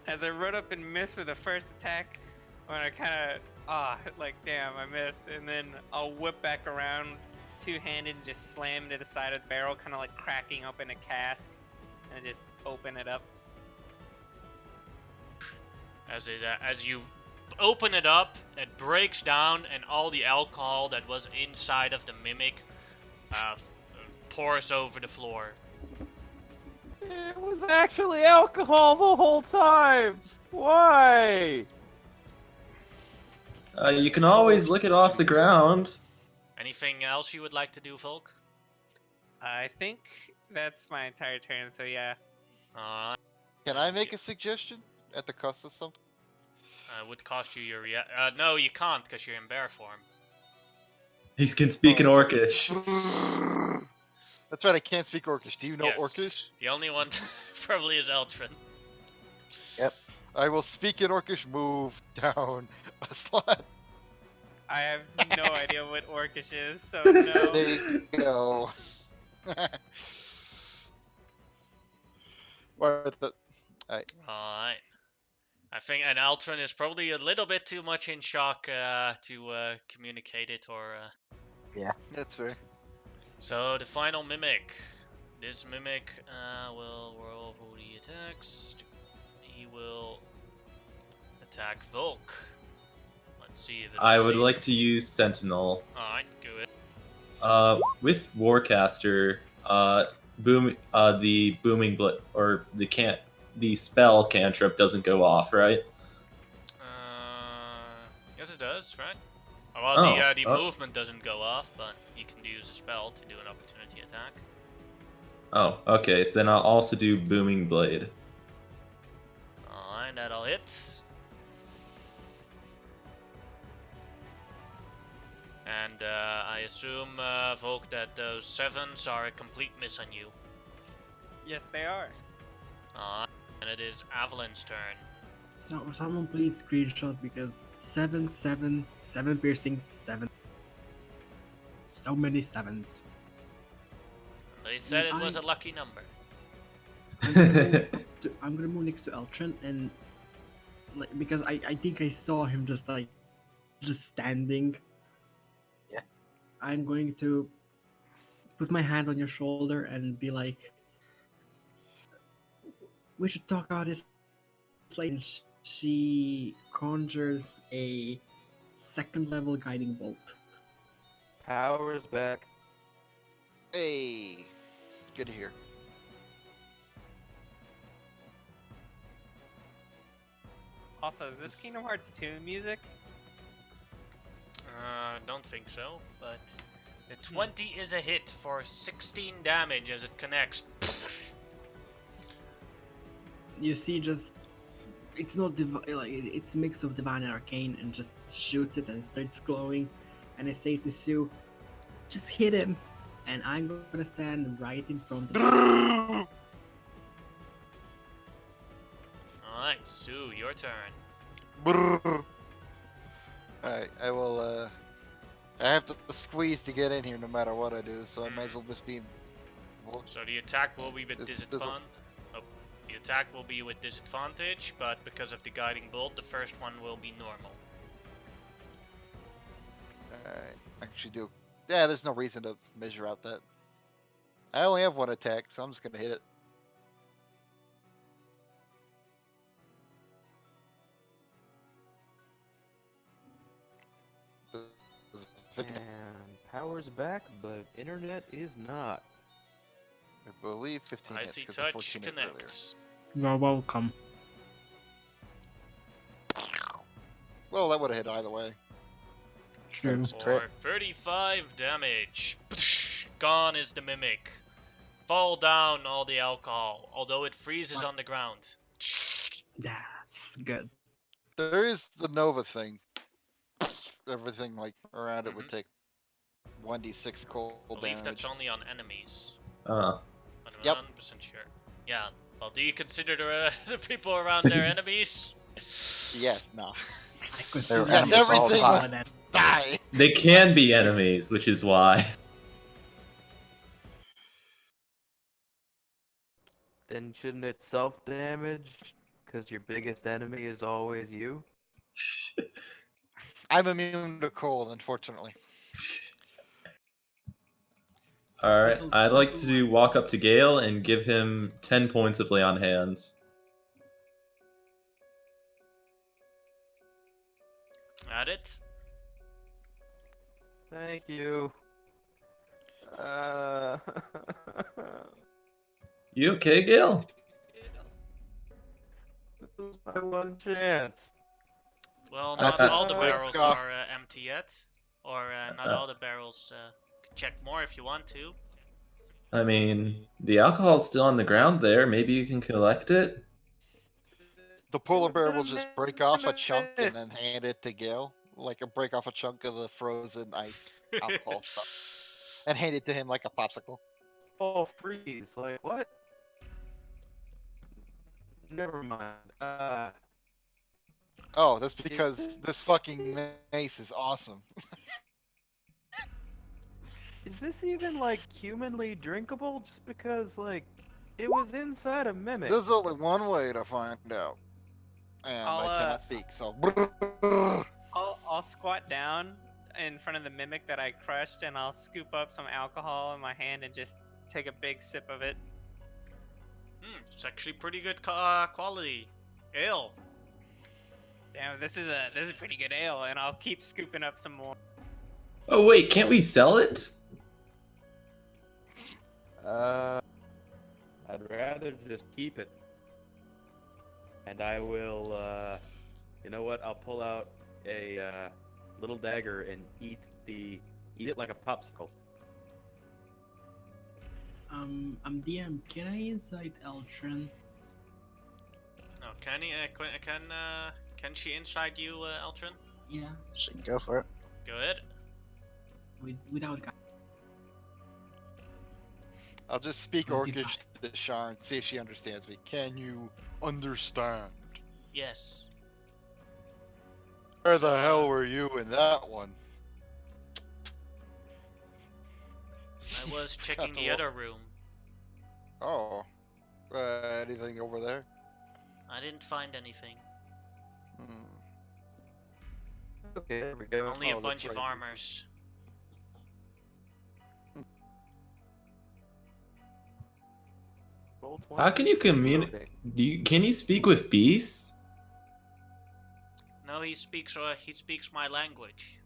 As I run up and miss for the first attack, when I kind of like damn, I missed, and then I'll whip back around two-handed and just slam into the side of the barrel, kind of like cracking open a cask, and just open it up. As you open it up, it breaks down, and all the alcohol that was inside of the mimic pours over the floor. It was actually alcohol the whole time. Why? You can always lick it off the ground. Anything else you would like to do, Volk? I think that's my entire turn. So yeah. Alright. Can I make a suggestion at the cost of something? Would cost you your no, you can't because you're in bear form. He can speak in Oh. Orcish. That's right, I can't speak Orcish. Do you know Yes. Orcish? The only one probably is Eltrin. I will speak in Orcish, move down a slot. I have no idea what Orcish is, so no. There you go. What the... Alright. I think an Eltrin is probably a little bit too much in shock to communicate it or... That's fair. So the final Mimic. This Mimic will roll for the attacks. He will attack Volk. Let's see if it I would succeeds. like to use Sentinel. Alright, do it. With Warcaster, the booming or the spell cantrip doesn't go off, right? Yes it does, right? Well, the Oh. movement doesn't go off, but you can use a spell to do an opportunity attack. Oh, okay. Then I'll also do Booming Blade. Alright, that'll hit. And I assume, Volk, that those 7s are a complete miss on you. Yes, they are. Alright, and it is Avalon's turn. So someone please screenshot because 7, 7, 7 piercing, 7. So many 7s. They said it was a lucky number. I'm gonna move next to Eltrin and because I think I saw him just standing. Yeah. I'm going to put my hand on your shoulder and be like, we should talk about this later. She conjures a 2nd level guiding bolt. Power's back. Hey, good to hear. Also, is this Kingdom Hearts 2 music? Don't think so, but The 20 is a hit for 16 damage as it connects. You see, just it's not like it's a mix of divine and arcane, and just shoots it and starts glowing. And I say to Sue, "Just hit him," and I'm gonna stand right in front of him. Alright, Sue, your turn. Alright, I will, I have to squeeze to get in here no matter what I do, so I might as well just be... So the attack will be with This- disadvantage. Oh, the attack will be with disadvantage, but because of the guiding bolt, the first one will be normal. Alright, actually do... Yeah, there's no reason to measure out that. I only have one attack, so I'm just gonna hit it. And power's back, but internet is not. I believe 15 hits, Icy 'cause the touch 14 hit earlier. connects. You're welcome. Well, that would have hit either way. True. That's For crit. 35 damage. Gone is the mimic. Fall down all the alcohol, although it freezes on the ground. That's good. There is the Nova thing. Everything like around it would take 1d6 cold I believe damage. that's only on enemies. Uh, But I'm Yep. not 100% sure. Yeah. Well, do you consider the people around there enemies? Yes, no. I consider They're enemies all the everything time. was- Die! they can be enemies, which is why. Then shouldn't it self-damage? Because your biggest enemy is always you? I'm immune to cold, unfortunately. Alright, I'd like to walk up to Gale and give him 10 points of lay on hands. At it. Thank you. You okay, Gale? This is my one chance. Well, That's not it. all the Wake barrels off. are empty yet. Or not all the barrels. Check more if you want to. I mean, the alcohol's still on the ground there. Maybe you can collect it? The polar bear will just break off a chunk and then hand it to Gale. Like a break off a chunk of the frozen ice alcohol stuff. And hand it to him like a popsicle. Oh, freeze. Like, what? Never mind. Oh, that's because this fucking mace is awesome. Is this even, like, humanly drinkable? Just because, like, it was inside a mimic. There's only one way to find out. And I'll, I cannot speak, so... I'll squat down in front of the mimic that I crushed, and I'll scoop up some alcohol in my hand and just take a big sip of it. It's actually pretty good quality. Ale. Damn, this is pretty good ale, and I'll keep scooping up some more. Oh, wait, can't we sell it? I'd rather just keep it. And I will, you know what? I'll pull out a little dagger and eat it like a popsicle. I'm DM. Can I incite Eltrin? Oh, can she inside you, Eltrin? Yeah, She can go for it. Go ahead. without guy. I'll just speak 25. Orcish to Sharon, see if she understands me. Can you understand? Yes. Where the hell were you in that one? I was checking That's a the lo- other room. Oh. Anything over there? I didn't find anything. Hmm. Okay, there we go. Only a Oh, bunch that's of right. armors. Roll How can you 20. communicate? Can you speak with beasts? No, he speaks my language.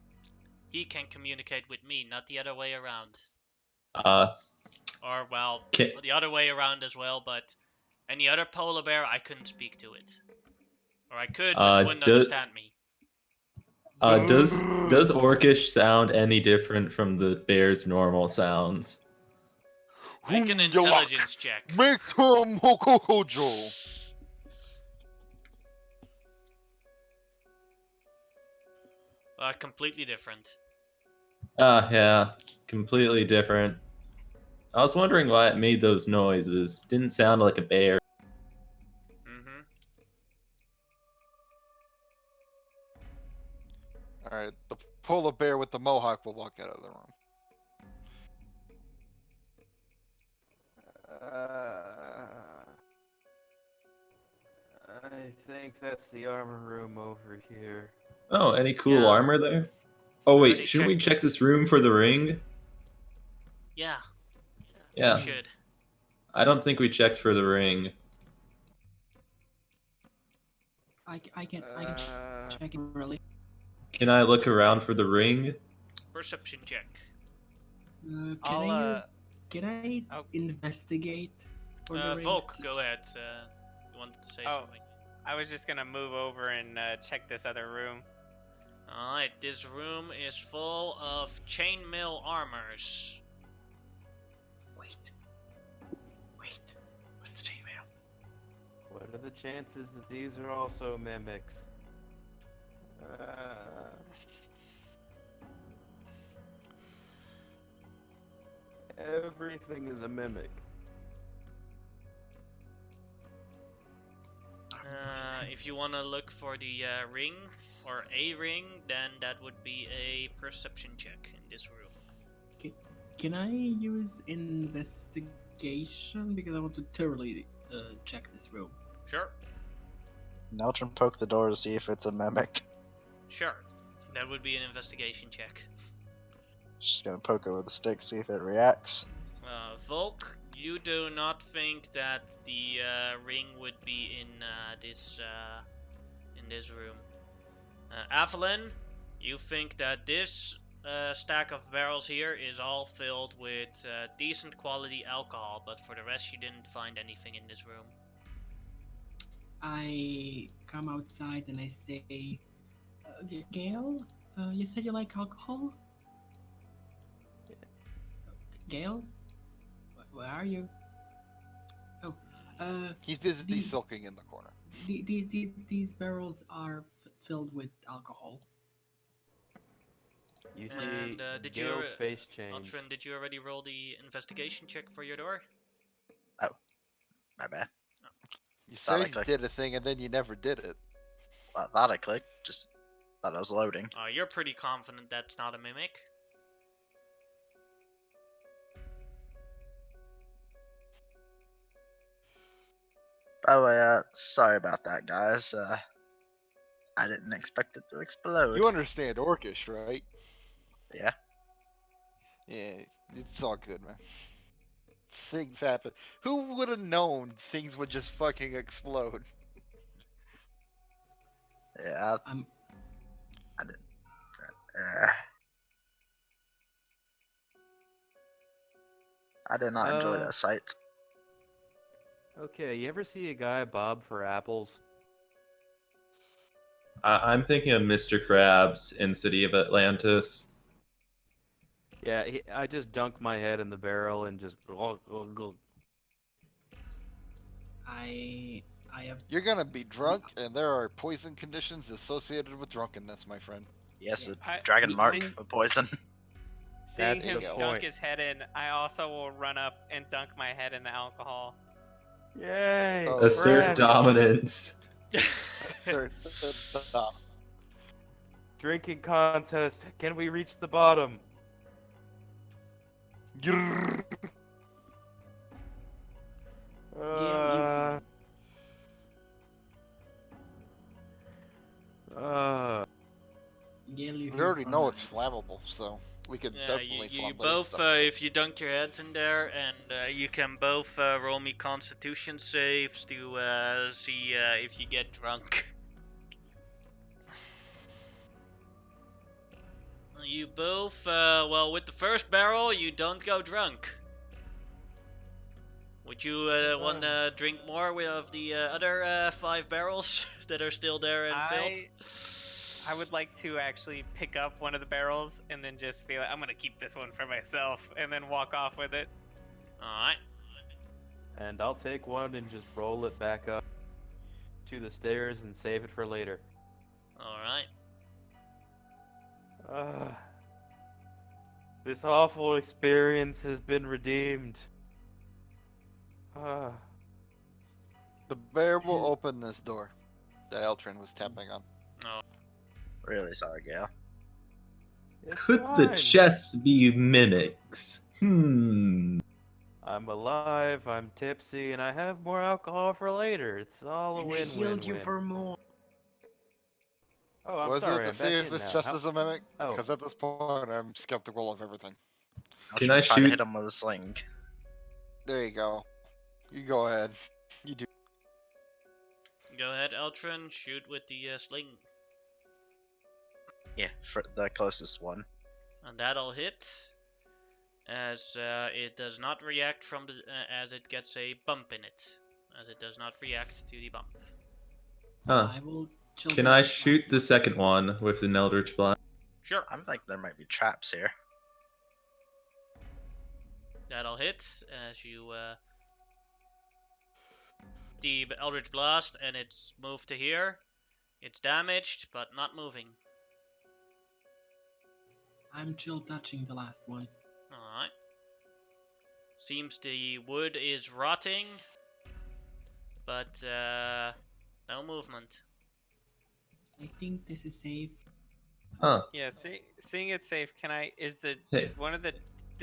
He can communicate with me, not the other way around. Or well, Can, the other way around as well, but any other polar bear I couldn't speak to it. Or I could, but it wouldn't does- understand me. Does Orcish sound any different from the bear's normal sounds? Make an Whom you like? intelligence check. Make him Hokohojo. Completely different. Yeah, completely different. I was wondering why it made those noises. Didn't sound like a bear. Mm-hmm. Alright, the polar bear with the mohawk will walk out of the room. I think that's the armor room over here. Oh, any cool Yeah. armor there? Oh Already wait, shouldn't we checked check it. this room for the ring? Yeah. Yeah. You should. I don't think we checked for the ring. I can check it really. Can I look around for the ring? Perception check. Can I Oh. investigate? For the ring? Volk, go ahead. You wanted to say Oh. something. I was just gonna move over and check this other room. Alright, this room is full of chainmail armors. Wait. What's the chainmail? What are the chances that these are also mimics? Everything is a mimic. If you want to look for the ring or a ring, then that would be a perception check in this room. Can I use investigation because I want to thoroughly check this room? Sure, Neltron poke the door to see if it's a mimic. sure. That would be an investigation check. Just gonna poke it with a stick, see if it reacts. Volk, you do not think that the ring would be in this room. Avalon, you think that this stack of barrels here is all filled with decent quality alcohol, but for the rest you didn't find anything in this room. I come outside and I say, Gail, you said you like alcohol? Gail? Where are you? Oh, He's busy The- sulking in the corner. these barrels are filled with alcohol. You see And, did you, Gale's face change. Altrin, did you already roll the investigation check for your door? My bad. You Thought I said you clicked. did a thing and then you never did it. I thought I clicked, just thought I was loading. You're pretty confident that's not a mimic. By the way, sorry about that, guys. I didn't expect it to explode. You understand Orcish, right? Yeah. Yeah, it's all good, man. Things happen. Who would have known things would just fucking explode? Yeah, I'm uh, I did not enjoy that sight. Okay, you ever see a guy bob for apples? I'm thinking of Mr. Krabs in City of Atlantis. Yeah, I just dunk my head in the barrel and just. I have You're gonna be drunk, and there are poison conditions associated with drunkenness, my friend. Yes, a I- dragon mark Seeing- of poison. Seeing That's him the dunk point. his head in, I also will run up and dunk my head in the alcohol. Yay! Oh, Assert Brad, dominance. Stop. Drinking contest. Can we reach the bottom? Grrr. Gail, you We already know it's flammable, so we could Yeah, definitely you flame both, stuff. if you dunk your heads in there, and you can both roll me constitution saves to see if you get drunk. You both, well, with the first barrel, you don't go drunk. Would you want to drink more of the other 5 barrels that are still there and filled? I would like to actually pick up one of the barrels and then just be like, I'm gonna keep this one for myself, and then walk off with it. Alright. And I'll take one and just roll it back up to the stairs and save it for later. Alright. This awful experience has been redeemed. The bear will open this door that Eltrin was tapping on. Really sorry, Gale. It's Could the fine. chests be mimics? I'm alive, I'm tipsy, and I have more alcohol for later. It's all a And I win-win-win. healed you for more. Oh, I'm Was sorry, it I'm to see back if in this now. just How- is a mimic? Oh. Because at this point, I'm skeptical of everything. Can try I to shoot- hit him with a sling? There you go. You go ahead. You do. Go ahead, Eltrin. Shoot with the sling. Yeah, for the closest one. And that'll hit. As it does not react from the as it gets a bump in it, as it does not react to the bump. Huh. I will chill Can with I this shoot last the one. second one with an Eldritch Blast? Sure, I'm like there might be traps here. that'll hit as you the Eldritch Blast, and it's moved to here. It's damaged, but not moving. I'm chill touching the last one. Alright. Seems the wood is rotting, but no movement. I think this is safe. Huh. Yeah, seeing it safe, can I? Is Hey. is one of the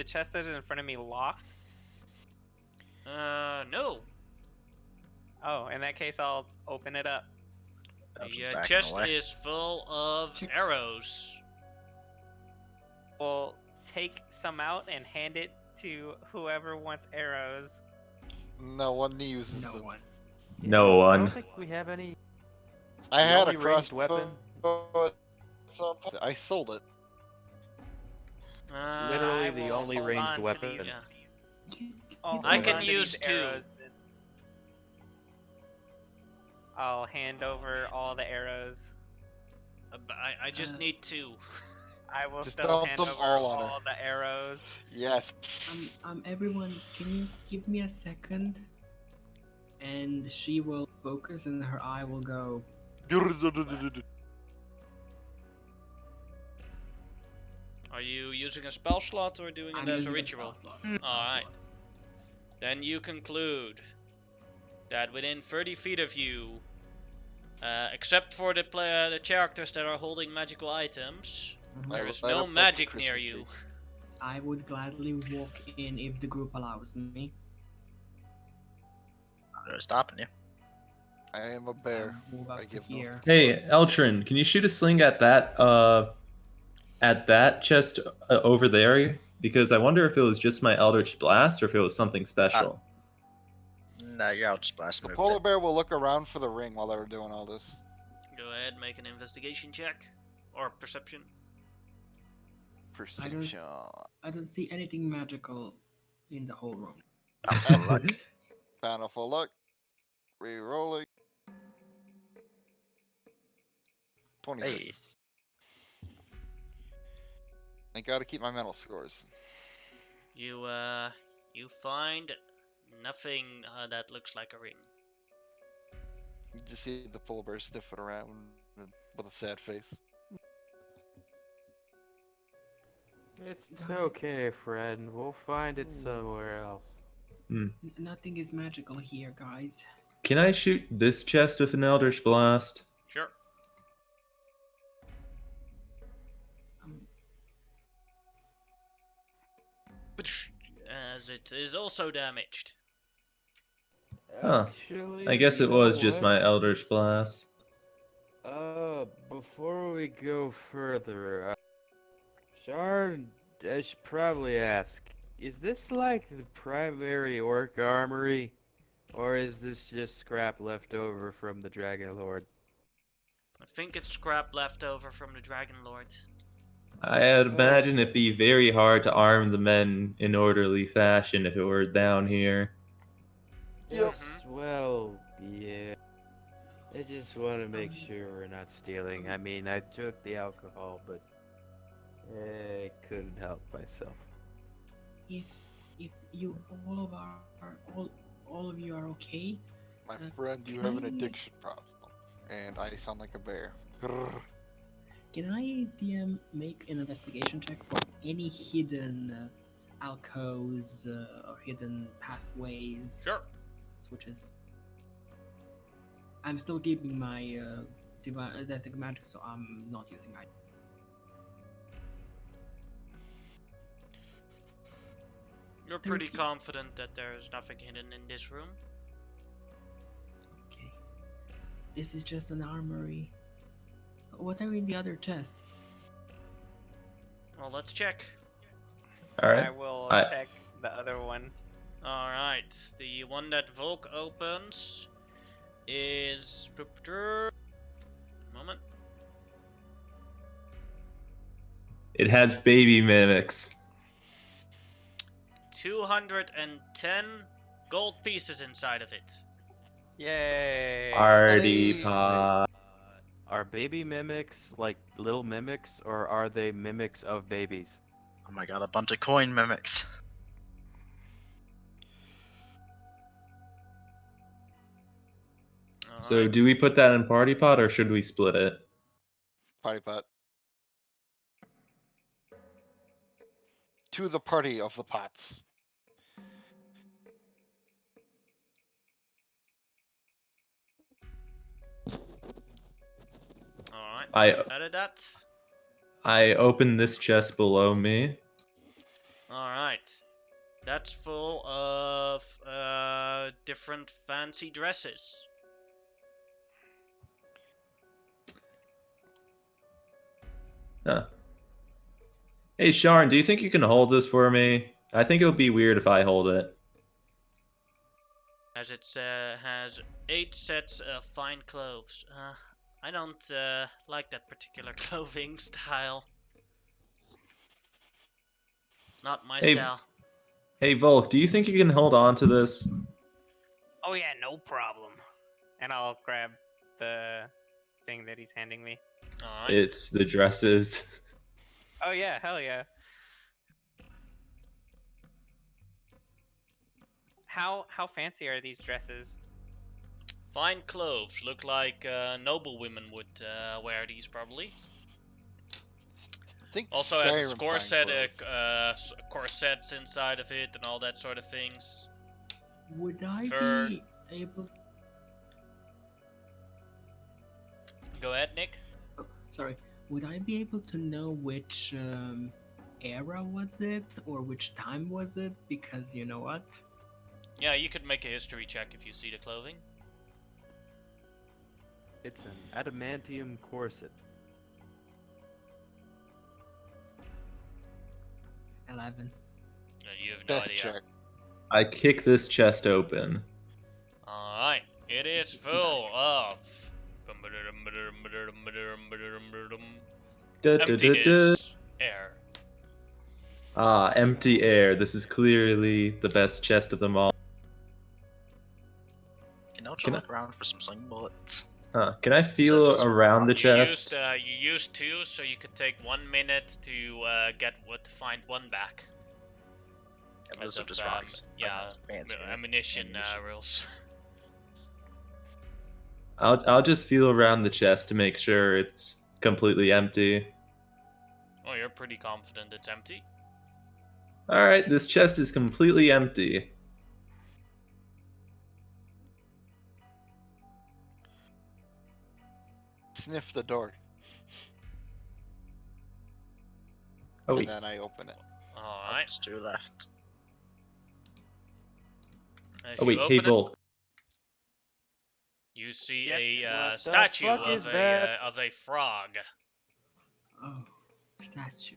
chests that is in front of me locked? No. Oh, in that case, I'll open it up. Elton's The backing chest away. is full of Check. arrows. We'll take some out and hand it to whoever wants arrows. No one uses No them. one. No I one. don't think we have any. I The had a only ranged crossbow weapon? at some point. I sold it. Literally I the will only hold ranged on to weapon. these- Yeah. I'll I hold can on to use these two. arrows then. I'll hand over all the arrows. I just Uh, need two. I will Just still dump hand them over all on her. all the arrows. Yes. Everyone, can you give me a second? And she will focus and her eye will go. Are you using a spell slot or doing I'm it as a using ritual? spell slot. Alright. Then you conclude that within 30 feet of you, except for the characters that are holding magical items, Mhm. there I is light no up like a magic near Christmas you. tree. I would gladly walk in if the group allows me. They're stopping you. I am a bear. I'll move I up to give no here. Hey, Eltrin, can you shoot a sling at that chest over there? Because I wonder if it was just my Eldritch Blast or if it was something special. No, you're out just blast The moved polar it. bear will look around for the ring while they were doing all this. Go ahead, make an investigation check. Or perception. Perception. I don't see anything magical in the whole room. Bountiful luck. Bountiful luck. Rerolling. 26. Hey. I gotta keep my mental scores. You find nothing that looks like a ring. You just see the polar bear sniffing around with a sad face. It's okay, friend. We'll find it somewhere else. Nothing is magical here, guys. Can I shoot this chest with an Eldritch Blast? Sure. As it is also damaged. Huh. Actually, I guess it you was know just what? my Eldritch Blast. Before we go further, Shard, I should probably ask, is this like the primary orc armory? Or is this just scrap left over from the Dragon Lord? I think it's scrap left over from the Dragon Lord. I'd imagine it'd be very hard to arm the men in orderly fashion if it were down here. Yep. Well, yeah. just want to make Um, sure we're not stealing. I mean, I took the alcohol, but I couldn't help myself. if you all of you are okay, My Uh, friend, you can have an I- addiction problem, and I sound like a bear. Grrr. can I DM make an investigation check for any hidden alcoves or hidden pathways, Sure. switches? I'm still keeping my detect magic, so I'm not using my. You're pretty 30. confident that there's nothing hidden in this room. Okay, this is just an armory. What are in the other chests? Well, let's check. All right. I will I- check the other one. Alright, the one that Volk opens is. Moment. It has baby mimics. 210 gold pieces inside of it. Yay! Party Buddy. pop. Are baby mimics like little mimics, or are they mimics of babies? Oh my god, a bunch of coin mimics. So Alright. do we put that in party pot or should we split it? Party pot. To the party of the pots. Alright. I Added that. I open this chest below me. Alright. That's full of different fancy dresses. Huh. Hey Sharn, do you think you can hold this for me? I think it would be weird if I hold it. As it has 8 sets of fine clothes. I don't like that particular clothing style. Not my Hey, style. Hey Volk, do you think you can hold on to this? Oh yeah, no problem. And I'll grab the thing that he's handing me. Alright. It's the dresses. Oh yeah, hell yeah. How fancy are these dresses? Fine clothes. Look like noble women would wear these probably. I think Also has a Skyrim fine corset, clothes. corsets inside of it and all that sort of things. Would I Fur. be able? Go ahead, Nick. Oh, sorry. Would I be able to know which era was it or which time was it? Because you know what? Yeah, you could make a history check if you see the clothing. It's an adamantium corset. 11. You have no Chest idea. check. I kick this chest open. Alright, it is See full that. of Da, da, da, da. emptiness, air. Ah, empty air. This is clearly the best chest of them all. Can you Can I- look around for some sling bullets? Huh. Can I So feel just around the rocks? chest? You used 2, so you could take 1 minute to to find 1 back. Yeah, those As are of, just rocks. They're yeah, not fancy, right? ammunition Ammunition. rules. I'll just feel around the chest to make sure it's completely empty. Oh, you're pretty confident it's empty. All right, this chest is completely empty. Sniff the door, Oh and wait, then I open it. Alright. Just 2 left. As oh you wait, hey open it, Volk. you see Yes, a what the statue fuck is of that? of a frog. Oh, statue.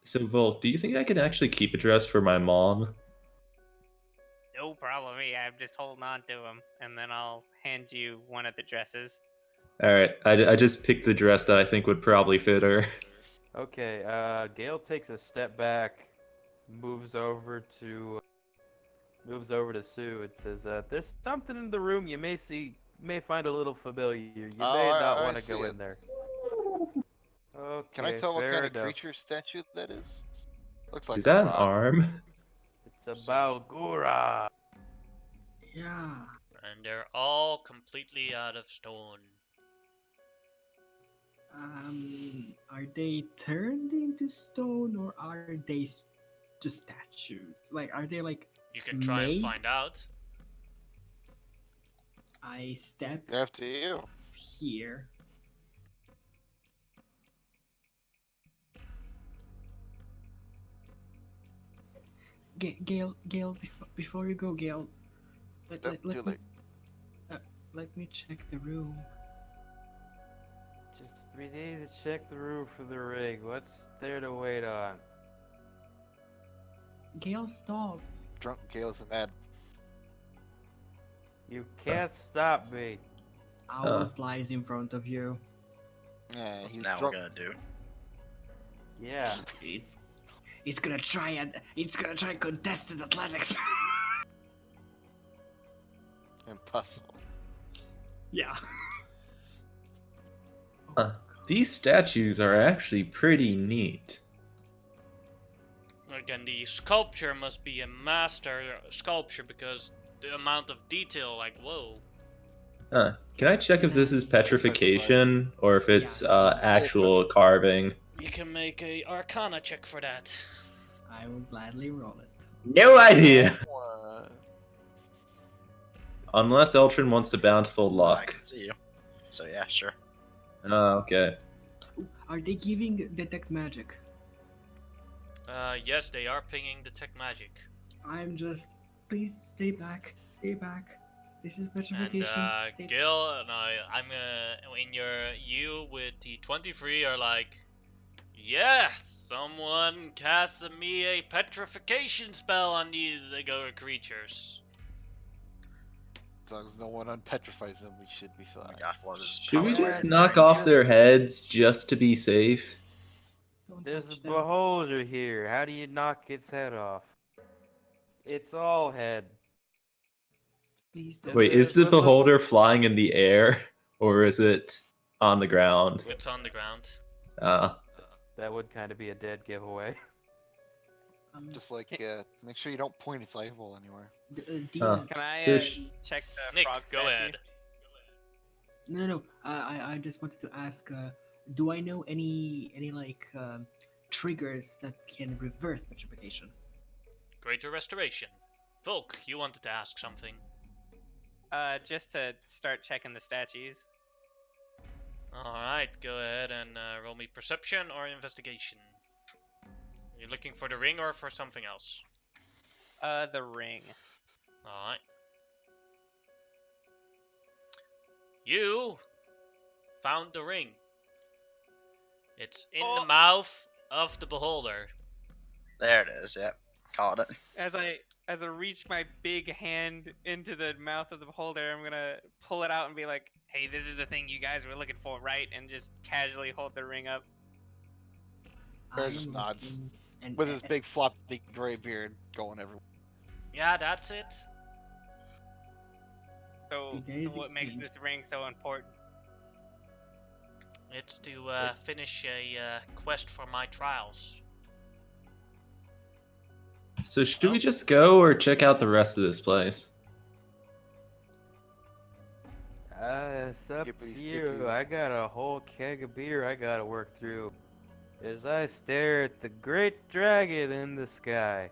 So Volk, do you think I can actually keep a dress for my mom? No problem. I'm just holding on to him, and then I'll hand you one of the dresses. All right, I just picked the dress that I think would probably fit her. Okay, Gale takes a step back, moves over to moves over to Sue and says, "There's something in the room you may find a little familiar. You Oh, may not I want to see go it. in there." Okay, Can I tell what fair kind of enough. creature statue that is? Looks like Is a that an rock. arm? It's a Balgura. Yeah. And they're all completely out of stone. Are they turned into stone or are they just statues? Like, are they like You can try and made? find out. I step After you. here. Gale, before you go, Gale, let, Yep, let, too let, me, late. let me check the room. Just we need to check the room for the ring. What's there to wait on? Gale, stop. Drunk Gale's mad. You can't stop me. Owl flies in front of you. Yeah, What's he's now drunk. we're gonna do? Yeah. It's gonna try contested athletics. Impossible. Yeah. These statues are actually pretty neat. Again, the sculpture must be a master sculpture because the amount of detail, like, whoa. Can I check if this is petrification or if it's actual carving? You can make a Arcana check for that. I will gladly roll it. No idea! What? Unless Eltrin wants to bountiful I luck. can see you. So yeah, sure. Oh, okay. Ooh, are they giving detect magic? Yes, they are pinging detect magic. I'm just. Please stay back. Stay back. This is And petrification. Stay Gil and I'm you with the 23 are like, yeah, someone casts me a petrification spell on these creatures. As long as no one unpetrifies them, we should be Oh fine. my gosh, one of those Should we power just word knock things. off their heads just to be safe? Don't There's a touch them. beholder here. How do you knock its head off? It's all head. Please don't. Wait, is the Let's look- beholder flying in the air or is it on the ground? It's on the ground. That would kind of be a dead giveaway. Just like, make sure you don't point its eyeball anywhere. DM. Can I So check the Nick, frog go statue? ahead. No. I just wanted to ask. Do I know any like triggers that can reverse petrification? Greater restoration. Volk, you wanted to ask something. Just to start checking the statues. Alright, go ahead and roll me perception or investigation. You're looking for the ring or for something else? The ring. Alright. You found the ring. It's in the mouth of the beholder. There it is. Yep, caught it. As I reach my big hand into the mouth of the beholder, I'm gonna pull it out and be like, "Hey, this is the thing you guys were looking for, right?" And just casually hold the ring up. Bear I just am nods. looking and- With his big floppy gray beard going everywhere. Yeah, that's it. So Okay, what makes this ring so important? It's to finish a quest for my trials. So should we just go or check out the rest of this place? It's up to Skippity, you. skippity. I got a whole keg of beer I gotta work through. As I stare at the great dragon in the sky.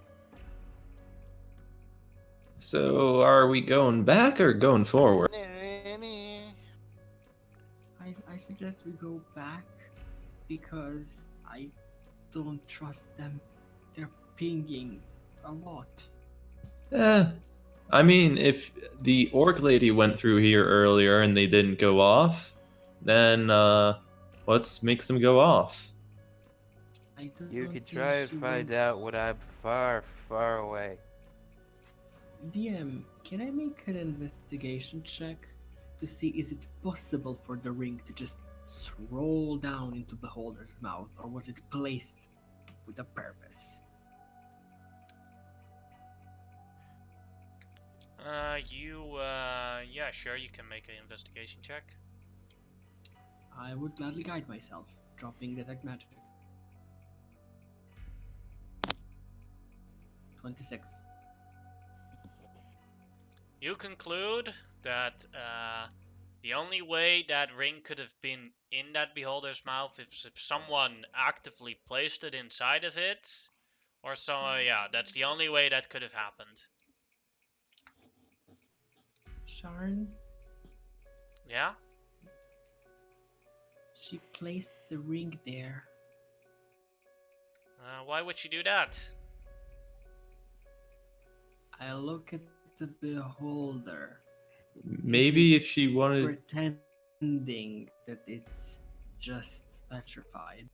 So are we going back or going forward? I suggest we go back because I don't trust them. They're pinging a lot. I mean, if the orc lady went through here earlier and they didn't go off, then what makes them go off? I don't You could think try and she find went- out when I'm far, far away. DM, can I make an investigation check to see is it possible for the ring to just roll down into Beholder's mouth, or was it placed with a purpose? Yeah, sure, you can make an investigation check. I would gladly guide myself, dropping detect magic. 26. You conclude that the only way that ring could have been in that beholder's mouth is if someone actively placed it inside of it, or so. Yeah, that's the only way that could have happened. Sharon, Yeah. she placed the ring there. Why would she do that? I look at the beholder, Maybe if she wanted. pretending that it's just petrified.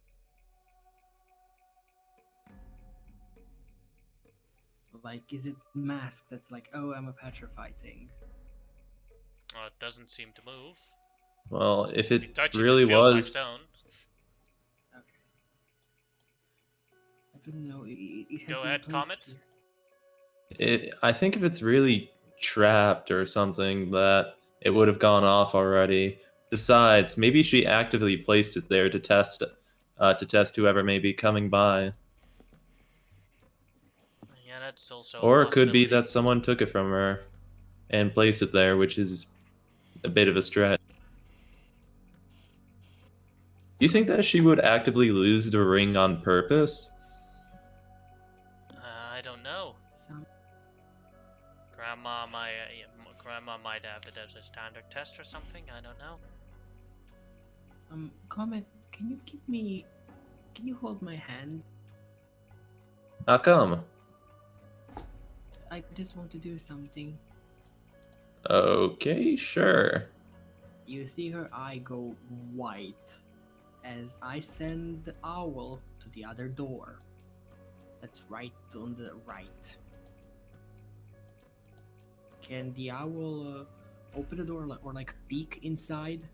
Like, is it masked that's like, oh, I'm a petrified thing? Well, it doesn't seem to move. Well, if If you it touch really it feels like was. stone. Okay. I don't know. It has Go been ahead, placed Comet. here. I think if it's really trapped or something, that it would have gone off already. Besides, maybe she actively placed it there to test whoever may be coming by. Yeah, that's also a Or it could be possibility. that someone took it from her and placed it there, which is a bit of a stretch. Do you think that she would actively lose the ring on purpose? I don't know. Some Grandma might have it as a standard test or something. I don't know. Comet, can you hold my hand? How come? I just want to do something. Okay, sure. You see her eye go white as I send the owl to the other door. That's right on the right. Can the owl open the door or like peek inside?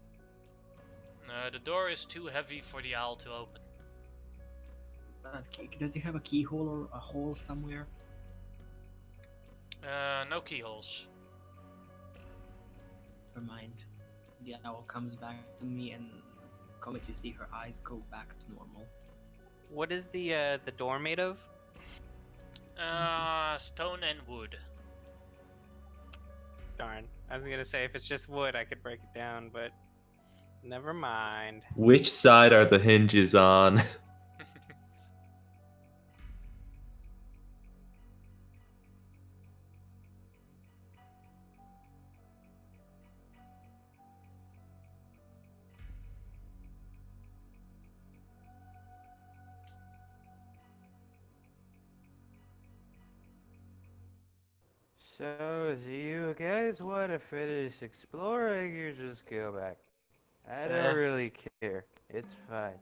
The door is too heavy for the owl to open. Does it have a keyhole or a hole somewhere? No keyholes. Never mind. The owl comes back to me and Comet, you see her eyes go back to normal. What is the door made of? Stone and wood. Darn. I was gonna say if it's just wood, I could break it down, but never mind. Which side are the hinges on? So, do you guys want to finish exploring or just go back? I don't Eh. really care. It's fine.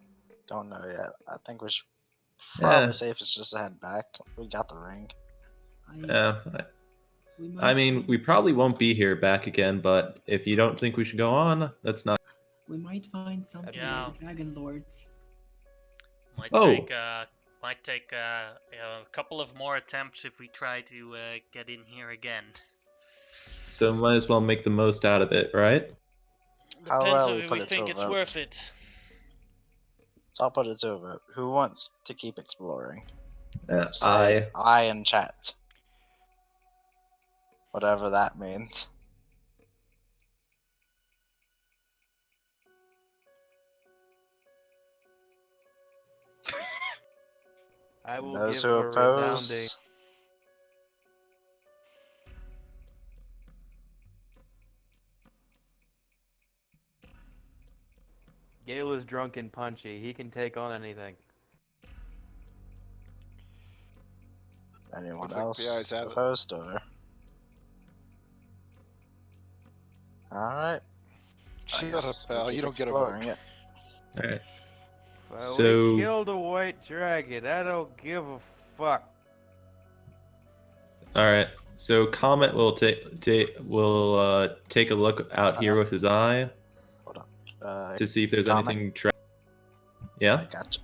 Don't know yet. I think we should Yeah. probably safest just to head back. We got the ring. I mean, we probably won't be here back again, but if you don't think we should go on, that's not. We might find something Yeah. with the Dragon Lords. Might Oh. take a couple of more attempts if we try to get in here again. So might as well make the most out of it, right? How Depends well we if put we it to think a it's vote. worth it. So I'll put it to a vote. Who wants to keep exploring? I. Say I in chat. Whatever that means. I will Those give who a resounding. oppose. Gale is drunk and punchy. He can take on anything. Anyone Looks like the else eyes have it. opposed or? Alright. Shut up, pal. You don't get a vote. It. Alright. Well, So- we killed a white dragon. I don't give a fuck. Alright. So Comet will take a look out here with his eye to see if there's Comet? anything Yeah? I gotcha.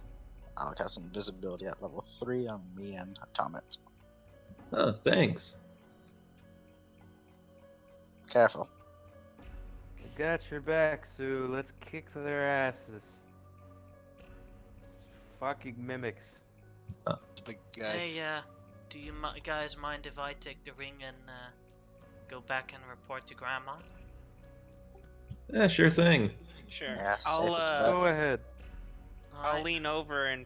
I'll cast invisibility at level 3 on me and Comet. Oh, thanks. Careful. I got your back, Sue. Let's kick their asses. Fucking mimics. Big guy. Hey, do you guys mind if I take the ring and go back and report to Grandma? Yeah, sure thing. Sure. Yeah, I'll safest bet. Go ahead. I'll Alright, lean over and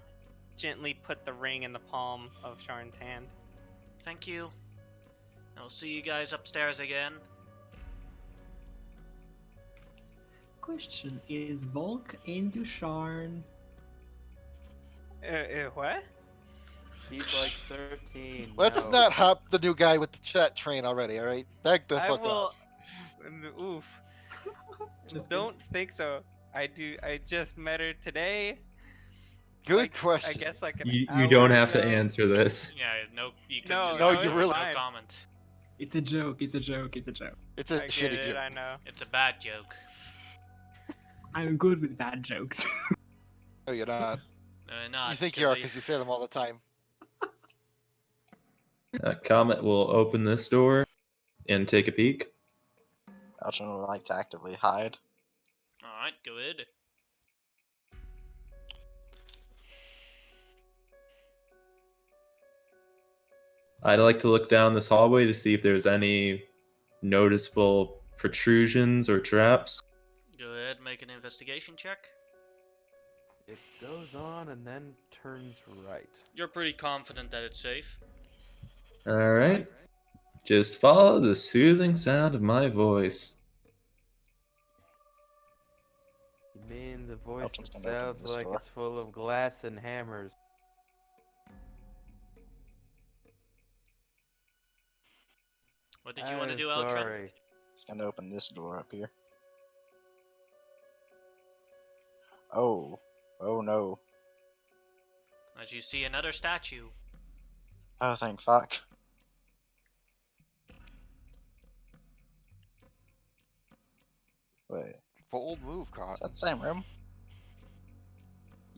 gently put the ring in the palm of Sharn's hand. thank you. I'll see you guys upstairs again. Question: is Volk into Sharn? What? He's like 13. Let's no. not hop the new guy with the chat train already, alright? Back the I fuck will. off. Oof. Just Don't think so. I just met her today. Good like, question. I guess like an You don't hour have to ago. answer this. Yeah, no, you can No, just no, answer you with really- no fine. comment. It's a joke. It's a joke. It's a joke. It's a I get shitty it. joke. I know. It's a bad joke. I'm good with bad jokes. No, you're not. Not You think 'cause you are I- because you say them all the time. Comet will open this door and take a peek. Belgian would like to actively hide. Alright, good. I'd like to look down this hallway to see if there's any noticeable protrusions or traps. Go ahead, make an investigation check. It goes on and then turns right. You're pretty confident that it's safe. Alright. Just follow the soothing sound of my voice. You mean the voice Elton's that gonna open sounds this like door. it's full of glass and hammers? What did you want to do, Eltrin? Sorry. He's gonna open this door up here. Oh. Oh no. As you see another statue. Oh, thank fuck. Wait, Bold move, is Cotton. that the same room?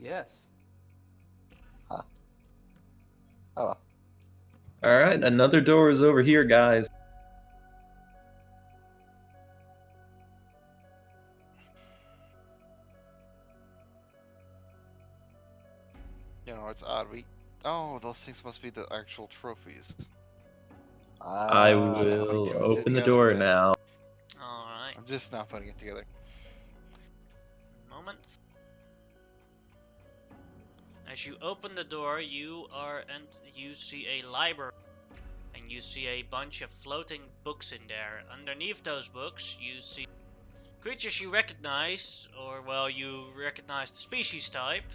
Yes. Oh, Alright, another door is over here, guys. You know, it's odd. Oh, those things must be the actual trophies. I ah, will didn't open the get door it. now. Alright, I'm just not putting it together. moment. As you open the door, you see a library. And you see a bunch of floating books in there. Underneath those books, you see creatures you recognize, or well, you recognize the species type,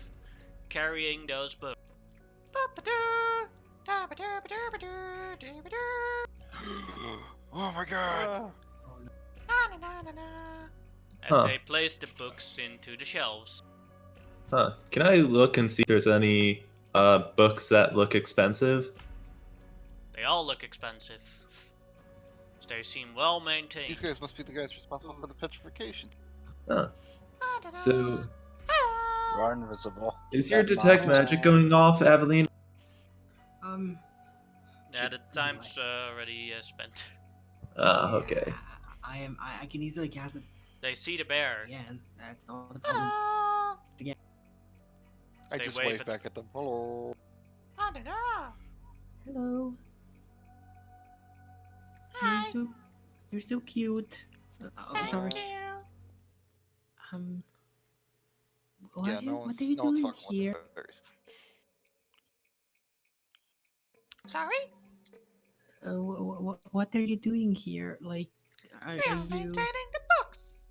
carrying those books. Oh my god! As Huh. they place the books into the shelves. Huh. Can I look and see if there's any books that look expensive? They all look expensive. They seem well These maintained. guys must be the guys responsible for the petrification. Huh. So, you are invisible. is Keep your that in detect mind. magic going off, Aveline? Yeah, the time's already spent. Okay. Yeah, I can easily cast it They see the bear. again. That's not the problem. I They just wave wave at- back at them. Hello. Hello. You're so cute. Oh, sorry. What, Yeah, no what one's, are you no one's doing fucking here? with the fairies. Sorry? What are you doing here? Like, are you? the books.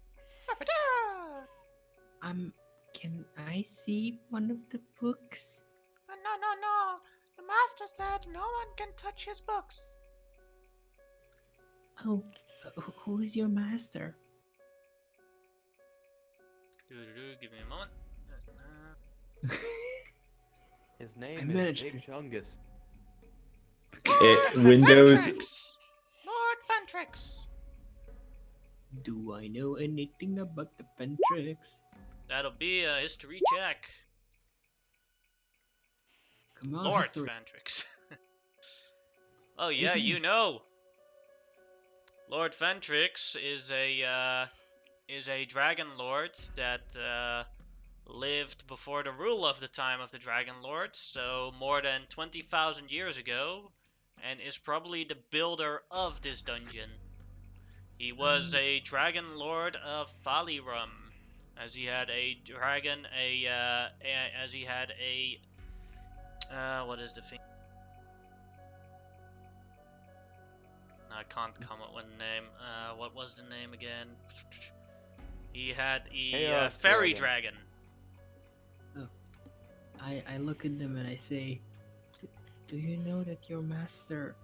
Can I see one of the books? No. The master said no one can touch his books. Oh, who's your master? Give me a moment. His name managed is Big to- Chungus. Windows. Lord Fentrix. Do I know anything about the Fentrix? That'll be a history check. Come on, Lord history. Fentrix. Oh yeah, Okay. you know. Lord Ventrix is a dragon lord that lived before the rule of the time of the Dragon Lord, so more than 20,000 years ago, and is probably the builder of this dungeon. He was a Dragon Lord of Falirum, as he had a dragon, as he had a, what is the thing? I can't come up with a name. What was the name again? He had a Chaos fairy Dragon. dragon. I look at them and I say, Do you know that your master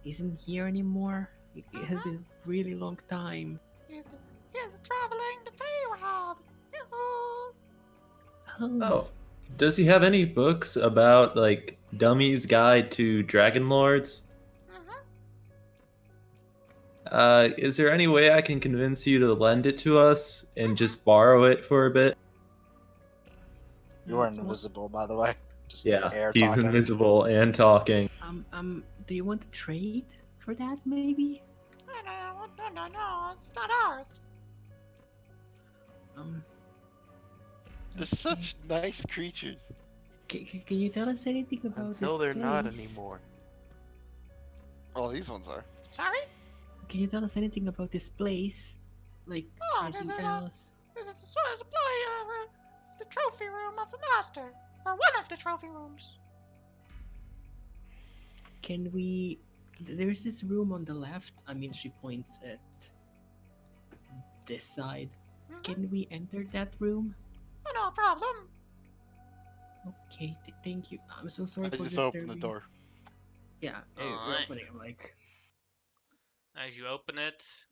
isn't here anymore? It has been a really long time. He's traveling the Feywild. Yoo-hoo. Oh, does he have any books about like Dummy's Guide to Dragon Lords? Is there any way I can convince you to lend it to us and just borrow it for a bit? You are invisible, by the way. Just Yeah, air he's talking. invisible and talking. Do you want to trade for that, maybe? No, it's not ours. They're Okay. such nice creatures. Can you tell us anything about Until this they're not place? anymore. Oh, these ones are. Sorry? Can you tell us anything about this place? Like Oh, there's anything a, else? there's a it's the trophy room of the master. Or one of the trophy rooms. Can we? There's this room on the left. I mean, she points at this side. Mhm. Can we enter that room? Oh, no problem. Okay, thank you. I'm so sorry I for just disturbing. opened the door. Yeah, we're Alright. opening. I'm like, As you open it,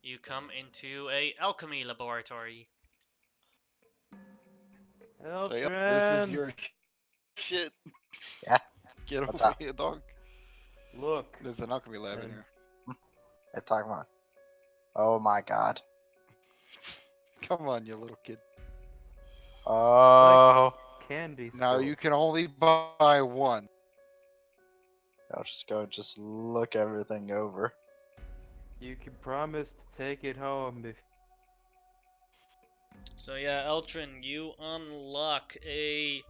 you come into a alchemy laboratory. Hey, this is Eltran! your shit. Yeah. Get What's away, dog. Look. There's an alchemy lab in And- here. They're talking about. Oh my god. Come on, you little kid. Oh. Candy Now store. you can only buy one. I'll just go look everything over. You can promise to take it home if So yeah, Eltrin, you unlock a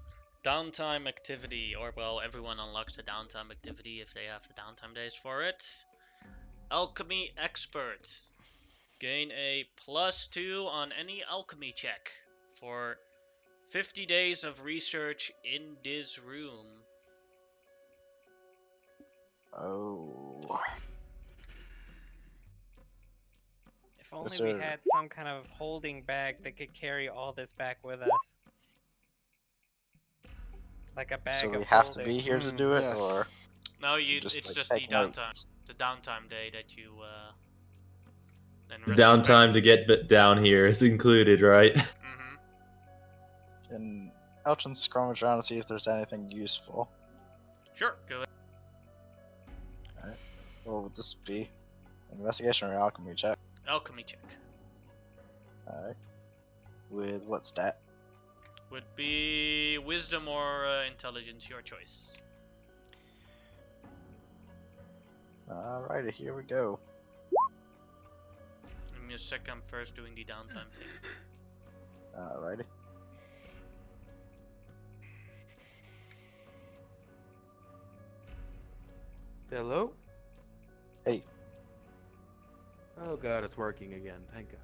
downtime activity, or well, everyone unlocks a downtime activity if they have the downtime days for it. Alchemy Expert. Gain a +2 on any alchemy check for 50 days of research in this room. Oh. If only Yes, we sir. had some kind of holding bag that could carry all this back with us. Like a bag So of we have to holding. be here to do it, Yes. or No, just, it's like, just the take downtime. notes? It's a downtime day that you then Downtime to get down here is included, right? Mm-hmm. Can Elton scrummage around and see if there's anything useful? Sure, go ahead. What would this be? Investigation or alchemy check? Alchemy check. Alright. With what stat? Would be wisdom or intelligence, your choice. Alrighty, here we go. Give me a sec, I'm first doing the downtime thing. Alrighty. Hello? Hey. Oh god, it's working again. Thank god.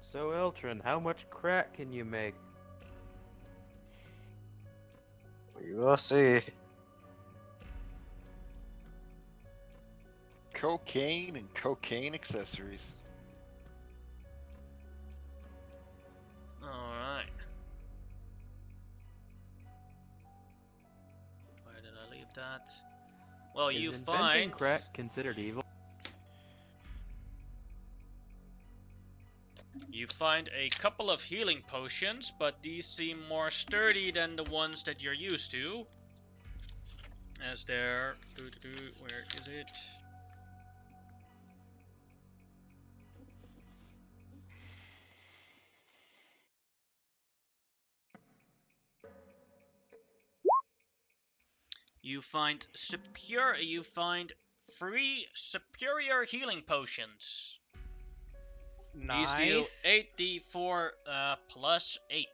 So Eltran, how much crack can you make? We will see. Cocaine and cocaine accessories. Alright. Where did I leave that? Well, Is you inventing find crack considered evil? you find a couple of healing potions, but these seem more sturdy than the ones that you're used to. As they're where is it? You find three superior healing potions. Nice. These deal 8d4 plus 8.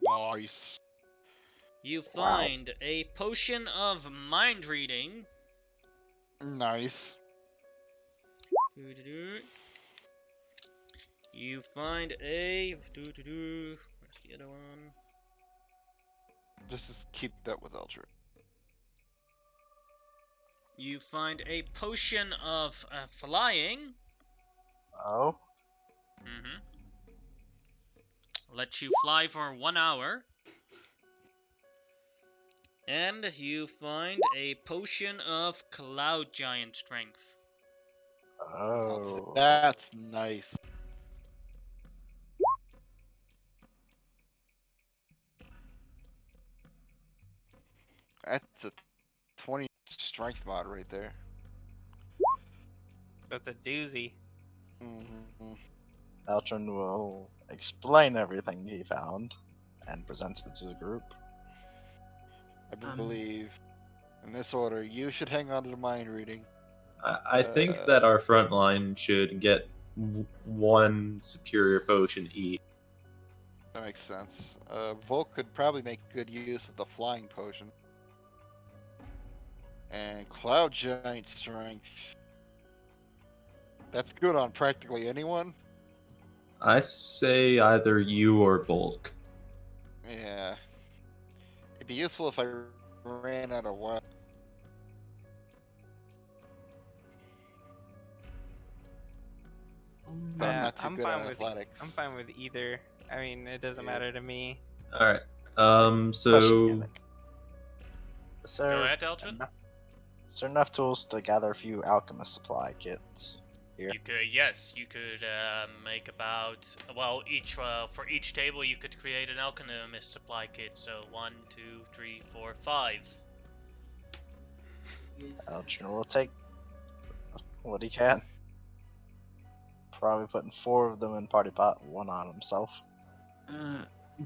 Nice. You Wow. find a potion of mind reading. Nice. You find a. Where's the other one? Just keep that with Ultra. You find a potion of flying. Oh, Mm-hmm. Lets you fly for 1 hour. And you find a potion of cloud giant strength. oh. That's nice. That's a 20 strength mod right there. That's a doozy. Mm-hmm. Eltron will explain everything he found and presents it to the group. I believe, in this order, you should hang on to the mind reading. I think that our front line should get one superior potion each. That makes sense. Volk could probably make good use of the flying potion. And Cloud Giant Strength. That's good on practically anyone. I say either you or Volk. Yeah. It'd be useful if I ran out of wild. But I'm not too I'm good fine at with athletics. I'm fine with either. I mean, it doesn't Yeah. matter to me. All right. Question, So Yannick. Is Go there, ahead, Eltron. is there enough tools to gather a few alchemist supply kits here? You could make about for each table you could create an alchemist supply kit. So 1, 2, 3, 4, 5. Eltron will take what he can. Probably putting 4 of them in party pot, 1 on himself.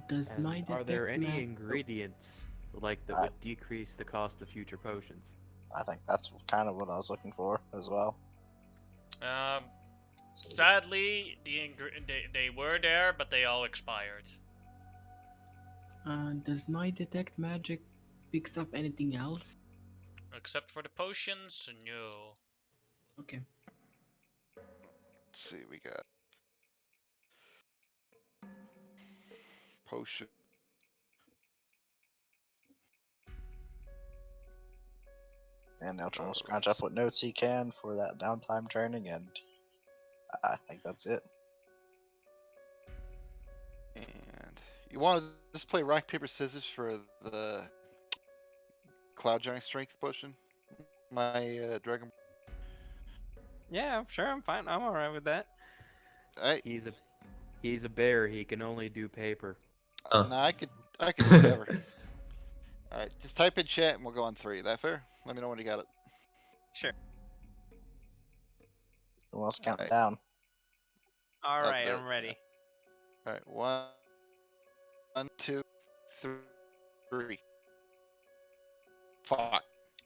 Does And my are there detect any map- ingredients like that would decrease the cost of future potions? I think that's kind of what I was looking for as well. So, Sadly, they were there, but they all expired. Does my detect magic picks up anything else? Except for the potions, no. Okay. Let's see, we got potion. and Eltron will scratch up what notes he can for that downtime training, and I think that's it. And you want to just play rock, paper, scissors for the Cloud Giant Strength potion? My Dragon. Yeah, I'm sure I'm fine. I'm alright with that. I He's a bear. He can only do paper. nah, I could do whatever. All right, just type in chat and we'll go on 3. That fair? Let me know when you got it. Sure. Who wants to count Alright. down? Alright, the- I'm ready. All right, 1, 2, 3. Fuck.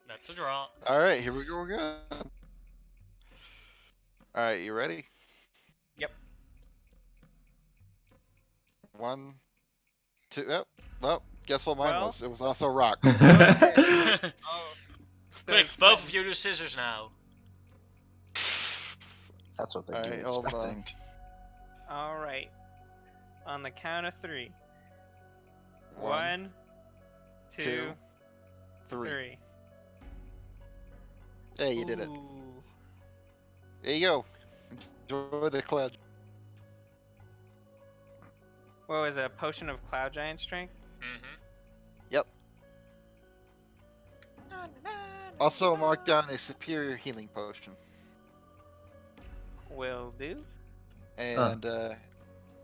That's a draw. All right, here we go again. All right, you ready? Yep. 1, 2. Oh, well, guess what mine Well- was? It was also rock. Oh, Quick, both of you do scissors now. That's what they're Alright, hold on. expecting. Alright. On the count of 3. 1, 1, 2, 2, 3. 3. Hey, you did it. Ooh. There you go. Enjoy the cloud. What was it, a potion of cloud giant strength? Mm-hmm. Also mark down a superior healing potion. Will do. And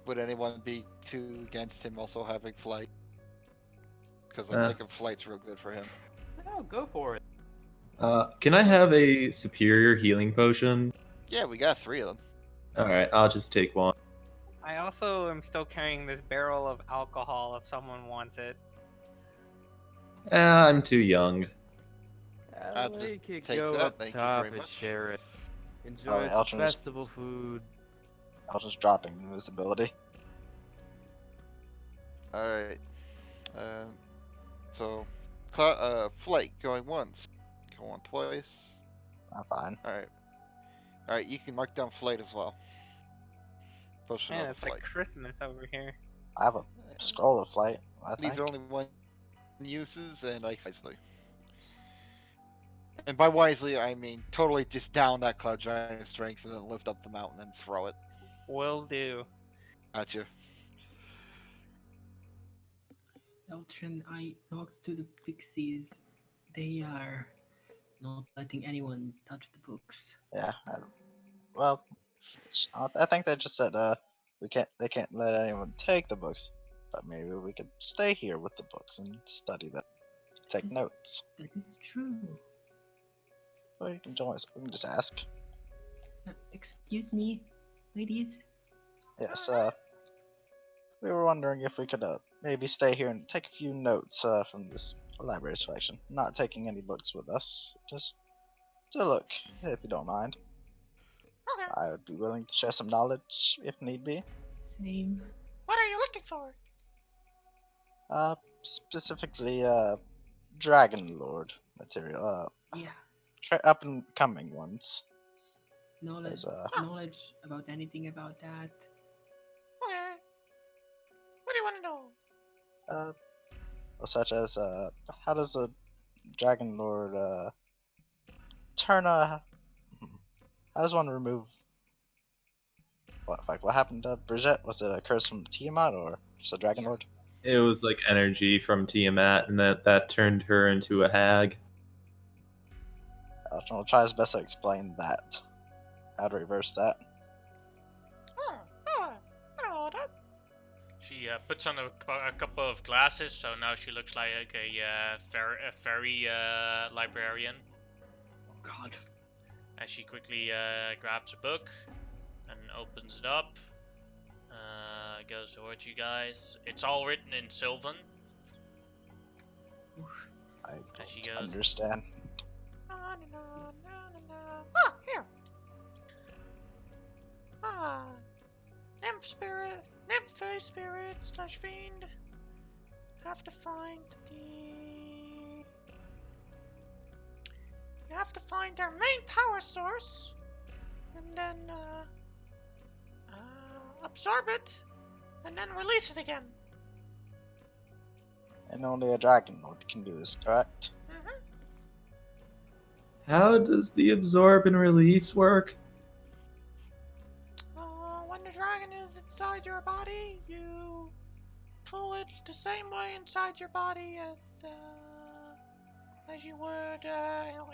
would anyone be too against him also having flight? Because I'm thinking flight's real good for him. No, go for it. Can I have a superior healing potion? Yeah, we got 3 of them. All right, I'll just take one. I also am still carrying this barrel of alcohol if someone wants it. I'm too young. I'll Let just kid take go that, up thank you top very and much. share it. Enjoy Oh, some Elton is- festival food. I was just dropping invisibility. Alright. So, Flight going once. Going twice. I'm fine. Alright. Alright, you can mark down Flight as well. Potion Man, of it's Flight. like Christmas over here. I have a scroll of flight, I These think. are only one uses, and I wisely. And by wisely, I mean totally just down that Cloud Giant strength and then lift up the mountain and throw it Will do. at you. Eltrin, I talked to the pixies. They are not letting anyone touch the books. Yeah. Well, I think they just said they can't let anyone take the books, but maybe we could stay here with the books and study them, take Yes. notes. That is true. Or you can join us. We can just ask. Excuse me, ladies. Yes. We were wondering if we could maybe stay here and take a few notes from this library selection. Not taking any books with us, just to look, if you don't mind. Okay. I would be willing to share some knowledge if need be. Same. What are you looking for? Specifically, Dragon Lord material. Yeah. Up and coming ones. Knowledge. There's Knowledge about anything about that. Okay. What do you want to know? such as how does a Dragon Lord turn a how does one remove what happened to Brigitte? Was it a curse from Tiamat or just a Dragon Lord? It was like energy from Tiamat, and that turned her into a hag. I'll try his best to explain that. How to reverse that. Oh, I know that. She puts on a couple of glasses, so now she looks like a fairy librarian. Oh God. As she quickly grabs a book and opens it up. Goes towards you guys. It's all written in Sylvan. Oof. I As she don't goes. understand. Ah, here. Nymph spirit / fiend. Have to find You have to find their main power source, and then absorb it, and then release it again. And only a Dragon Lord can do this, correct? Mm-hmm. How does the absorb and release work? When the dragon is inside your body, you pull it the same way inside your body as you would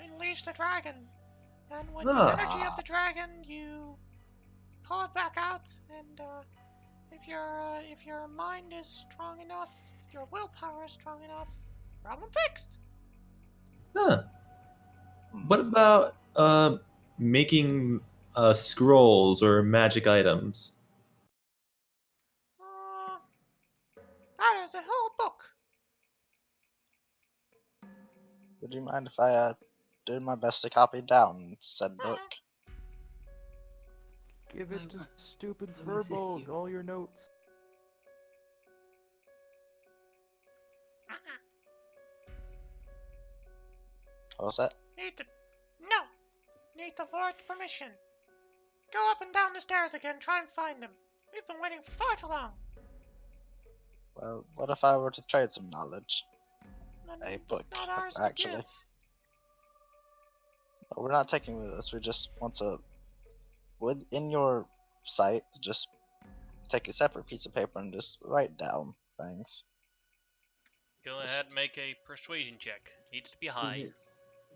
unleash the dragon. And with the energy of the dragon, you pull it back out. And if your mind is strong enough, your willpower is strong enough, problem fixed. Huh. What about making scrolls or magic items? That is a whole book. Would you mind if I did my best to copy down said book? Give it to stupid I will assist Furbolg, you. all your notes. What was that? Need the Lord's permission. Go up and down the stairs again. Try and find them. We've been waiting for far too long. Well, what if I were to trade some knowledge? And A it's book, not ours actually. to give. But we're not taking with us. We just want to, within your site, just take a separate piece of paper and just write down things. Go ahead, make a persuasion check. Needs to be high.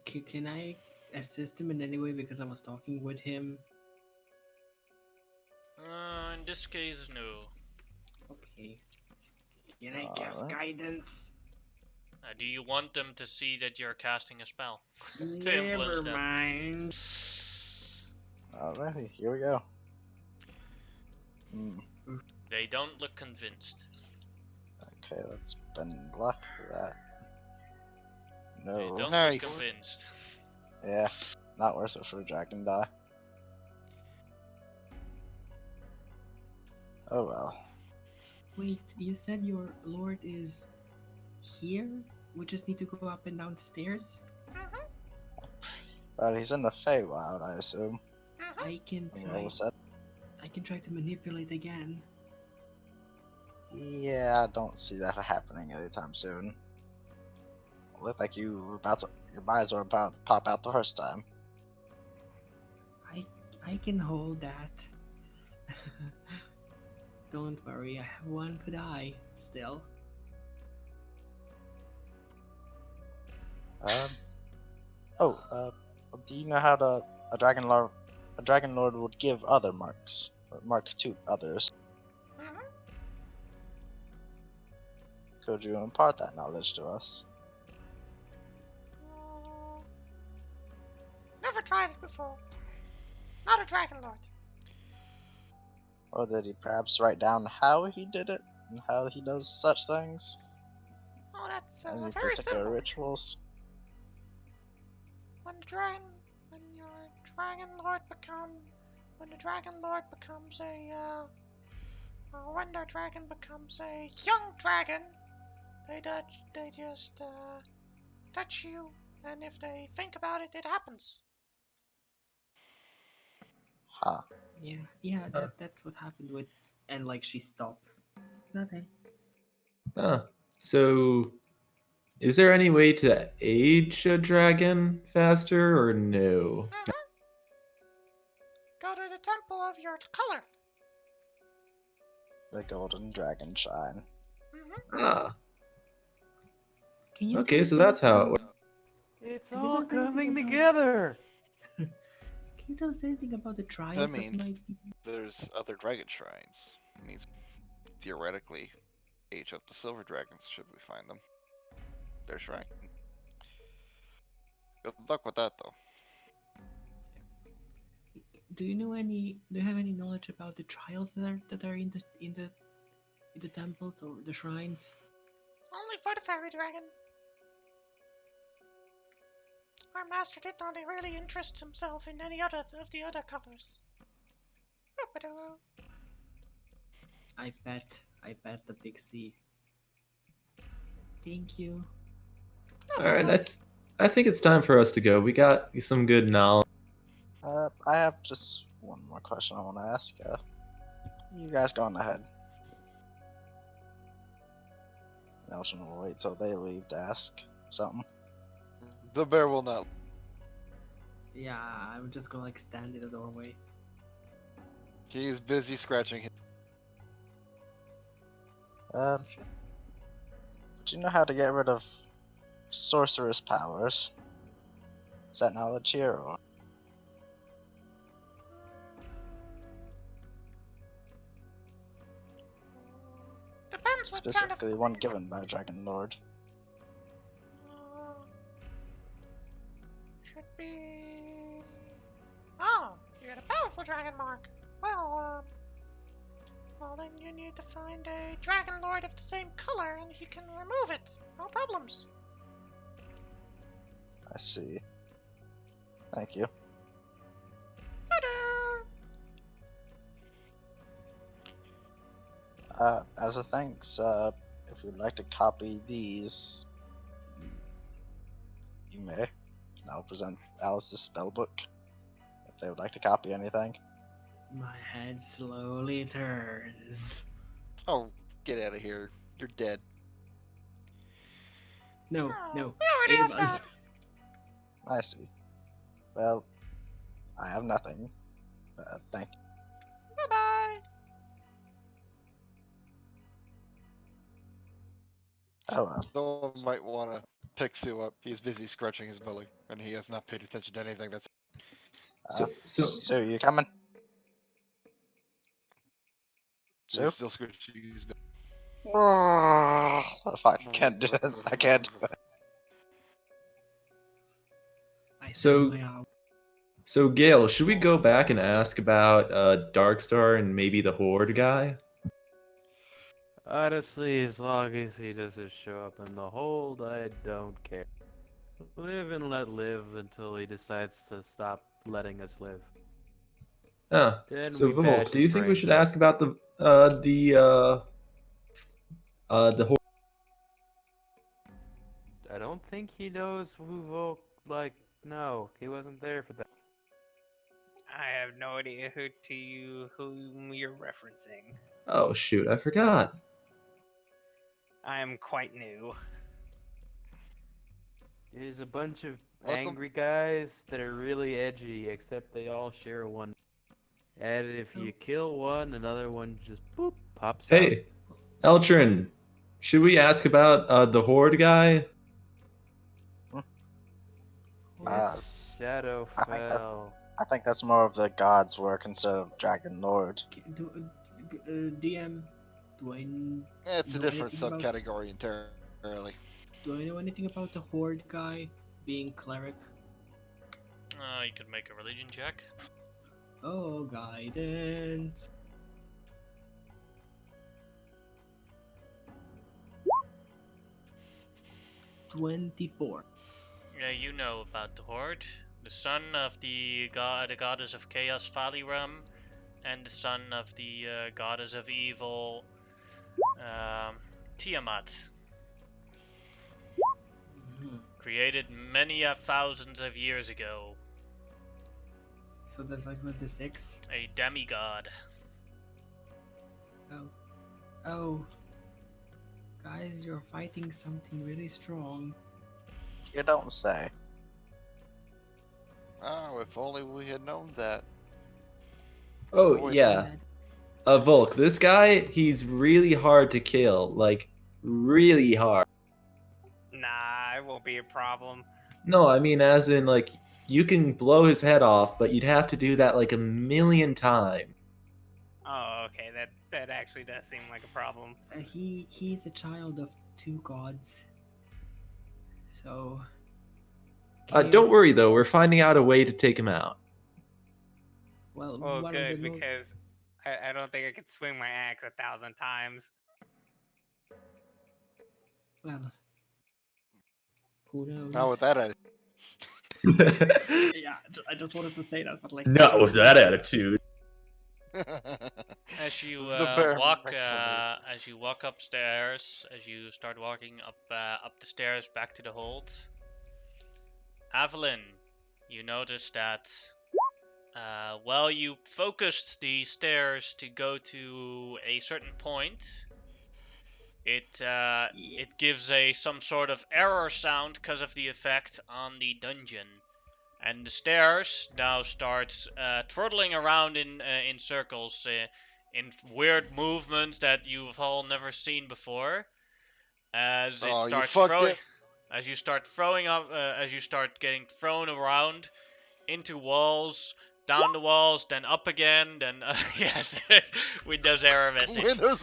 Can I assist him in any way because I was talking with him? In this case, no. Okay. Can I cast Alright. guidance? Do you want them to see that you're casting a spell? To Never influence them. mind. Alrighty, here we go. They don't look convinced. Okay, let's spend luck for that. No. Don't Nice. look convinced. Yeah, not worth it for a dragon die. Oh well. Wait, you said your lord is here? We just need to go up and down the stairs? But he's in the Feywild, I assume. I can From what try. was said. I can try to manipulate again. Yeah, I don't see that happening anytime soon. Looked like your eyes were about to pop out the first time. I can hold that. Don't worry, I have one good eye still. Do you know how a dragon lord would give other marks, or mark to others? Could you impart that knowledge to us? Never tried it before. Not a Dragon Lord. Or did he perhaps write down how he did it and how he does such things? Oh, that's Any very particular simple. rituals? When the dragon lord becomes when their dragon becomes a young dragon, they just touch you, and if they think about it, it happens. Huh. Yeah, that's what happened with. And like she stops. Nothing. So, is there any way to age a dragon faster or no? Go to the temple of your color. The golden dragon shine. Ah, Can you okay, tell so us that's how it anything- works. It's Can you all tell us anything coming about- together. Can you tell us anything about the trials that means- might be? There's other dragon shrines. It means theoretically age up the silver dragons should we find them. Their shrine. Good luck with that though. Do you have any knowledge about the trials that are in the temples or the shrines? Only for the fairy dragon. Our master did not really interest himself in any other of the other colors. I bet the big C. Thank you. All right, I think it's time for us to go. We got some good knowledge. I have just one more question I want to ask. You guys go on ahead. Nelson will wait till they leave to ask something. The bear will not. Yeah, I'm just gonna like stand in the doorway. He's busy scratching his. Do you know how to get rid of sorcerer's powers? Is that knowledge here, or Depends what kind of. specifically one given by a dragon lord? Should be. Oh, you got a powerful dragon mark. Well, then you need to find a dragon lord of the same color, and he can remove it. No problems. I see. Thank you. Ta-da! As a thanks, if you'd like to copy these, you may. And I'll present Alice's spellbook if they would like to copy anything. My head slowly turns. Oh, get out of here. You're dead. No, Oh, no. we already have Ava's. that. I see. Well, I have nothing. Thank you. Bye bye. Oh well. Someone might want to pick Sue up. He's busy scratching his belly, and he has not paid attention to anything that's. So you coming? Sue? He's still scratching his belly. Fuck, I can't do it. I can't do it. I So- said my hour. So, Gail, should we go back and ask about Darkstar and maybe the Horde guy? Honestly, as long as he doesn't show up in the hold, I don't care. Live and let live until he decides to stop letting us live. Huh. Then So we bash Volk, do you his think we brains should out. ask about the horse? I don't think he knows who Volk. No, he wasn't there for that. I have no idea whom you're referencing. Oh shoot, I forgot. I am quite new. There's a bunch of Welcome. angry guys that are really edgy, except they all share one. And if you kill one, another one just boop pops out. Hey, Eltrin, should we ask about the horde guy? Yes, Shadowfell. I think that's more of the gods' work instead of Dragon Lord. DM, do I It's a know different anything about- subcategory entirely. Do I know anything about the horde guy being cleric? You could make a religion check. Oh, guidance. $24. Yeah, you know about the Horde. The son of the goddess of chaos, Valiram, and the son of the goddess of evil, Tiamat. Mhm. Created many thousands of years ago. So that's like with the 6. A demigod. Oh. Guys, you're fighting something really strong. You don't say. Oh, if only we had known that. Oh Avoid yeah, Volk. This guy, he's really hard to kill. Like, really hard. Nah, it won't be a problem. No, I mean as in like you can blow his head off, but you'd have to do that like a million times. Oh, okay, that actually does seem like a problem. He's a child of 2 gods. So. Don't chaos- worry though, we're finding out a way to take him out. Well, Oh, one of good, the because I don't think I could swing my axe 1,000 times. well, who knows? Not with that attitude. Yeah, I just wanted to say that, but like. Not with that attitude. As you The bare walk, maximum. as you walk upstairs, as you start walking up the stairs back to the hold, Avalyn, you notice that while you focused the stairs to go to a certain point, it gives some sort of error sound because of the effect on the dungeon. And the stairs now starts twirling around in circles, in weird movements that you've all never seen before. As it Oh, you starts fucked throwing, it. as you start throwing up, as you start getting thrown around into walls, down the walls, then up again, then yes, Windows error message. Windows.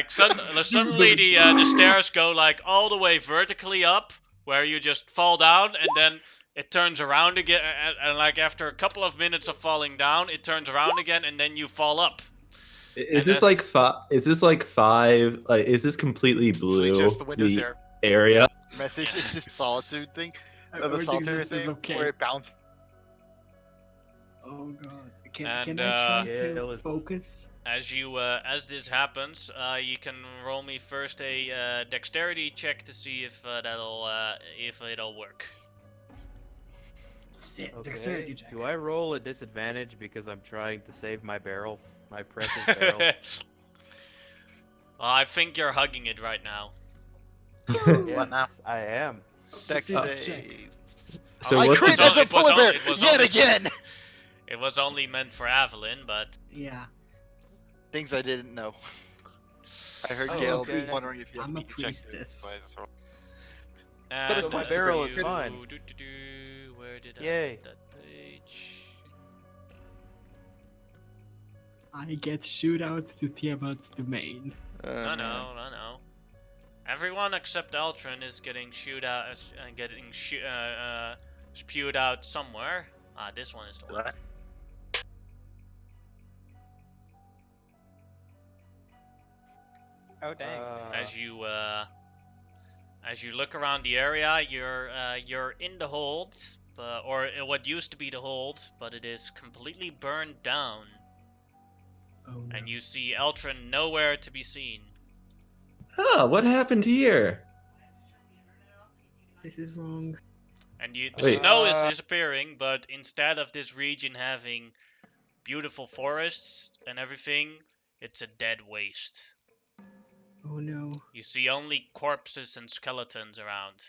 Suddenly the stairs go like all the way vertically up, where you just fall down, and then it turns around again, and like after a couple of minutes of falling down, it turns around again, and then you fall up. Is this like Is this like 5? Like, is this completely blue? Just the Windows the error area. message. It's just solitude thing. The Everything solitary is thing okay. where it bounces. Oh god. Can And, I try yeah, to let's- focus? As this happens, you can roll me first a dexterity check to see if it'll work. Dexterity Okay. check. Do I roll a disadvantage because I'm trying to save my barrel, my precious barrel? Well, I think you're hugging it right now. Yes, now? I am. Dex check. save. So I what's crit the as a it was polar on- bear it was yet only- again. It was only meant for Avalyn, but Yeah. Things I didn't know. I heard Oh, Gale okay. wondering if you had I'm to a be checked. priestess. and So my for barrel you- is fine. Where did I Yay. put that page? I get shootouts to Tiamat's domain. No, no. Everyone except Eltrin is getting spewed out somewhere. Ah, this one is the one. What? Oh dang. As As you look around the area, you're in the hold, or what used to be the hold, but it is completely burned down. Oh no. And you see Eltrin nowhere to be seen. Huh, what happened here? This is wrong. And the Wait. snow is disappearing, but instead of this region having beautiful forests and everything, it's a dead waste. Oh no. You see only corpses and skeletons around.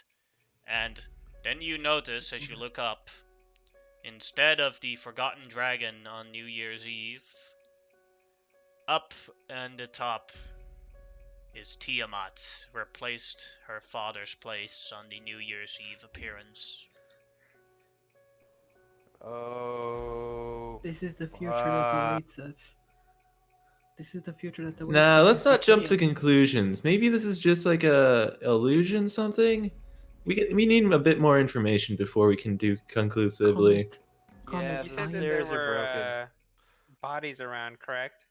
And then you notice as you look up, instead of the Forgotten Dragon on New Year's Eve, up and the top is Tiamat, replaced her father's place on the New Year's Eve appearance. Oh. This is the future that awaits us. This is the future that awaits Nah, us. let's not jump to Fail. conclusions. Maybe this is just like a illusion, something. We need a bit more information before we can do conclusively. Comment. Yeah, You the said that stairs there are broken. were bodies around, correct?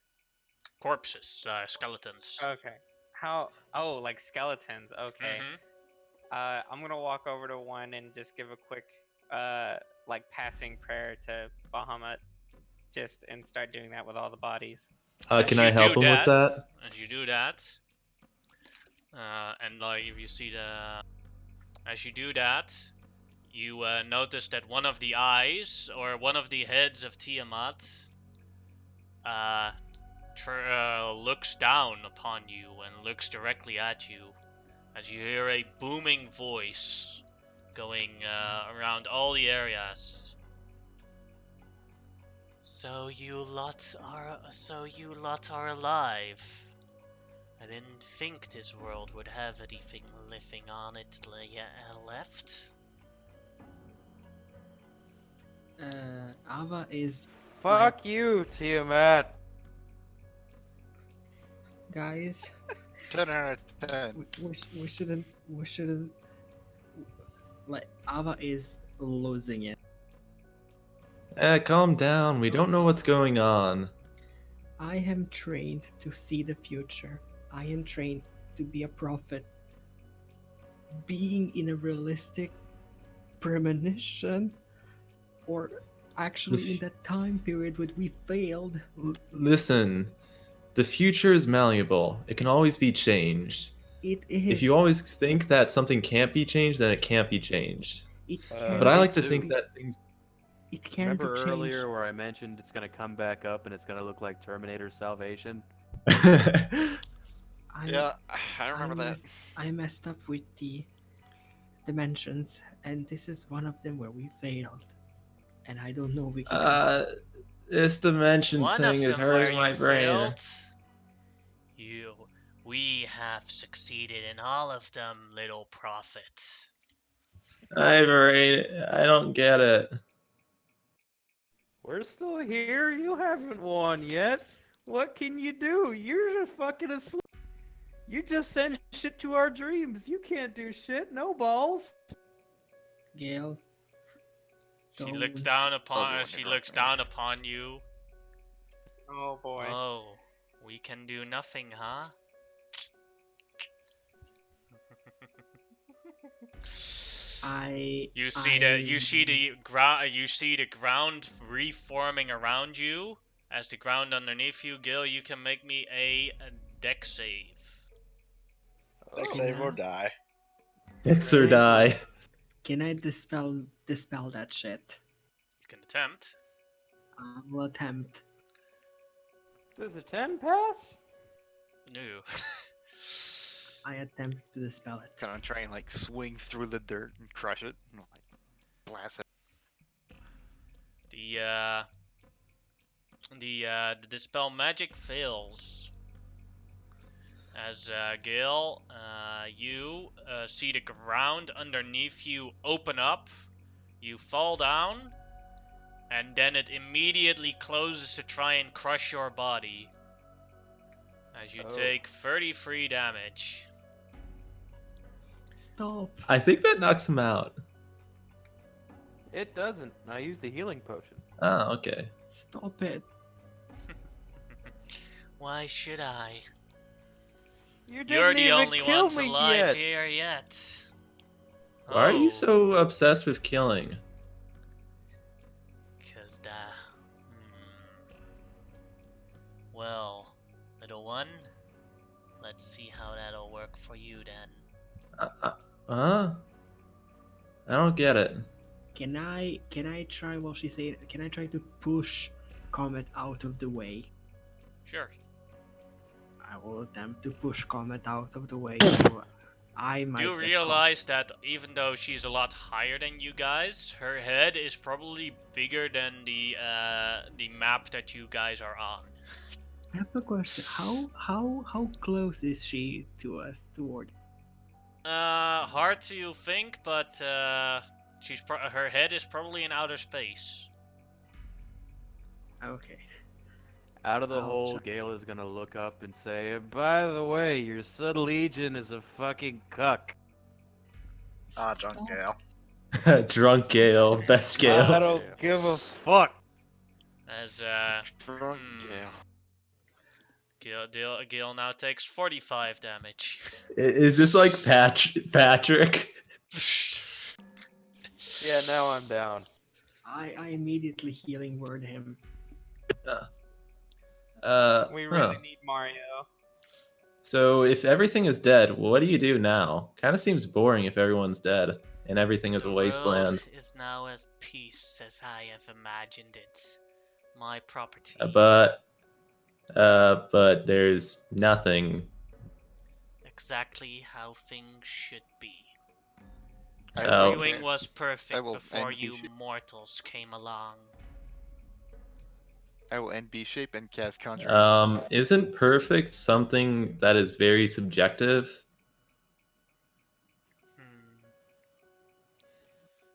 Corpses, skeletons. Okay. How? Oh, like skeletons. Okay. Mhm. I'm gonna walk over to one and just give a quick, like passing prayer to Bahamut, and start doing that with all the bodies. Can I help him with that? As you do that, and like if you see as you do that, you notice that one of the eyes or one of the heads of Tiamat looks down upon you and looks directly at you, as you hear a booming voice going around all the areas. So you lot are alive. I didn't think this world would have anything living on it left. Ava is Fuck you, Tiamat. guys. 10 out of 10. We shouldn't. Like Ava is losing it. Calm down. We don't know what's going on. I am trained to see the future. I am trained to be a prophet. Being in a realistic premonition, or actually in that time period when we failed. Listen, the future is malleable. It can always be changed. It is. If you always think that something can't be changed, then it can't be changed. It Uh, But I can like to be- think that things. It can Remember be changed. earlier where I mentioned it's gonna come back up and it's gonna look like Terminator Salvation? I'm- Yeah, I remember that. I messed up with the dimensions, and this is one of them where we failed. And I don't know if we can. This dimension One thing of is them where hurting my you brain. failed. We have succeeded in all of them, little prophet. I don't get it. We're still here. You haven't won yet. What can you do? You're just fucking asleep. You just send shit to our dreams. You can't do shit. No balls. Gale. She Don't. looks down upon. Everyone She can looks recommend. down upon you. Oh boy. Oh, we can do nothing, huh? You see the ground reforming around you. As the ground underneath you, Gil, you can make me a deck save. Like save or die. X or die. Can I dispel that shit? You can attempt. I will attempt. Does a 10 pass? No. I attempt to dispel it. Gonna try and like swing through the dirt and crush it. And, like, blast it. The dispel magic fails. As Gil, you see the ground underneath you open up. You fall down, and then it immediately closes to try and crush your body. As you Oh. take 33 damage. Stop. I think that knocks him out. It doesn't. I used the healing potion. Oh, okay. Stop it. Why should I? You didn't You're the even only kill ones me alive yet. here yet. Why are you Oh, so obsessed with killing? Cause well, little one, let's see how that'll work for you then. Huh? I don't get it. Can I try while she's saying? Can I try to push Comet out of the way? Sure. I will attempt to push Comet out of the way, so I might Do get caught. realize that even though she's a lot higher than you guys, her head is probably bigger than the map that you guys are on. I have a question. How close is she to us? Toward? Hard to think, but her head is probably in outer space. Okay. Out of the I'll hole, try. Gale is gonna look up and say, "By the way, your son Legion is a fucking cuck." Ah, drunk Stop. Gale. Drunk Gale, best I Gale. don't give a fuck. As Drunk Gale. Gil now takes 45 damage. Is this like Patrick? Yeah, now I'm down. I immediately healing word him. We really need Mario. So if everything is dead, what do you do now? Kind of seems boring if everyone's dead and everything is The a wasteland. world is now as peace as I have imagined it. My property. But there's nothing. Exactly how things should be. I Oh. will Everything was perfect will before end you B-shape. mortals came along. I will end B shape and cast Conjuring. Isn't perfect something that is very subjective?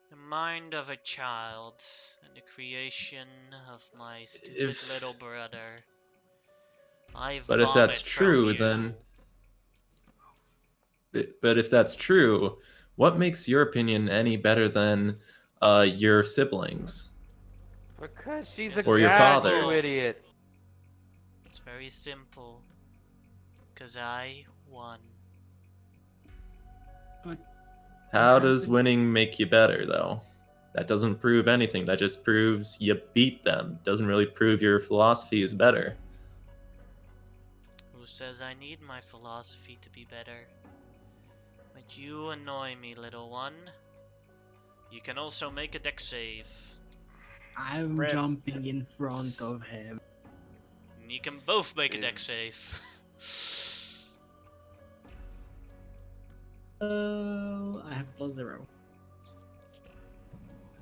The mind of a child and the creation of my stupid If- little brother. I But if vomit that's from true, you. then. But if that's true, what makes your opinion any better than your siblings? Because she's Yes, a Or your god, father's. you idiot. It's very simple. Cause I won. But How What does happened? winning make you better, though? That doesn't prove anything. That just proves you beat them. Doesn't really prove your philosophy is better. Who says I need my philosophy to be better? But you annoy me, little one. You can also make a deck save. I'm Rip. jumping in front of him. And you can both make a deck Is- save. I have +0.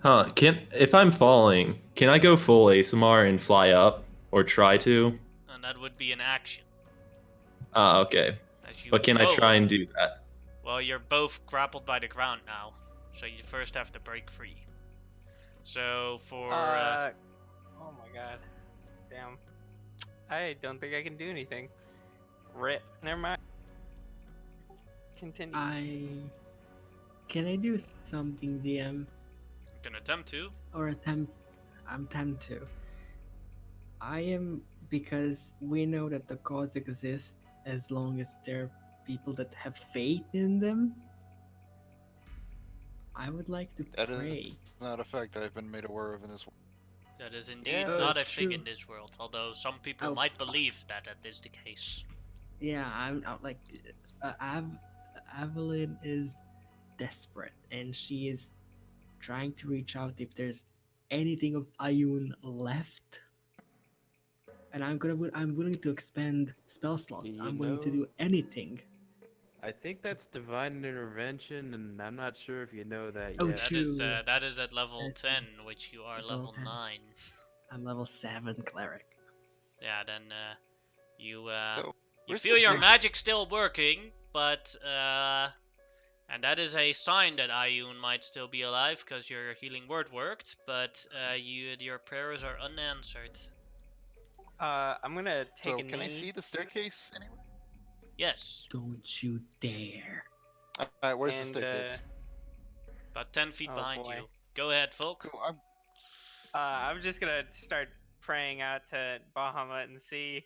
Huh? If I'm falling, can I go full ASMR and fly up, or try to? And that would be an action. Ah, okay. As you But can I both- try and do that? Well, you're both grappled by the ground now, so you first have to break free. So for Oh my god. Damn. I don't think I can do anything. Rip. Never mind. Continue. Can I do something, DM, you can attempt to. or attempt? I'm tempted to. Because we know that the gods exist as long as there are people that have faith in them. I would like to That pray. is not a fact I've been made aware of in this. That is indeed Yeah, not a that's thing true. in this world, although some people Oh. might believe that is the case. Yeah, I'm like, Evelyn is desperate, and she is trying to reach out if there's anything of Ayun left. And I'm willing to expend spell slots. You I'm willing to know- do anything. I think that's divine intervention, and I'm not sure if you know that Oh, yet. That is at level That's 10, which you are that's level level 10. 9. I'm level 7 cleric. Yeah, then you So, you where's feel the your snake? magic still working, but and that is a sign that Ayun might still be alive because your healing word worked, but your prayers are unanswered. I'm gonna take So a can I knee. see the staircase anywhere? Yes, Don't you dare. Alright, where's and, the staircase? about 10 feet Oh, behind boy. you. Go ahead, folk. Cool. I'm just gonna start praying out to Bahamut and see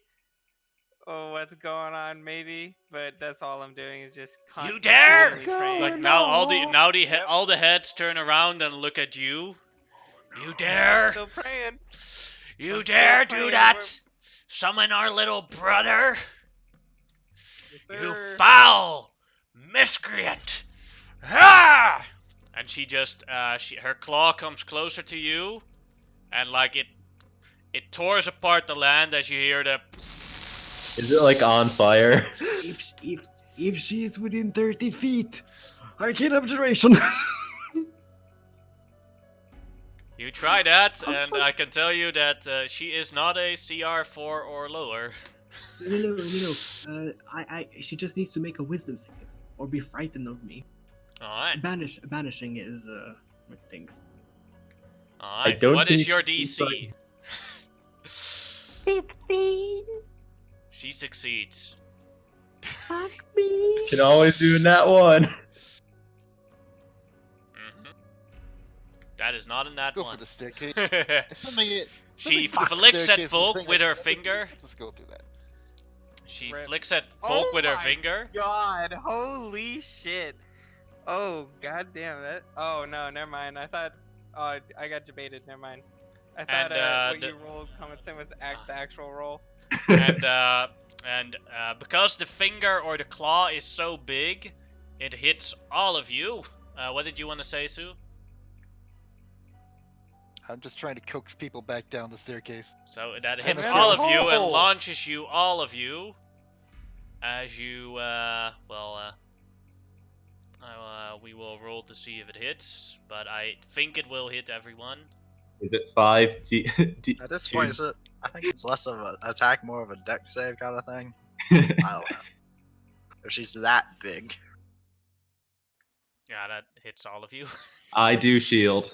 what's going on, maybe. But that's all I'm doing is just You dare! constantly praying. Like now, all the heads turn around and look at you. You I'm dare! still praying. You I'm still dare praying. do that? Summon our little brother? Yes, You sir. foul miscreant! Ah! And she just, her claw comes closer to you, and like it tears apart the land as you hear the. Is it like on fire? If she is within 30 feet, Arcane Abjuration. You try that, and I can tell you that she is not a CR4 or lower. No. She just needs to make a wisdom save or be frightened of me. Alright. Banishing is things. Alright. don't What is think your she's DC? 15. She succeeds. Fuck me. Can always do in that one. That is not in that Go one. for the staircase. She Something flicks at staircase Volk thing, with her let's finger. Just go through that. She Rip. flicks at Volk with her my finger. God, holy shit. Oh, goddamn that. Oh, no, never mind. I thought, I got debated. Never mind. I thought what you rolled, comment was the actual roll. And because the finger or the claw is so big, it hits all of you. What did you want to say, Sue? I'm just trying to coax people back down the staircase. So that Damn hits it. all of you and Oh. launches you, all of you, as you, we will roll to see if it hits, but I think it will hit everyone. Is it 5? At this point, is it? I think it's less of an attack, more of a deck save kind of thing. I don't know. If she's that big. Yeah, that hits all of you. I do shield.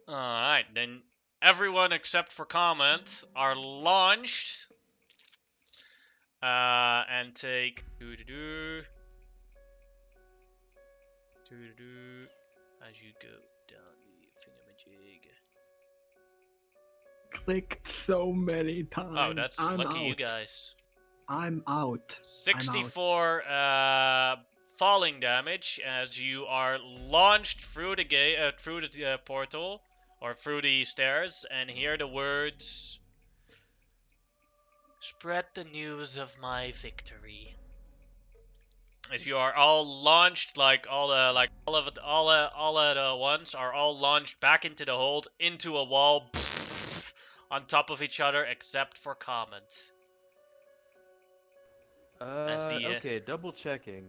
Alright, then everyone except for Comment are launched. And take as you go down the thingamajig. Clicked so many times. Oh, that's I'm lucky out. you guys. I'm out. 64 falling damage as you are launched through the gate, through the portal, or through the stairs, and hear the words: "Spread the news of my victory." As you are all launched, all at once, are all launched back into the hold, into a wall, on top of each other, except for Comment. Okay, double checking.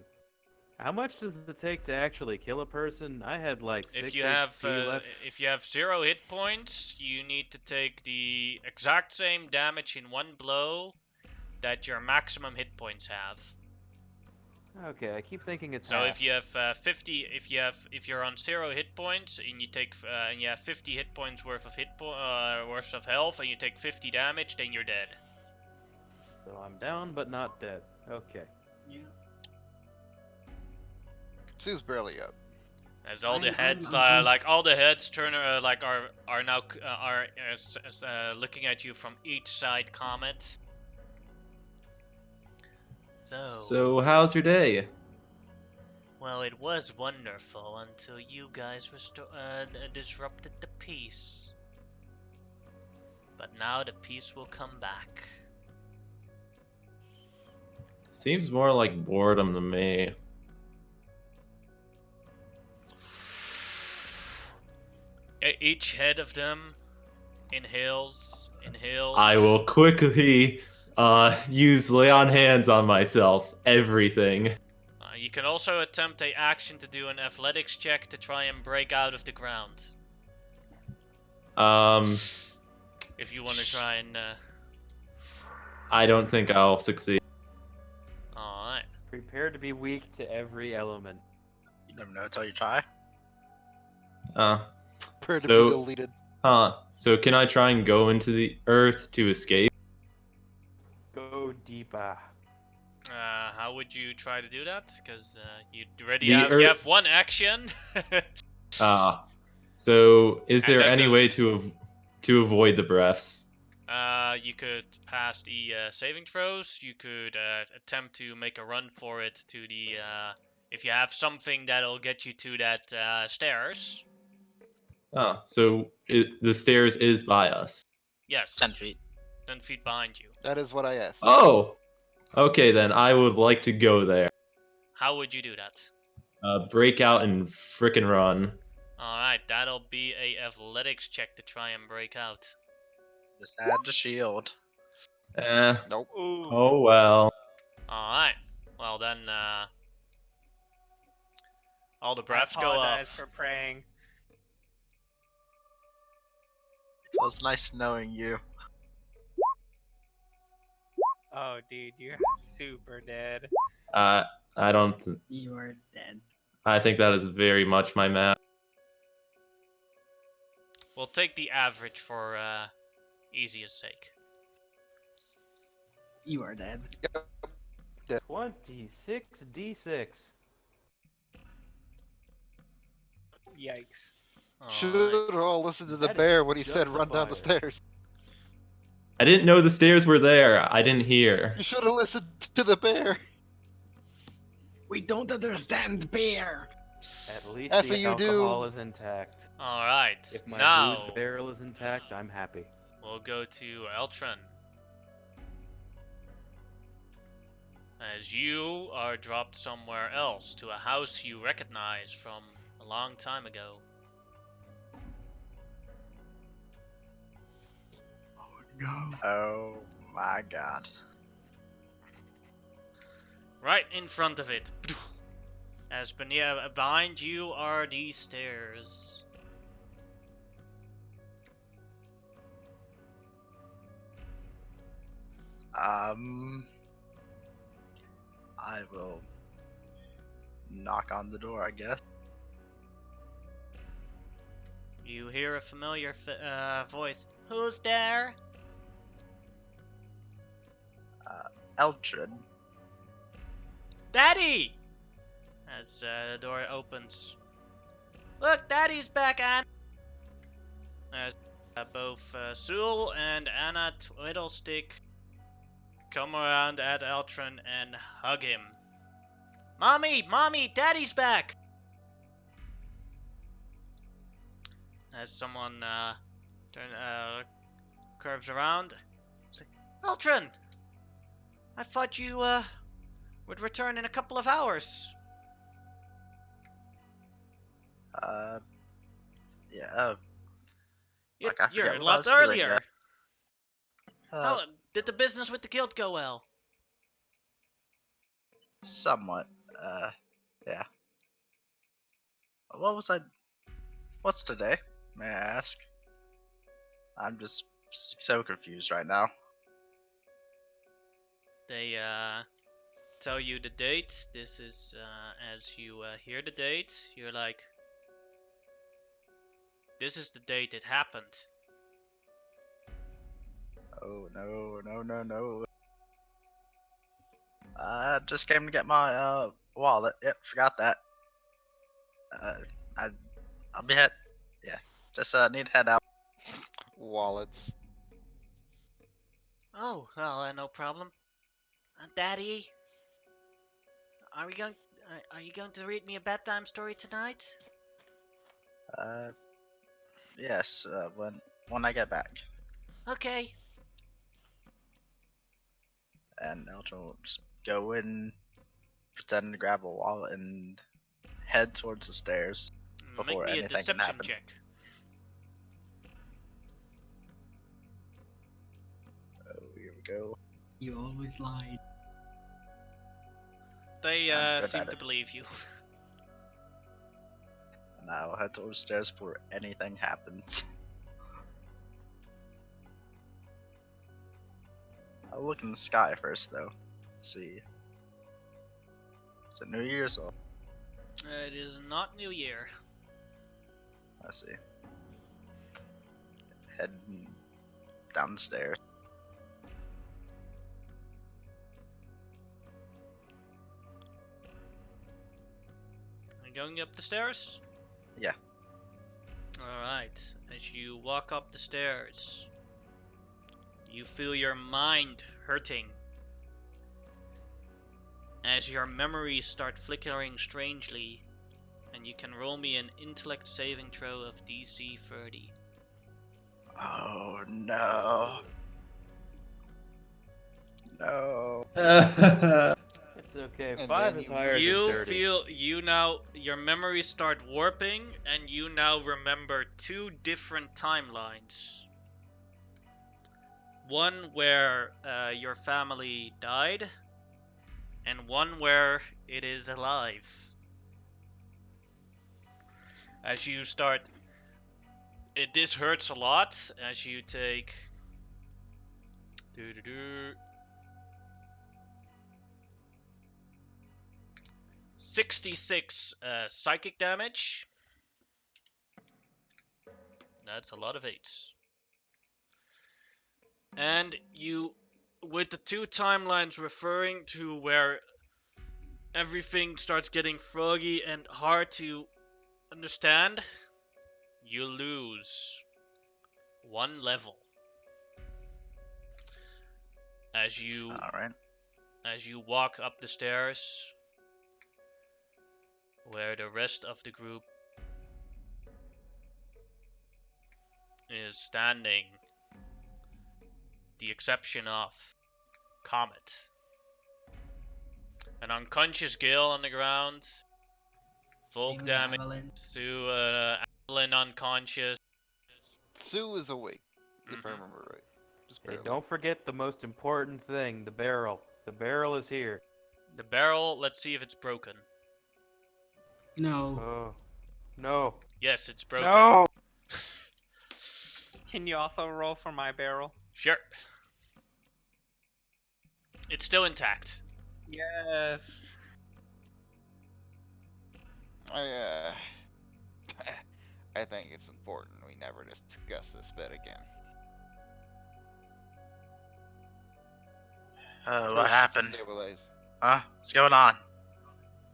How much does it take to actually kill a person? I had like 6 If you have HP left. if you have 0 hit points, you need to take the exact same damage in one blow that your maximum hit points have. Okay, I keep thinking it's So half. if you have 50, if you're on 0 hit points and you take and you have 50 hit points worth of worth of health, and you take 50 damage, then you're dead. So I'm down but not dead. Okay. Yeah. Sue's barely up. As all the I'm- heads, I'm- all the heads turn, are now looking at you from each side. Comment. So how's your day? Well, it was wonderful until you guys disrupted the peace. But now the peace will come back. Seems more like boredom to me. Each head of them inhales. I will quickly use lay on hands on myself. Everything. You can also attempt a action to do an athletics check to try and break out of the ground. If you want to try and. I don't think I'll succeed. Alright. Prepare to be weak to every element. You never know until you try. Prayer to So- be deleted. So can I try and go into the earth to escape? Go deeper. How would you try to do that? Because you already The you have one action. So is And there that any does- way to avoid the breaths? you could pass the saving throws. You could attempt to make a run for it to the. If you have something that'll get you to that stairs. Oh, so the stairs is by us. Yes. 10 feet. 10 feet behind you. That is what I asked. Oh, okay then. I would like to go there. How would you do that? Break out and frickin' run. Alright, that'll be a athletics check to try and break out. Just add the shield. Nope. Ooh. Oh well. Alright. Well then, all the I breaths go up. apologize for praying. It was nice knowing you. Oh, dude, you're super dead. I don't. You are dead. I think that is very much my math. We'll take the average for easiest sake. You are dead. 26 d6. Yikes. Should Alright. have all listened to the That is bear when he said run down the justified. stairs. I didn't know the stairs were there. I didn't hear. You should have listened to the bear. We don't understand bear. At least After the you do- alcohol is intact. Alright. If my Now, booze barrel is intact, I'm happy. we'll go to Eltron. As you are dropped somewhere else to a house you recognize from a long time ago. No. Oh my god. Right in front of it. As behind you are these stairs. I will knock on the door, I guess. You hear a familiar voice. Who's there? Eldred. Daddy! As the door opens. Look, Daddy's back, Anna! As both Sewell and Anna Twiddlestick come around at Eltron and hug him. Mommy! Mommy! Daddy's back! As someone curves around. Say, Eltron! I thought you would return in a couple of hours. Yeah. You, Like, I you're forget a what I lot was doing earlier. there. How did the business with the guild go well? Somewhat. Yeah. What was I? What's today? May I ask? I'm just so confused right now. They tell you the date. This is as you hear the date, you're like, this is the date it happened. Oh no, no, no, no. I just came to get my wallet. Yep, forgot that. I'll be head. Yeah, just need to head out. Wallets. Oh, well, no problem. Daddy, are you going to read me a bedtime story tonight? Yes. When I get back. Okay. And Eldrin will just go in, pretend to grab a wallet, and head towards the stairs. Make Before me a anything can deception happen. check. Oh, here we go. You always lied. They I'm good seem at to it. believe you. And I'll head towards the stairs before anything happens. I'll look in the sky first, though. See. Is it New Year's? Or It is not New Year. let's see. Head down the stairs. Are you going up the stairs? Yeah. Alright. As you walk up the stairs, You feel your mind hurting as your memories start flickering strangely, and you can roll me an intellect saving throw of DC 30. Oh no. No. It's okay. And 5 then is you- higher You than 30. feel your memories start warping, and you now remember 2 different timelines. One where your family died, and one where it is alive. As you start, this hurts a lot as you take 66 psychic damage. That's a lot of 8s. And you, with the 2 timelines referring to where everything starts getting froggy and hard to understand, you lose 1 level. As you Alright. walk up the stairs, where the rest of the group is standing, the exception of Comet. An unconscious Gale on the ground, Volk Same as damage Evelyn. to Evelyn unconscious. Sue is awake, if I Mhm. remember right. Just Hey, barely. don't forget the most important thing, the barrel. The barrel is here. The barrel, let's see if it's broken. No. Oh. No. Yes, it's broken. No! Can you also roll for my barrel? Sure. It's still intact. Yes. I I think it's important we never discuss this bit again. What First, happened? Stabilize. Huh? What's going on?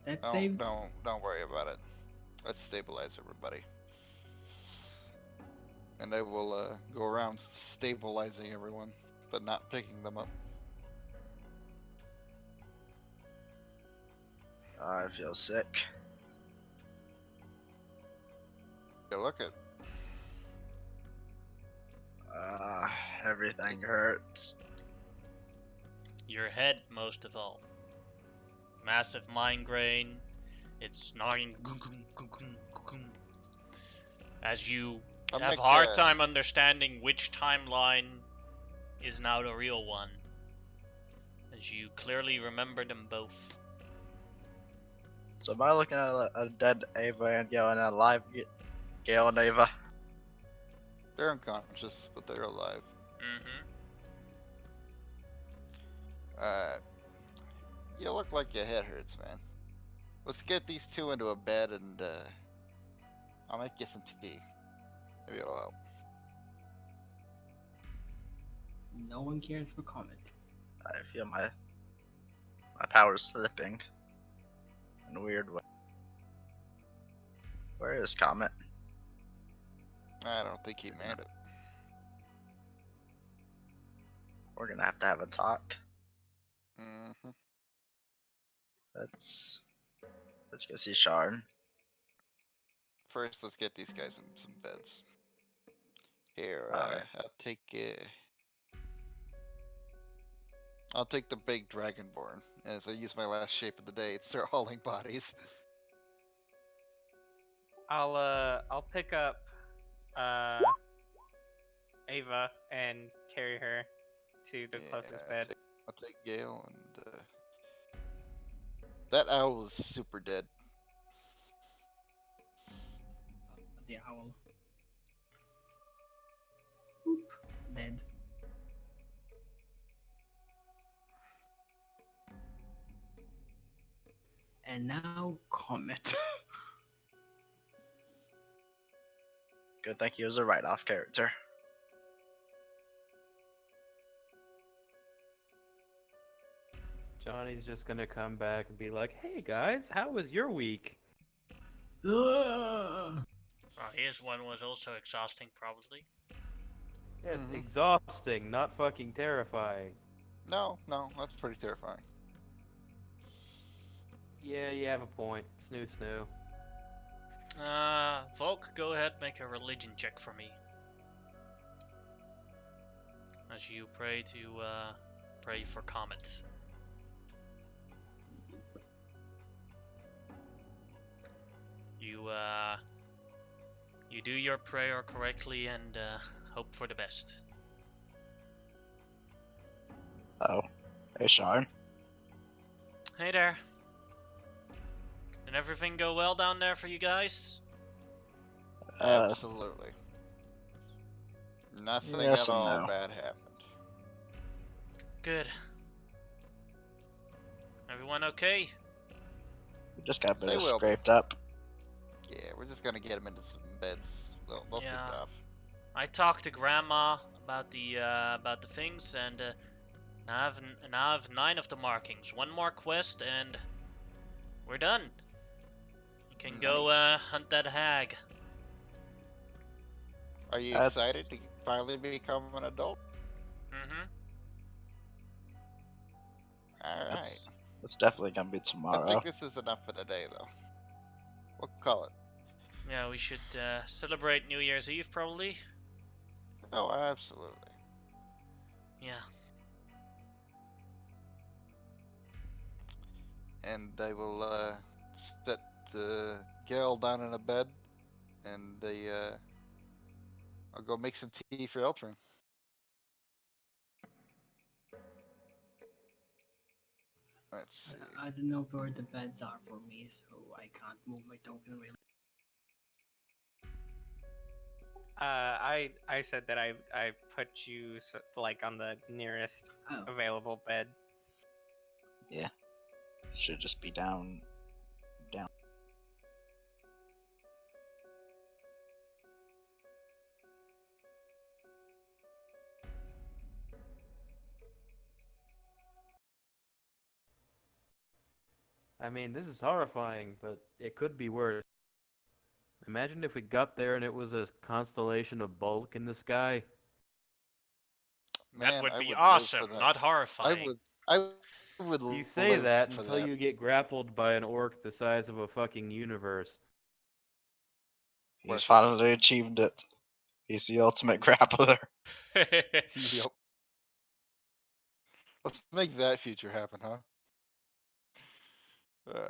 That Don't, saves. don't worry about it. Let's stabilize everybody. And I will go around stabilizing everyone, but not picking them up. I feel sick. Yeah, look at. Everything hurts. Your head, most of all. Massive migraine. It's gnawing as you I'll have make, a hard time understanding which timeline is now the real one, as you clearly remember them both. So am I looking at a dead Ava and Gale and a live Gale and Ava? They're unconscious, but they're alive. Mm-hmm. You look like your head hurts, man. Let's get these 2 into a bed and I'll make you some tea. Maybe it'll help. No one cares for Comet. I feel my powers slipping in a weird way. Where is Comet? I don't think he made it. We're gonna have to have a talk. Mm-hmm. Let's go see Shard. First, let's get these guys in some beds. Here, Alright. I'll take the big dragonborn as I use my last shape of the day and start hauling bodies. I'll pick up Ava and carry her to the closest Yeah, bed. I'll take Gale and that owl is super dead. The owl. Oop. Dead. And now Comet. Good thing he was a write-off character. Johnny's just gonna come back and be like, hey guys, how was your week? Ugh. His one was also exhausting, probably. Yes, Mhm. exhausting, not fucking terrifying. No, that's pretty terrifying. Yeah, you have a point. Snoo snoo. Volk, go ahead, make a religion check for me. As you pray for Comet. You do your prayer correctly and hope for the best. Oh, hey Sean. Hey there. Did everything go well down there for you guys? Absolutely. Nothing Yes at and all no. bad happened. Good. Everyone okay? We just got a bit They of will be. scraped up. Yeah, we're just gonna get them into some beds. They'll sleep Yeah. it off. I talked to Grandma about the things, and now I have 9 of the markings. One more quest, and we're done. You can go Nice. hunt that hag. Are you That's excited to finally become an adult? Mm-hmm. Alright. that's definitely gonna be I tomorrow. think this is enough for the day, though. We'll call it. Yeah, we should celebrate New Year's Eve probably. Oh, absolutely. Yeah. And I will set Gale down in a bed, and I'll go make some tea for Eltrin. Let's see. I don't know where the beds are for me, so I can't move my token really. I said that I put you like on the nearest Oh, available bed. Yeah. Should just be down. I mean, this is horrifying, but it could be worse. Imagine if we got there and it was a constellation of bulk in the sky. That Man, would I be would live for awesome, that. not I horrifying. would. I would You say live that for until that. you get grappled by an orc the size of a fucking universe. He's Question. finally achieved it. He's the ultimate grappler. Yep. Let's make that future happen, huh? Uh,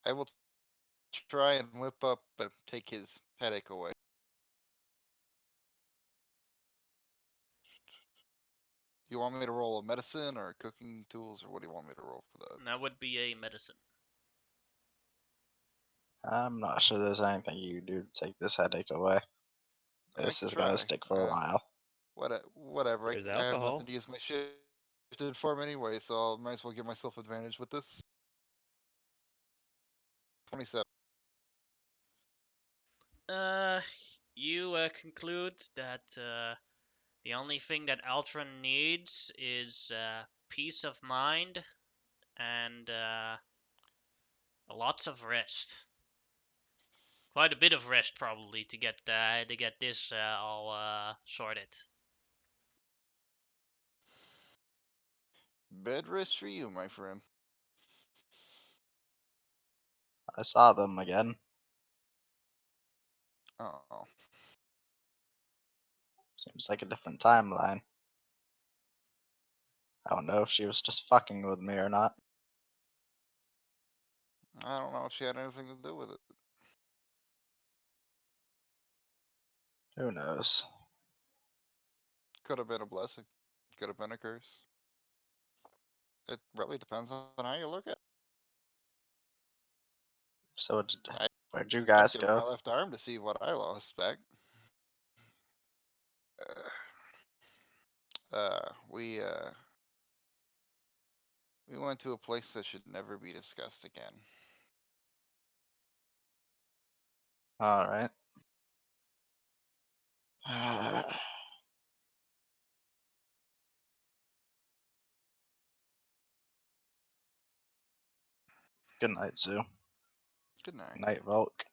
I will try and whip up and take his headache away. Do you want me to roll a medicine or cooking tools, or what do you want me to roll for that? That would be a medicine. I'm not sure there's anything you can do to take this headache away. I This can is gonna try. stick for a while. Whatever. There's I have alcohol. nothing to use my shifted form anyway, so I might as well give myself advantage with this. 27. You conclude that the only thing that Altron needs is peace of mind and lots of rest. Quite a bit of rest, probably, to get this all sorted. Bed rest for you, my friend. I saw them again. Oh. Seems like a different timeline. I don't know if she was just fucking with me or not. I don't know if she had anything to do with it. Who knows? Could have been a blessing. Could have been a curse. It really depends on how you look at it. So I- where'd you I'd guys give my go? left arm to see what I lost back. We went to a place that should never be discussed again. All right. Good night, Sue. Good night. Night, Volk.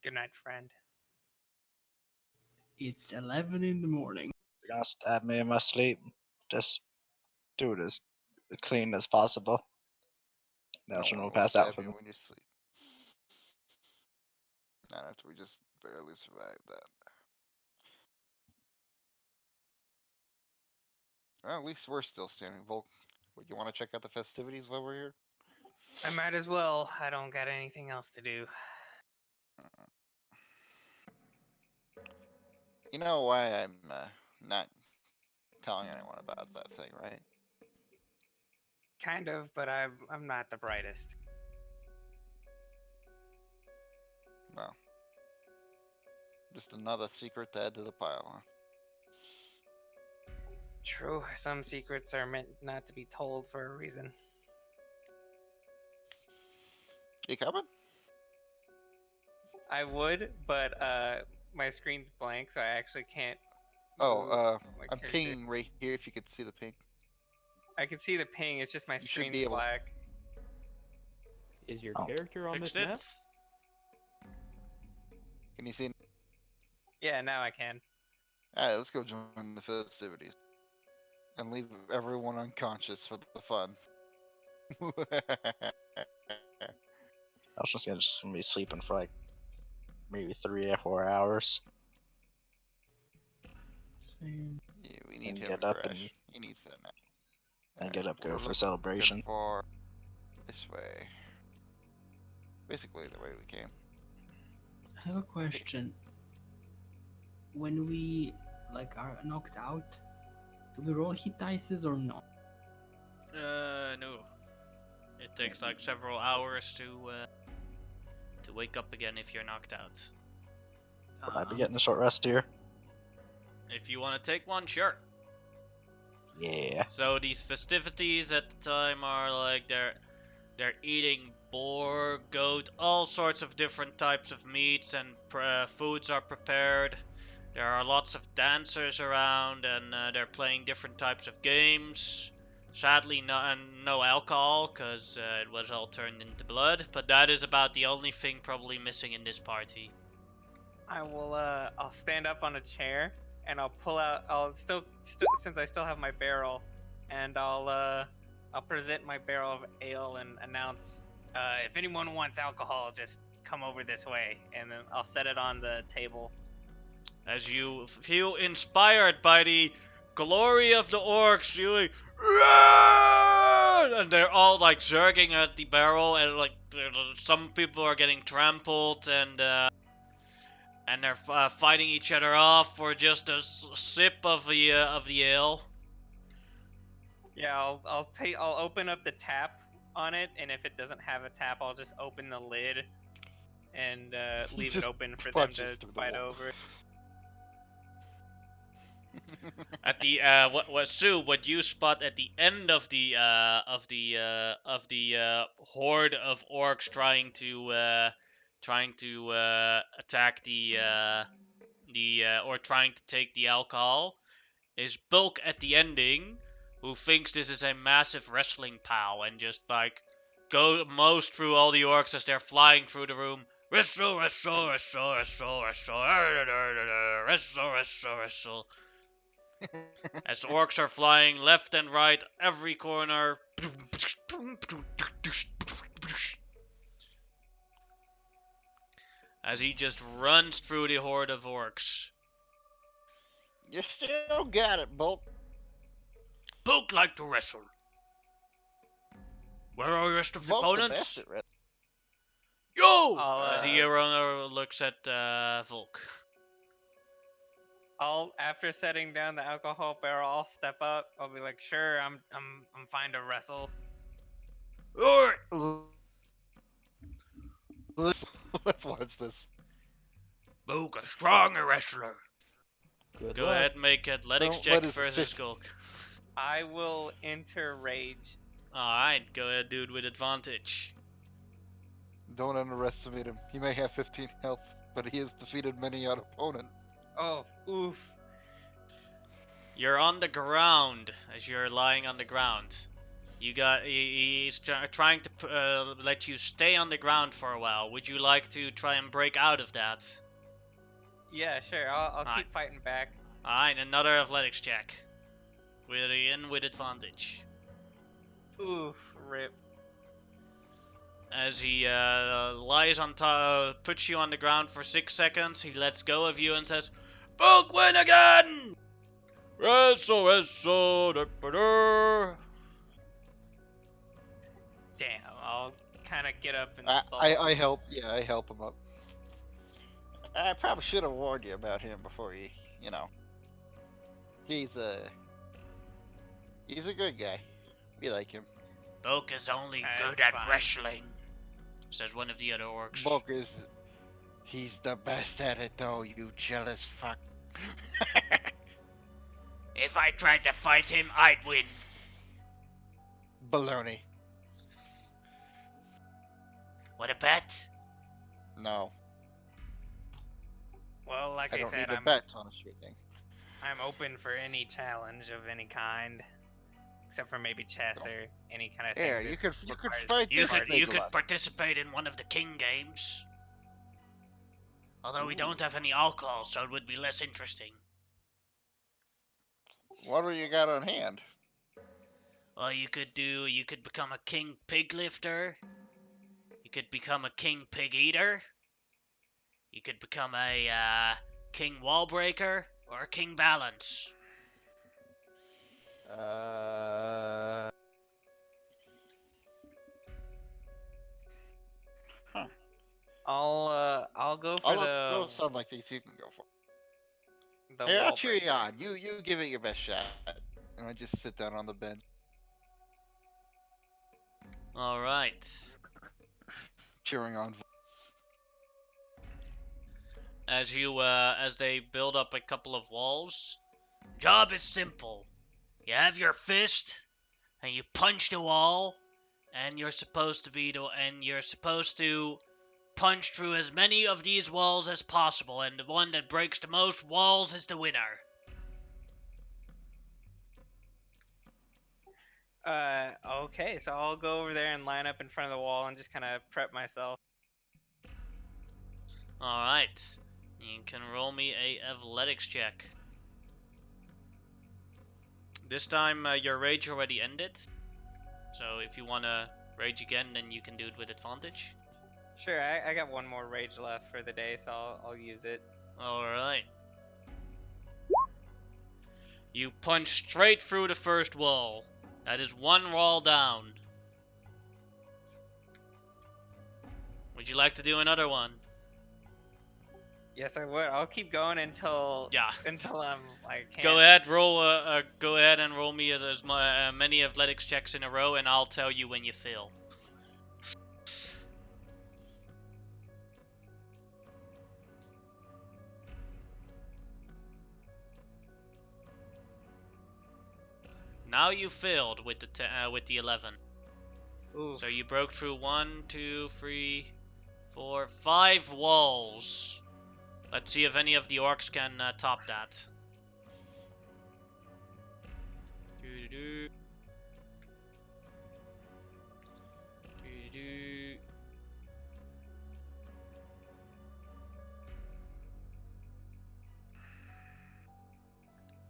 Good night, friend. It's 11 in the morning. You're gonna stab me in my sleep. Just do it as clean as possible. No Now we'll one will pass out stab from you when you sleep. Not after we just barely survived that. Well, at least we're still standing. Volk, what, you want to check out the festivities while we're here? I might as well. I don't got anything else to do. You know why I'm not telling anyone about that thing, right? Kind of, but I'm not the brightest. Well, just another secret to add to the pile, huh? True, some secrets are meant not to be told for a reason. You coming? I would, but my screen's blank, so I actually can't. Oh, move my I'm character. pinging right here if you could see the ping. I can see the ping. It's just my You should screen's be able- black. Is your Oh. character on Fixed this it? map? Can you see? Yeah, now I can. Alright, let's go join the festivities. And leave everyone unconscious for the fun. I was just gonna be sleeping for like maybe 3 or 4 hours. Yeah, we need And him get to up crash. and- He needs that now. And get up, go we're for looking celebration. For this way. Basically the way we came. I have a question. When we are knocked out, do we roll hit dices or not? No. It takes like several hours to wake up again if you're knocked out. Would I be getting a short rest here? If you want to take one, sure. Yeah. So these festivities at the time are like they're eating boar, goat, all sorts of different types of meats, and foods are prepared. There are lots of dancers around, and they're playing different types of games. Sadly, no alcohol, because it was all turned into blood. But that is about the only thing probably missing in this party. I will. I'll stand up on a chair and I'll pull out. I'll still since I still have my barrel, and I'll present my barrel of ale and announce, if anyone wants alcohol, just come over this way, and then I'll set it on the table. As you feel inspired by the glory of the orcs, you like, "Run!" And they're all like zerging at the barrel, and like some people are getting trampled, and they're fighting each other off for just a sip of the ale. Yeah, I'll open up the tap on it, and if it doesn't have a tap, I'll just open the lid and leave it Just open for them punches to through the fight wall. over. At the Sue, what you spot at the end of the horde of orcs trying to attack or trying to take the alcohol is Bulk at the ending, who thinks this is a massive wrestling pal and just like mows through all the orcs as they're flying through the room. Wrestle, wrestle, wrestle, wrestle, wrestle, wrestle, wrestle, wrestle. As orcs are flying left and right, every corner. As he just runs through the horde of orcs. You still got it, Bulk. Bulk like to wrestle. Where are the rest of the Bulk's the opponents? best at wrestling. Yo! I'll, As the runner looks at Volk. After setting down the alcohol barrel, I'll step up. I'll be like, "Sure, I'm fine to wrestle." Alright! Let's watch this. Bulk, a strong wrestler. Good Go luck. ahead, make athletics Don't check let his versus fist- Skulk. I will enter rage. Alright, go ahead, dude, with advantage. Don't underestimate him. He may have 15 health, but he has defeated many odd opponents. Oh, oof. You're on the ground, as you're lying on the ground. He's trying to let you stay on the ground for a while. Would you like to try and break out of that? Yeah, sure. I'll Alright. keep fighting back. Alright, another athletics check. With advantage. Oof, rip. As he lies on top, puts you on the ground for 6 seconds, he lets go of you and says, "Bulk win again! Wrestle, Damn, I'll kind of get up and solve. I help. Yeah, I help him up. I probably should have warned you about him before he, you know. He's a good guy. We like him. Bulk is only That's good at fine. wrestling," says one of the other orcs. Bulk is. He's the best at it, though. You jealous fuck. If I tried to fight him, I'd win. Baloney. What a bet? No, Well, like I I don't said, need a I'm bet on a straight thing. open for any challenge of any kind, except for maybe chess or any kind of thing. Yeah, you could that's requires fight You this could big you could one. participate in one of the king games. Although we don't have any alcohol, so it would be less interesting. What do you got on hand? Well, you could become a king pig lifter. You could become a king pig eater. You could become a king wall breaker or a king balance. I'll go for All the those sound like things you can go for. the Hey, I'll wall cheer you breaker. on. You give it your best shot. And I just sit down on the bed. All right. Cheering on. As they build up a couple of walls, job is simple. You have your fist, and you punch the wall, and you're supposed to punch through as many of these walls as possible, and the one that breaks the most walls is the winner. Okay, so I'll go over there and line up in front of the wall and just kind of prep myself. All right, you can roll me a athletics check. This time your rage already ended, so if you wanna rage again, then you can do it with advantage. Sure, I got one more rage left for the day, so I'll use it. All right. You punch straight through the first wall. That is one wall down. Would you like to do another one? Yes, I would. I'll keep going until Yeah. I'm like. Go ahead, go ahead and roll me as many athletics checks in a row, and I'll tell you when you fail. Now you failed with the 11. Oof. So you broke through 1, 2, 3, 4, 5 walls. Let's see if any of the orcs can top that. Doo-doo-doo. Doo-doo-doo.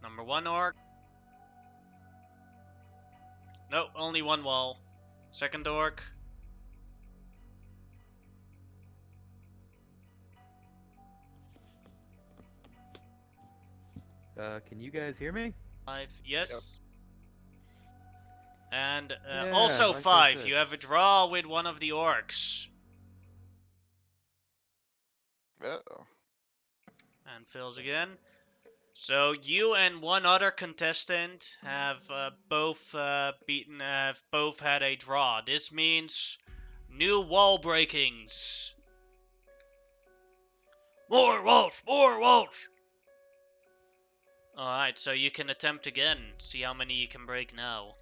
Number 1 orc. Nope, only one wall. Second orc. Can you guys hear me? 5, yes. And Yeah, also like I 5, said. you have a draw with one of the orcs. Uh-oh. And fills again. So you and one other contestant have both had a draw. This means new wall breakings. More walls, more walls. All right, so you can attempt again. See how many you can break now.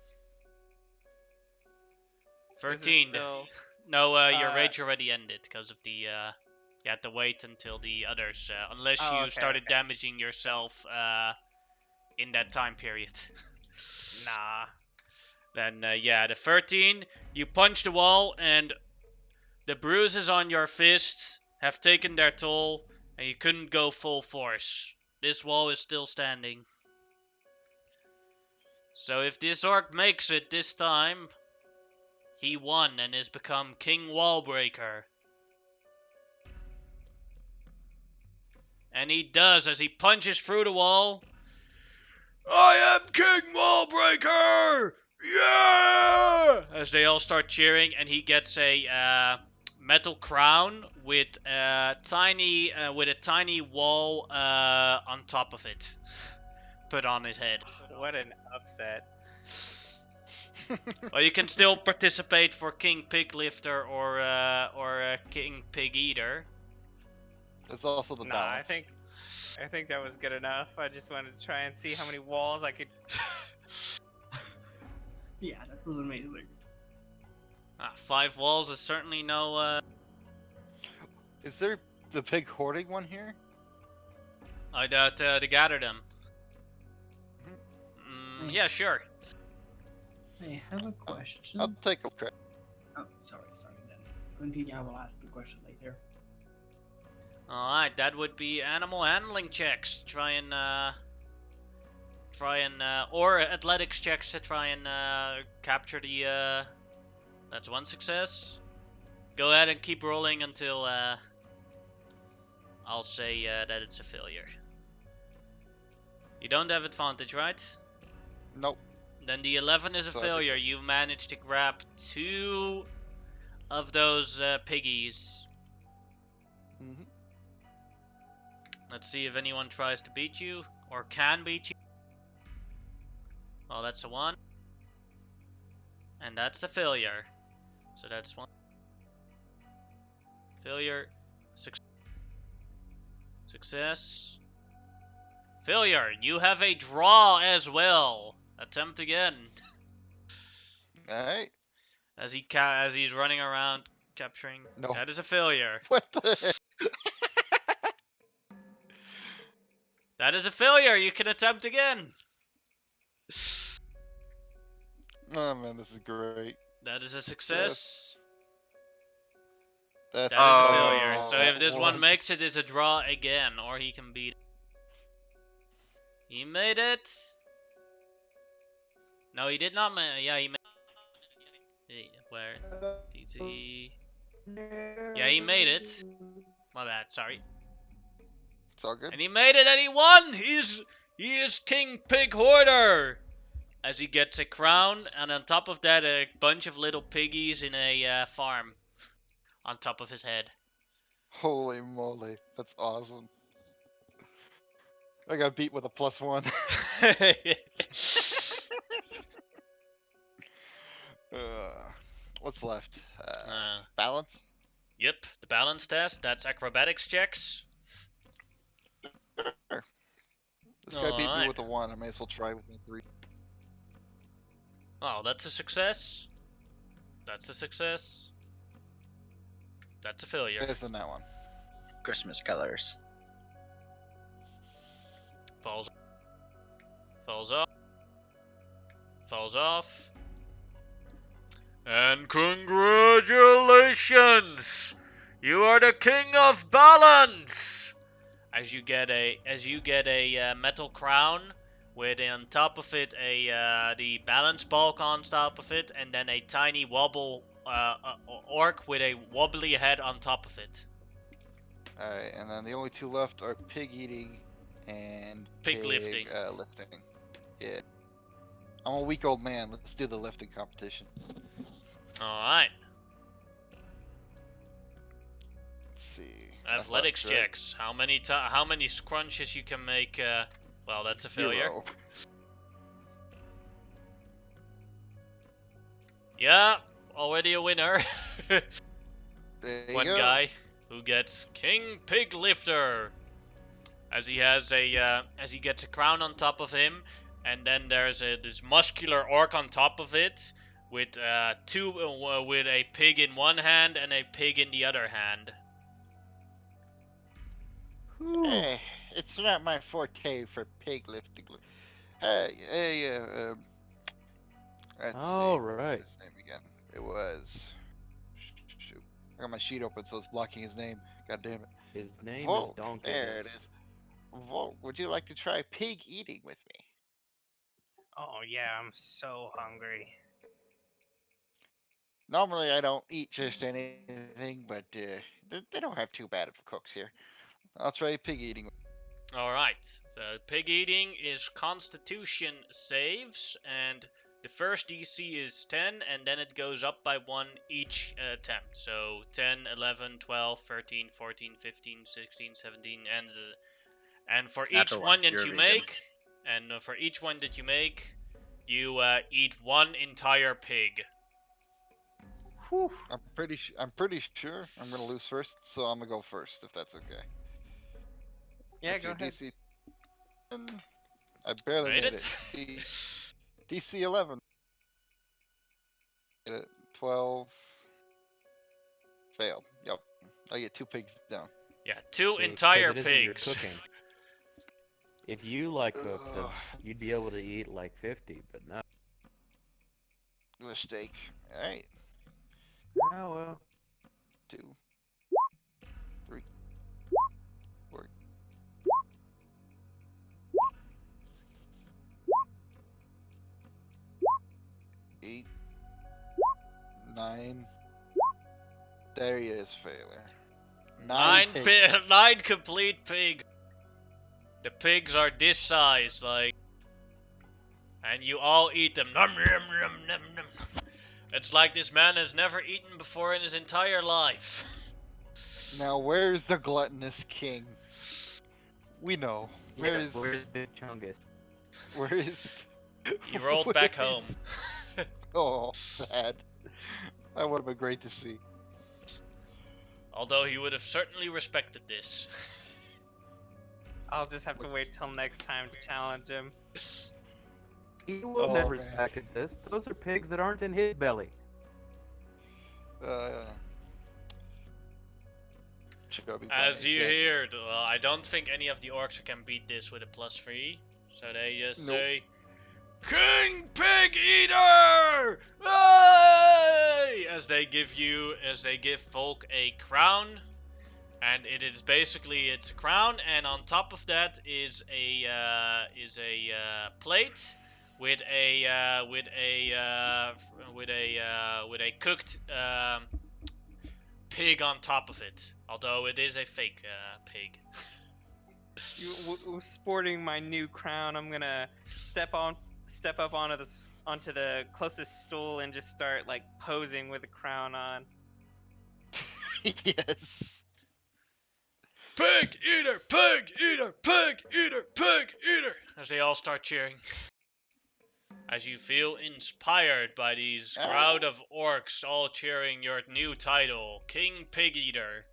This is 13. Still... No, your rage already ended because of the. You had to wait until the others, unless Oh, you okay, started okay. damaging yourself in that time period. Nah. Then, yeah, the 13, you punch the wall, and the bruises on your fists have taken their toll, and you couldn't go full force. This wall is still standing. So if this orc makes it this time, he won and has become King Wallbreaker. And he does as he punches through the wall. I am King Wallbreaker! Yeah! As they all start cheering, and he gets a metal crown with a tiny wall on top of it, put on his head. What an upset. Well, you can still participate for King Pig Lifter or King Pig Eater. There's also the Nah, balance. I think that was good enough. I just wanted to try and see how many walls I could. Yeah, that was amazing. 5 walls is certainly no. Is there the pig hoarding one here? I doubt to gather them. Hey. Yeah, sure. I have a question. I'll take a credit. Oh, sorry, then. Continue, I will ask the question later. Alright, that would be animal handling checks. Or athletics checks to try and capture the. That's one success. Go ahead and keep rolling until I'll say that it's a failure. You don't have advantage, right? Nope. Then the 11 is a So I think- failure. You managed to grab 2 of those piggies. Mm-hmm. Let's see if anyone tries to beat you or can beat you. Well, that's a 1. And that's a failure. So that's 1. Failure. Success. Failure. You have a draw as well. Attempt again. Alright. As he's running around capturing. No. That is a failure. What the heck? That is a failure. You can attempt again. Oh man, this is great. That is a success. That's That is a failure. Oh, So if this one what? makes it, it's a draw again, or he can beat it. He made it. No, he did not. Yeah, he made. Where? DT. Yeah, he made it. My bad. Sorry. It's all good. And he made it, and he won. He is King Pig Hoarder. As he gets a crown, and on top of that, a bunch of little piggies in a farm on top of his head. Holy moly, that's awesome. I got beat with a +1. What's left? Balance? Yep, the balance test. That's acrobatics checks. This guy beat me Alright. with a 1. I may as well try with a 3. Oh, that's a success. That's a success. That's a failure. Isn't that one? Christmas colors. Falls off. Falls off. And congratulations! You are the king of balance! As you get a metal crown with on top of it the balance bulk on top of it, and then a tiny wobble orc with a wobbly head on top of it. Alright, and then the only 2 left are pig eating and Pig lifting. lifting. Yeah. I'm a weak old man. Let's do the lifting competition. Alright. Let's see. Athletics right? checks. How many scrunches you can make? Well, that's a failure. 0. Yeah, already a winner. There you One go. guy who gets King Pig Lifter, as he has as he gets a crown on top of him, and then there's this muscular orc on top of it with with a pig in one hand and a pig in the other hand. Hey, it's not my forte for pig lifting. Let's All see. right. What's his name again? It was. Shoot. I got my sheet open, so it's blocking his name. God damn it. His name Volk. is Donkey. There it is. Volk, would you like to try pig eating with me? Oh yeah, I'm so hungry. Normally, I don't eat just anything, but they don't have too bad of cooks here. I'll try pig eating. Alright, so pig eating is constitution saves, and the first DC is 10, and then it goes up by 1 each attempt. So 10, 11, 12, 13, 14, 15, 16, 17, and for each Natural one one, that you're a you vegan. make, and for each one that you make, you eat 1 entire pig. Whew. I'm pretty sure I'm gonna lose first, so I'm gonna go first if that's okay. Yeah, What's go your ahead. DC? I barely Made made it? it. DC 11. 12. Failed. Yep. I get 2 pigs down. Yeah, 2 See, 'cause entire it isn't your pigs. cooking. If you cooked them, Ugh. you'd be able to eat like 50, but no. Mistake. Alright. Oh well. 2. 3. 4. 8. 9. There he is, failure. 9 pigs. 9 complete pigs. The pigs are this size, like, and you all eat them. Nom, nom, nom, nom, nom. It's like this man has never eaten before in his entire life. Now, where's the gluttonous king? We know. Where Yes, is? where's Big Chungus? Where is? He rolled back where home. is- Oh, sad. That would have been great to see. Although he would have certainly respected this. I'll just have to wait till next time to challenge him. He will Oh, never man. respected this. Those are pigs that aren't in his belly. Chubby As bunny, you exactly. heard, well, I don't think any of the orcs can beat this with a +3. So they just Nope. say, King Pig Eater! Hey! As they give Volk a crown. And it is basically, it's a crown, and on top of that is a plate with a cooked pig on top of it. Although it is a fake pig. Sporting my new crown, I'm gonna step up onto the closest stool and just start like posing with the crown on. Yes. Pig eater, pig eater, pig eater, pig eater! As they all start cheering. As you feel inspired by these crowd of orcs all cheering your new title, King Pig Eater.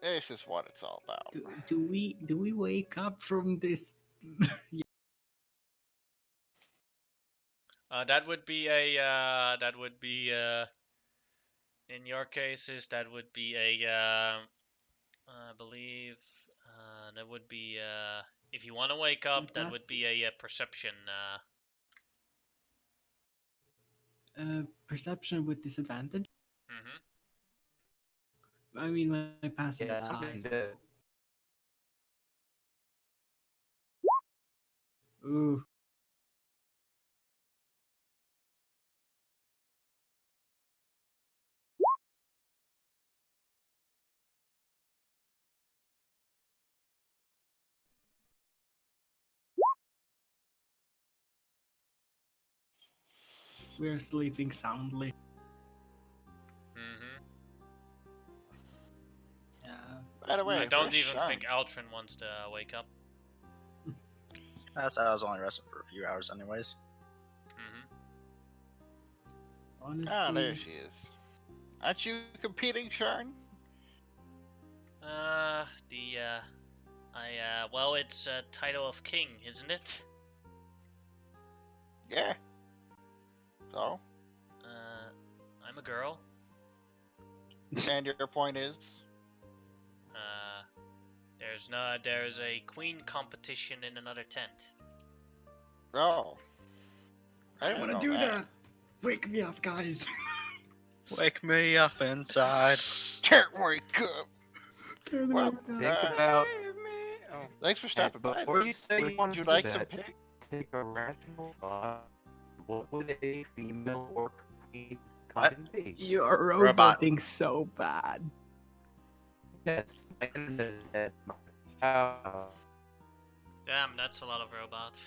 It's just what it's all about. Do we wake up from this? That would be in your cases, that would be I believe, that would be, if you want to wake up, that would be a perception, Perception with disadvantage. mhm. I mean, my passive is Yeah, high. I'm dead. Ooh. We're sleeping soundly. Mhm. Yeah. By the way, I don't where's even Sean? think Altrin wants to wake up. I said I was only resting for a few hours, anyways. Mhm. Honestly. Ah, there she is. Aren't you competing, Sean? Well, it's a title of king, isn't it? Yeah. So, I'm a girl. and your point is? There's a queen competition in another tent. Oh. I don't want to know do that. that. Wake me up, guys. Wake me up inside. Can't wake up. Can't Well, wake Think up. about Save me. Oh. Thanks for and stopping by. before you say Would you want you to do like some that, pig? take a rational thought. What would a female orc queen What? kind be? You're Robot. roboting so bad. Yes, my internet is dead. Damn, that's a lot of robots.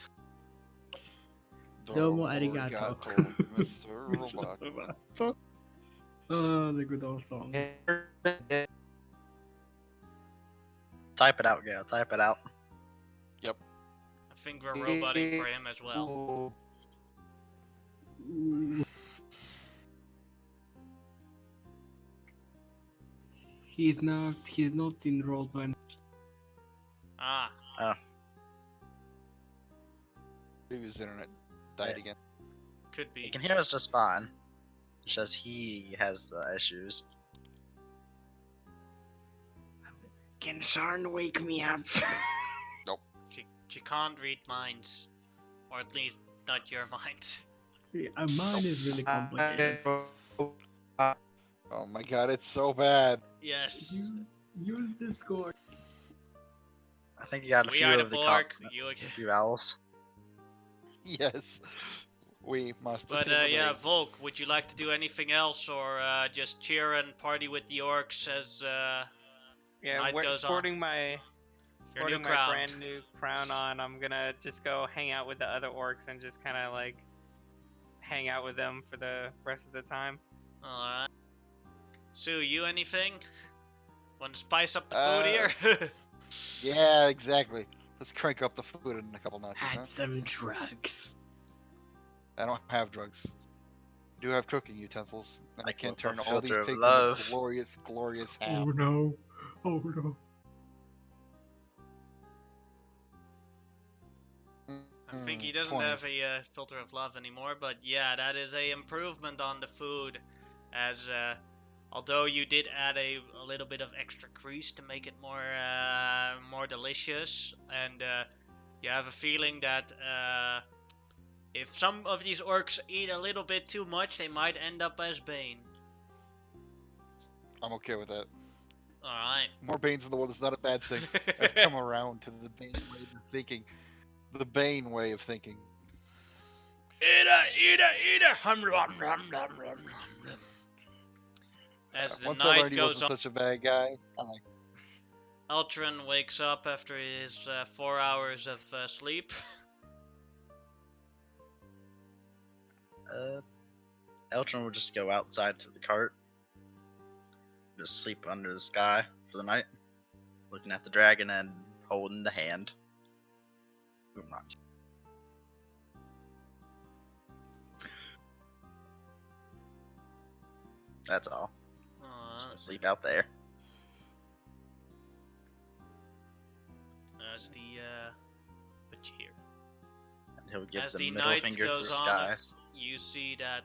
Domo Arigato, arigato. Mr. Robot. Fuck. Oh, the good old song. Type it out, Gail. Type it out. I think we're roboting for him as well. Ooh. He's not enrolled, man. Ah, Maybe his internet died again. could He be. can hear us just fine. It's just he has the issues. Can Sharn wake me up? She can't read minds. Or at least not your mind. Mine is really complicated. Oh my god, it's so bad. Yes. Use Discord. I think you got a We few are the of the Borg. consonants, You a few vowels. Yes. We must. But yeah, Volk, would you like to do anything else, or just cheer and party with the orcs as Yeah, night goes sporting on? my new my crown. brand new crown on. I'm gonna just go hang out with the other orcs and just kind of like hang out with them for the rest of the time. Alright. Sue, you anything? Want to spice up the food here? Yeah, exactly. Let's crank up the food in a couple notches, huh? Had some drugs. I don't have drugs. I do have cooking utensils. And I Like can a turn all these filter of pigs love. into glorious, glorious Oh ham. no. Oh no. I think he doesn't 20. have a filter of love anymore, but yeah, that is a improvement on the food. As although you did add a little bit of extra grease to make it more delicious, and you have a feeling that if some of these orcs eat a little bit too much, they might end up as Bane. I'm okay with that. All right. More Banes in the world is not a bad thing. I've come around to the Bane way of thinking. The Bane way of thinking. Eat a. Hum, rum, rum, rum, rum, rum. As the Once I night learned he goes wasn't on, such a bad guy, I'm like, Ultron wakes up after his 4 hours of sleep. Eltron would just go outside to the cart. Just sleep under the sky for the night. Looking at the dragon and holding the hand. Ooh, not. That's all. Just gonna sleep out there. As the but here. And he'll give As the the middle night finger to the goes on, sky. you see that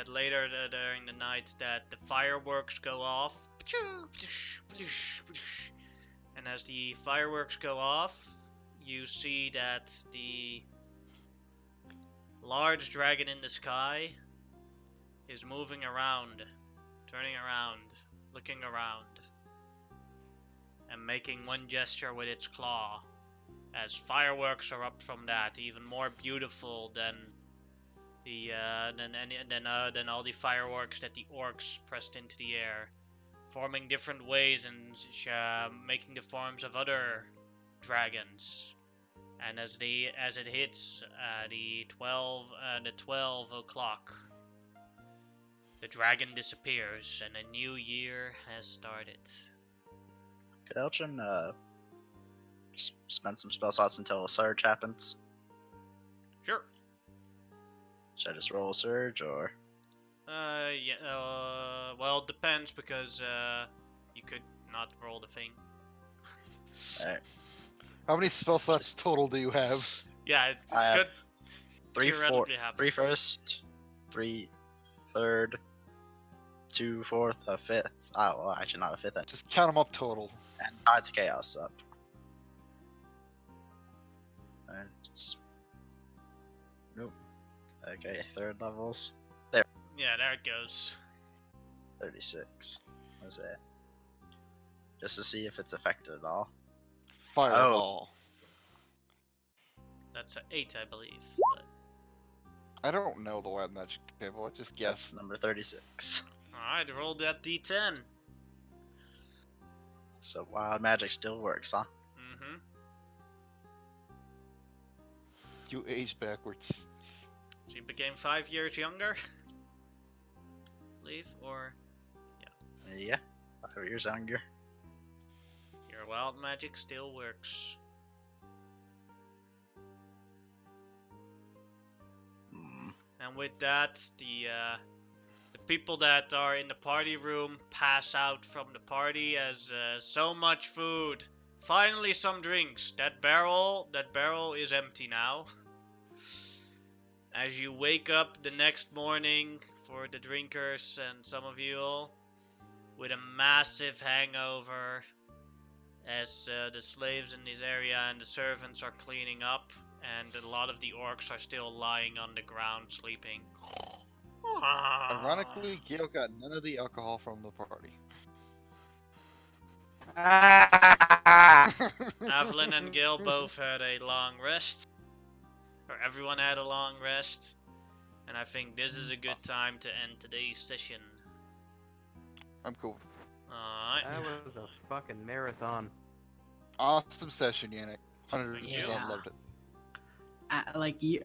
later during the night that the fireworks go off. And as the fireworks go off, you see that the large dragon in the sky is moving around, turning around, looking around, and making one gesture with its claw, as fireworks are up from that, even more beautiful than the than all the fireworks that the orcs pressed into the air, forming different ways and making the forms of other dragons. And as it hits the 12 o'clock, the dragon disappears and a new year has started. Could Eltron just spend some spell slots until a surge happens? Sure. Should I just roll a surge or? Yeah. Well, it depends because you could not roll the thing. Alright. how many spell slots total do you have? Yeah, it I have could 3 theoretically happen. 3 first, 3 third, 2 fourth, a fifth. Oh, well, actually not a fifth. Just count them up total. And Tides of Chaos up. Just... Nope. Okay, third levels. Yeah, there it goes. 36. What's that? Just to see if it's affected at all. Fireball. That's an 8, I believe. But... I don't know the wild magic table. I just guess. Yes, number 36. Alright, roll that d10. So wild magic still works, huh? Mm-hmm. You age backwards. So you became 5 years younger? Believe, or Yeah, 5 years younger. your wild magic still works. Hmm. And with that, the people that are in the party room pass out from the party as so much food. Finally, some drinks. That barrel is empty now. As you wake up the next morning for the drinkers and some of you all with a massive hangover, as the slaves in this area and the servants are cleaning up, and a lot of the orcs are still lying on the ground sleeping. Ironically, Gale got none of the alcohol from the party. Evelyn and Gil both had a long rest. Or everyone had a long rest. And I think this is a good time to end today's session. I'm cool. Alright. That was a fucking marathon. Awesome session, Yannick. 100% Yeah. loved it. Like you,